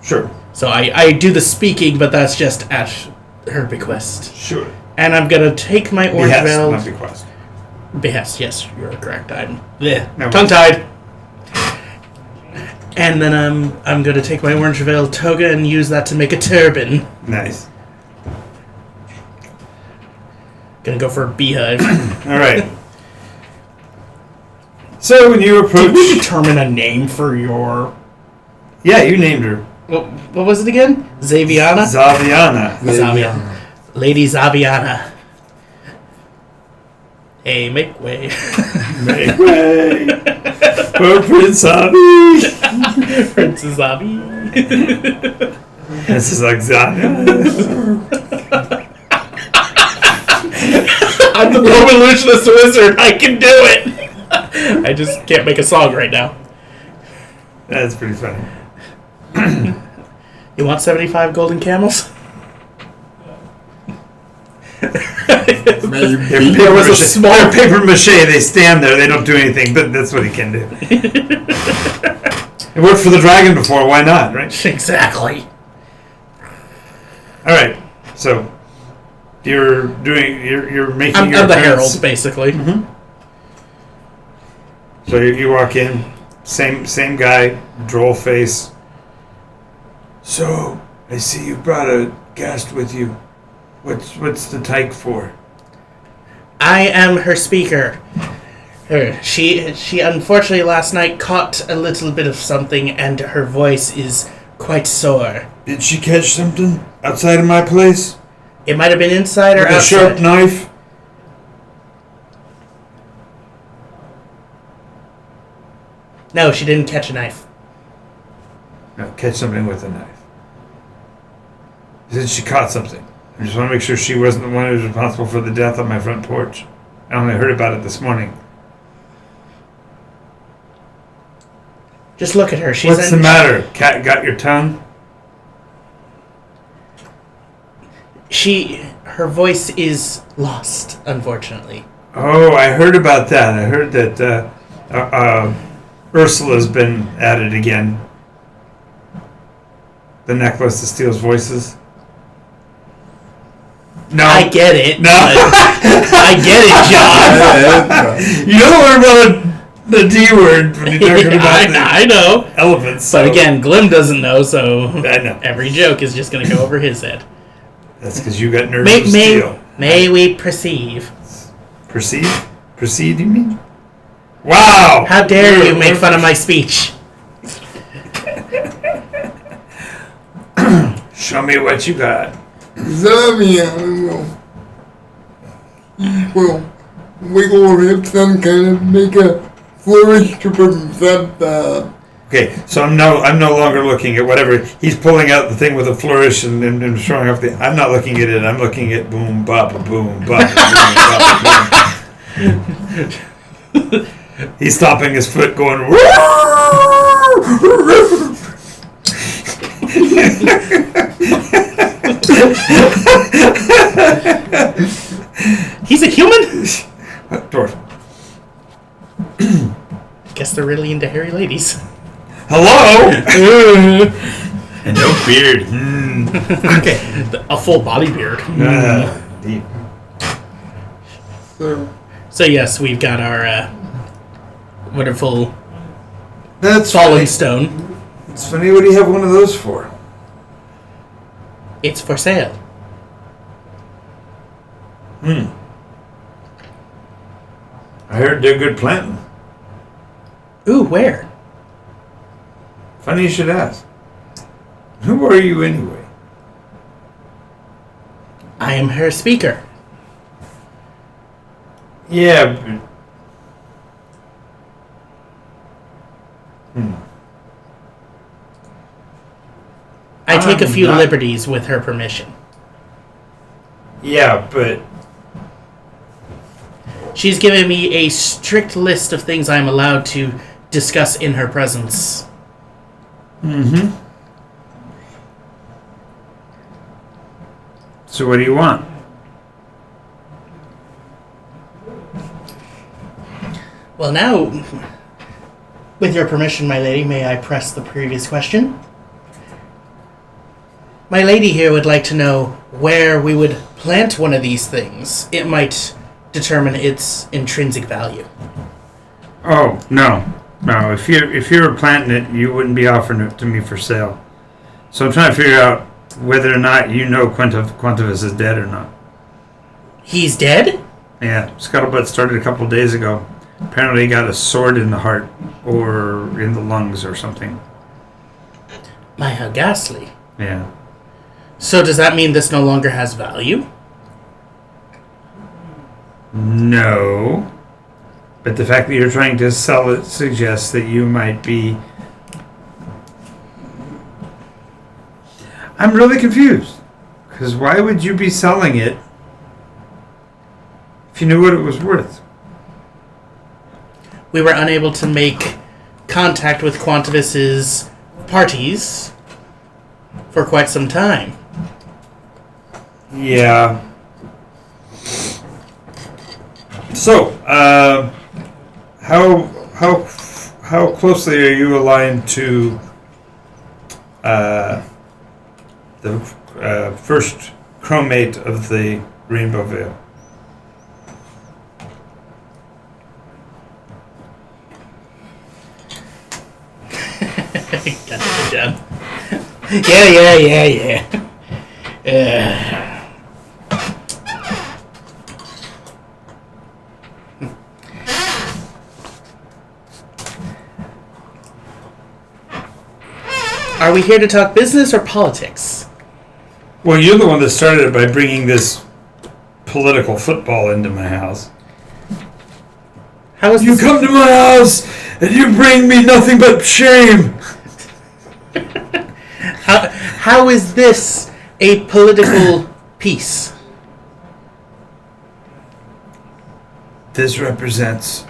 Sure. So I do the speaking, but that's just at her bequest. Sure. And I'm going to take my orange Behest, veil... not bequest. Behest, yes, you're correct. I'm No. tongue-tied. And then I'm going to take my orange veil toga and use that to make a turban. Nice. Gonna go for a beehive. All right. So when you approach... Did we determine a name for your... Yeah, you named her. What was it again? Zaviana? Zaviana. Zaviana. Lady Zaviana. Hey, make way. Make way for Prince Avi. Princess Zavi. This is like Zanya. I'm the Roman illusionist wizard. I can do it. I just can't make a song right now. That's pretty funny. You want 75 golden camels? Maybe. There was a small- They're paper mache. They stand there. They don't do anything, but that's what he can do. It worked for the dragon before. Why not, right? Exactly. All right. So you're making I'm your the appearance. herald, basically. So you walk in, same guy, droll face. So I see you brought a guest with you. What's the tyke for? I am her speaker. She unfortunately last night caught a little bit of something, and her voice is quite sore. Did she catch something outside of my place? It might have been inside or With a outside. sharp knife? No, she didn't catch a knife. No, catch something with a knife. Then she caught something. I just want to make sure she wasn't the one who was responsible for the death on my front porch. I only heard about it this morning. Just look at her. What's the matter? Cat got your tongue? Her voice is lost, unfortunately. Oh, I heard about that. I heard that Ursula's been at it again. The necklace that steals voices. No. I get it. No. I get it, John. You don't learn about the D word when you're talking about I know. elephants. But again, Glim doesn't know, so I know. every joke is just going to go over his head. That's because you got nerves of steel. May we perceive? Proceed? Proceed, you mean? Wow! How dare you make fun of my speech? Show me what you got. Xavier will wiggle her hips and kind of make a flourish to present the. Okay, so I'm no longer looking at whatever he's pulling out the thing with a flourish and showing off the. I'm not looking at it. I'm looking at boom bop boom bop boom bop. He's stomping his foot, going. He's a human? Dwarf. Guess they're really into hairy ladies. Hello. And no beard. Okay, a full body beard. Deep. So yes, we've got our wonderful That's falling funny. stone. It's funny. What do you have one of those for? It's for sale. I heard they're good planting. Ooh, where? Funny you should ask. Who are you anyway? I am her speaker. Yeah. I take a I'm few not- liberties with her permission. Yeah, but She's given me a strict list of things I'm allowed to discuss in her presence. So what do you want? Well, now, with your permission, my lady, may I press the previous question? My lady here would like to know where we would plant one of these things. It might determine its intrinsic value. Oh, no. No, if you were planting it, you wouldn't be offering it to me for sale. So I'm trying to figure out whether or not you know Quantivus is dead or not. He's dead? Yeah, Scuttlebutt started a couple days ago. Apparently he got a sword in the heart or in the lungs or something. My, how ghastly. Yeah. So does that mean this no longer has value? No. But the fact that you're trying to sell it suggests that you might be... I'm really confused. Because why would you be selling it if you knew what it was worth? We were unable to make contact with Quantivus's parties for quite some time. Yeah. So, how closely are you aligned to the first chromate of the Rainbow Veil? Got it, good job. Yeah. Are we here to talk business or politics? Well, you're the one that started it by bringing this political football into my house. How is You this? come to my house and you bring me nothing but shame. How is this a political Peace. This represents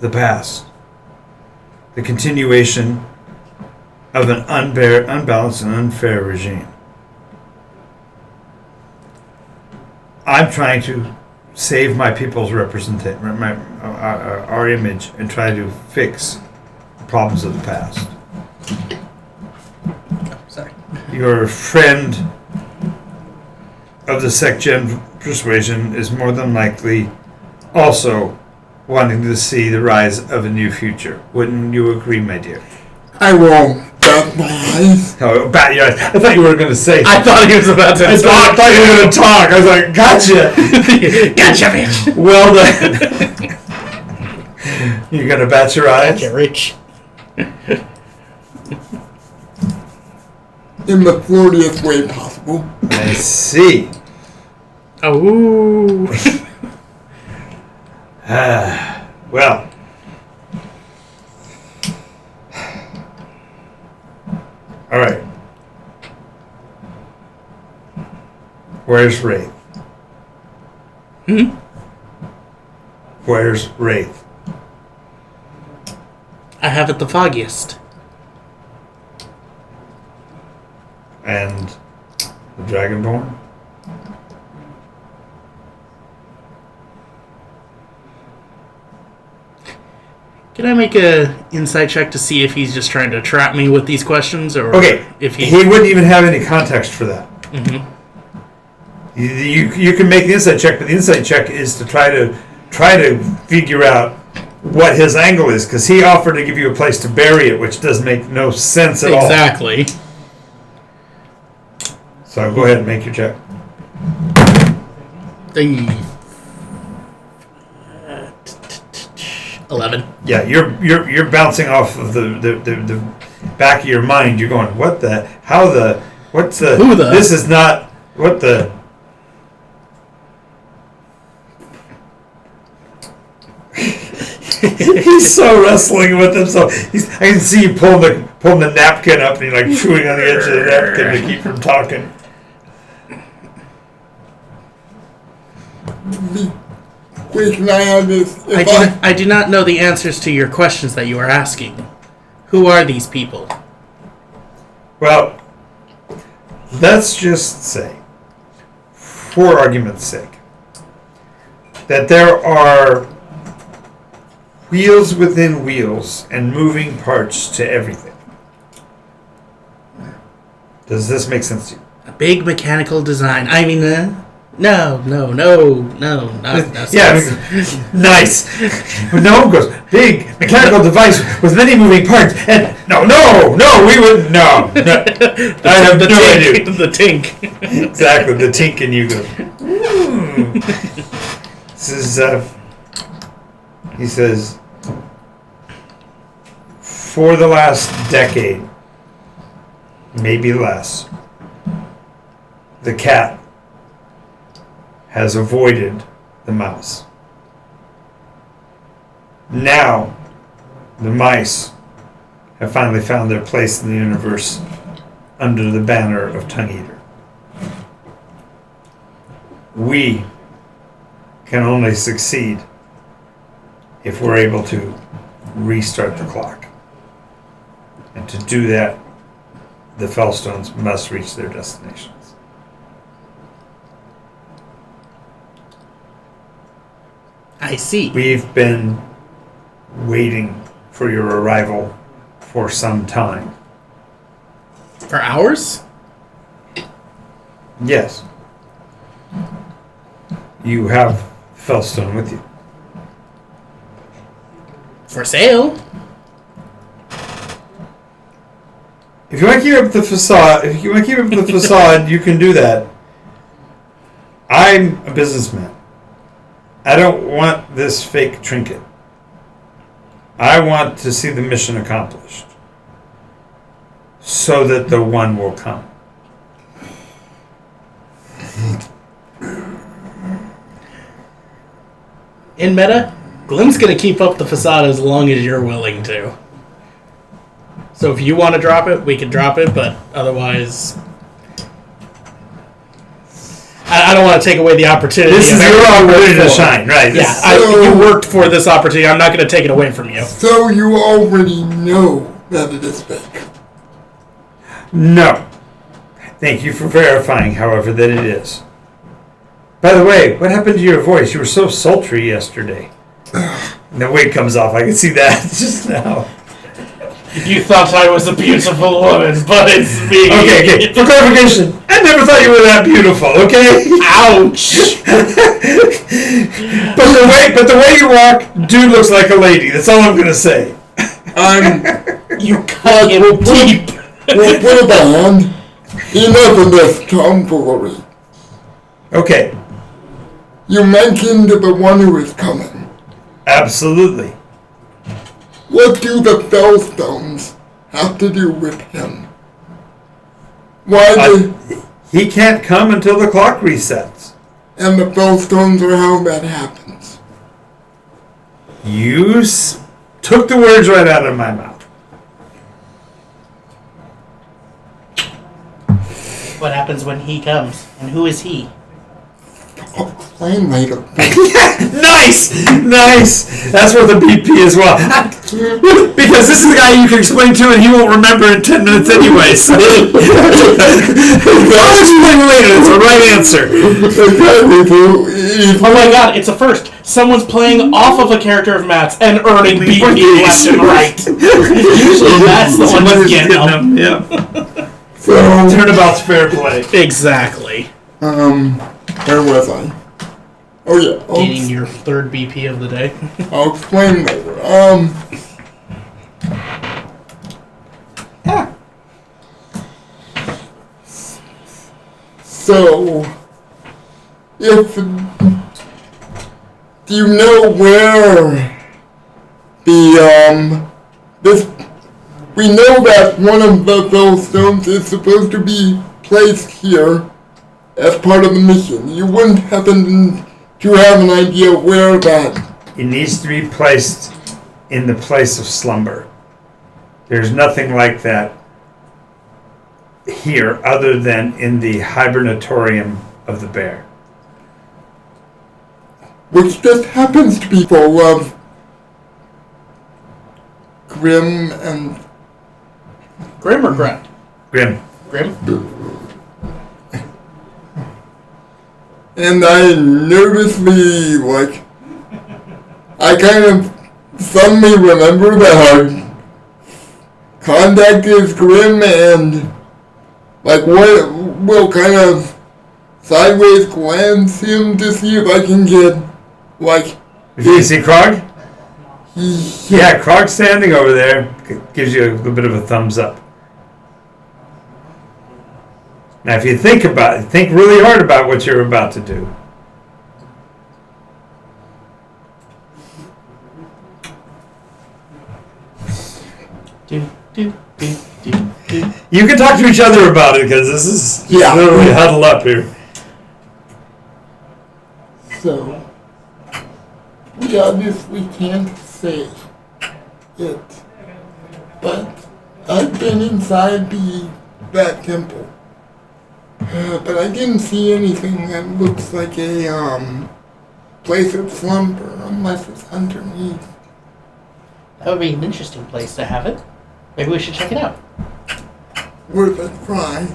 the past. The continuation of an unbalanced and unfair regime. I'm trying to save my people's our image, and try to fix the problems of the past. Sorry. Your friend of the sect-gen persuasion is more than likely also wanting to see the rise of a new future. Wouldn't you agree, my dear? I will bat my eyes. Oh, bat your eyes. I thought you were going to say. I thought he was about to I thought you were going to talk. I was like, gotcha. Gotcha, bitch. Well done. You're going to bat your eyes? Gotcha, Rich. In the flirtiest way possible. I see. Oh. Well. All right. Where's Wraith? Where's Wraith? I have it the foggiest. And the Dragonborn? Can I make a insight check to see if he's just trying to trap me with these questions, or Okay. if He wouldn't even have any context for that. Mhm. You can make the insight check, but the insight check is to try to figure out what his angle is, because he offered to give you a place to bury it, which does make no sense at all. Exactly. So go ahead and make your check. The 11. Yeah, you're bouncing off of the back of your mind. You're going, what the? How the? What's the? Who the? This is not what the. He's so wrestling with himself. I can see you pulling the napkin up and you're like chewing on the edge of the napkin to keep from talking. Wait, can I have this? I do not know the answers to your questions that you are asking. Who are these people? Well, let's just say, for argument's sake, that there are wheels within wheels and moving parts to everything. Does this make sense to you? A big mechanical design. I mean, no, not Yeah, nice. No one goes, big mechanical device with many moving parts, and no, we wouldn't, no. I have no idea. The tink. Exactly, the tink, and you go, This is, he says, for the last decade, maybe less, the cat has avoided the mouse. Now, the mice have finally found their place in the universe under the banner of Tongue Eater. We can only succeed if we're able to restart the clock. And to do that, the Fellstones must reach their destinations. I see. We've been waiting for your arrival for some time. For hours? Yes. You have Fellstone with you. For sale? If you want to keep up the facade, you can do that. I'm a businessman. I don't want this fake trinket. I want to see the mission accomplished, so that the one will come. In meta, Glim's gonna keep up the facade as long as you're willing to. So if you want to drop it, we can drop it, but otherwise... I don't want to take away the opportunity. This is your opportunity to shine, right? Yeah, you worked for this opportunity. I'm not going to take it away from you. So you already know that it is fake. No. Thank you for verifying, however, that it is. By the way, what happened to your voice? You were so sultry yesterday. And the wig comes off. I can see that just now. You thought I was a beautiful woman, but it's me. Okay. For clarification, I never thought you were that beautiful, okay? Ouch. But the way you walk, dude looks like a lady. That's all I'm going to say. You cut him deep. We'll put a band. Enough of this tomfoolery. Okay. You mentioned the one who is coming. Absolutely. What do the Fellstones have to do with him? Why He can't come until the clock resets. and the Fellstones are how that happens? You took the words right out of my mouth. What happens when he comes? And who is he? I'll explain later. Nice! That's worth a BP as well. Because this is the guy you can explain to and he won't remember in 10 minutes anyway. So. I'll explain later. It's the right answer. Oh my god, it's a first. Someone's playing off of a character of Matt's and earning BP left and right. Usually that's the one that's getting them. Yeah. So, Turnabout's fair play. Exactly. where was I? Oh yeah. Gaining your third BP of the day. I'll explain later. So, do you know where we know that one of the Fellstones is supposed to be placed here as part of the mission. You wouldn't happen to have an idea where that... It needs to be placed in the place of slumber. There's nothing like that here other than in the hibernatorium of the bear. Which just happens to be full of Grim and... Grim or Grunt? Grim. Grim? And I nervously, I kind of suddenly remember that our contact is Grim and, we'll kind of sideways glance him to see if I can get, If you see Krog? Yeah, Krog standing over there gives you a little bit of a thumbs up. Now, if you think really hard about what you're about to do. You can talk to each other about it because this is literally huddle up here. So, we obviously can't say it, but I've been inside that temple. But I didn't see anything that looks like a place of slumber unless it's underneath. That would be an interesting place to have it. Maybe we should check it out. Worth a try.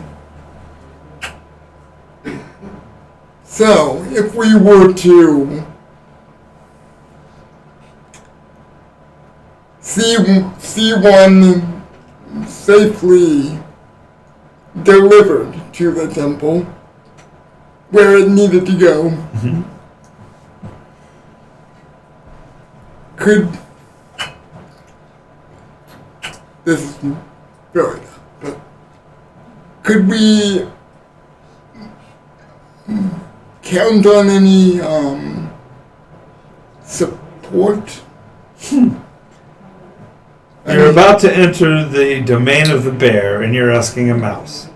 So, if we were to see one safely delivered to the temple where it needed to go, this is very tough, but could we count on any support? You're about to enter the domain of the bear, and you're asking a mouse.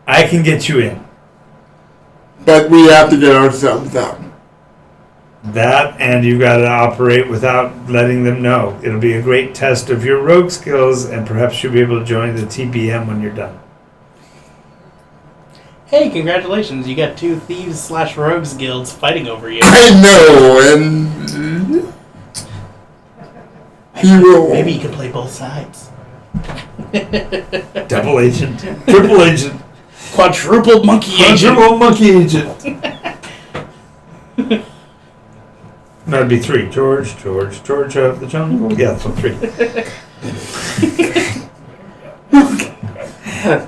I can get you in. But we have to get ourselves out. That, and you've got to operate without letting them know. It'll be a great test of your rogue skills, and perhaps you'll be able to join the TBM when you're done. Hey, congratulations! You got 2 thieves/rogues guilds fighting over you. I know, and he will. Maybe you can play both sides. Double agent. Triple agent. Quadruple monkey agent. Quadruple monkey agent. That'd be 3. George of the jungle. Yeah, so 3.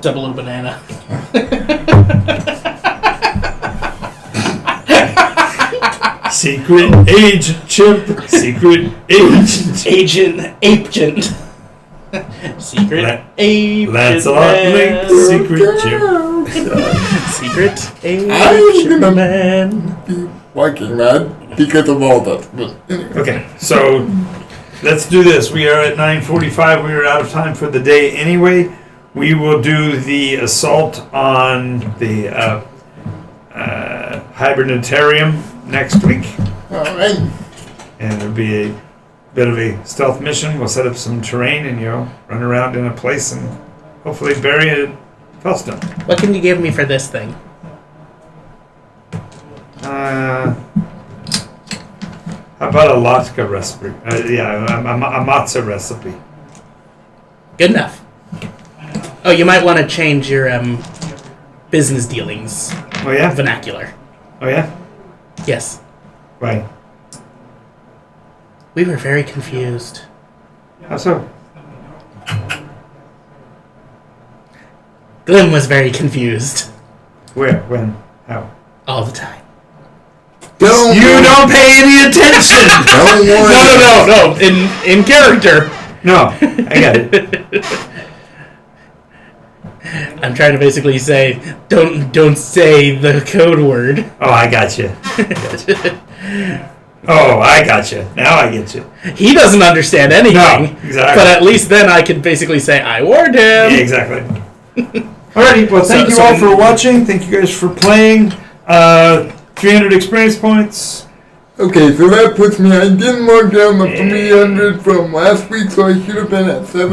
Double banana. Secret agent Chip. Secret agent. Agent Apegent. Secret Agent. Lancelot Link. Secret Chip. Secret I'm Agent gonna Man. be walking mad because of all that. But anyway. Okay, so let's do this. We are at 9:45. We are out of time for the day anyway. We will do the assault on the hibernatarium next week. All right. And it'll be a bit of a stealth mission. We'll set up some terrain and run around in a place and hopefully bury a Fellstone. What can you give me for this thing? How about a latke recipe? A matzah recipe. Good enough. Oh, you might want to change your business dealings Oh yeah? vernacular. Oh yeah? Yes. Right. We were very confused. How so? Glim was very confused. Where? When? How? All the time. Don't Don't pay any attention! Don't worry. No. In character. No, I got it. I'm trying to basically say, don't say the code word. Oh, I got you. Oh, I got you. Now I get you. He doesn't understand anything. No, exactly. But at least then I can basically say, I warned him. Yeah, exactly. Alrighty, well, thank you all for watching. Thank you guys for playing. 300 experience points. Okay, so that puts me. I didn't mark down the 300 from last week, so I should have been at 700.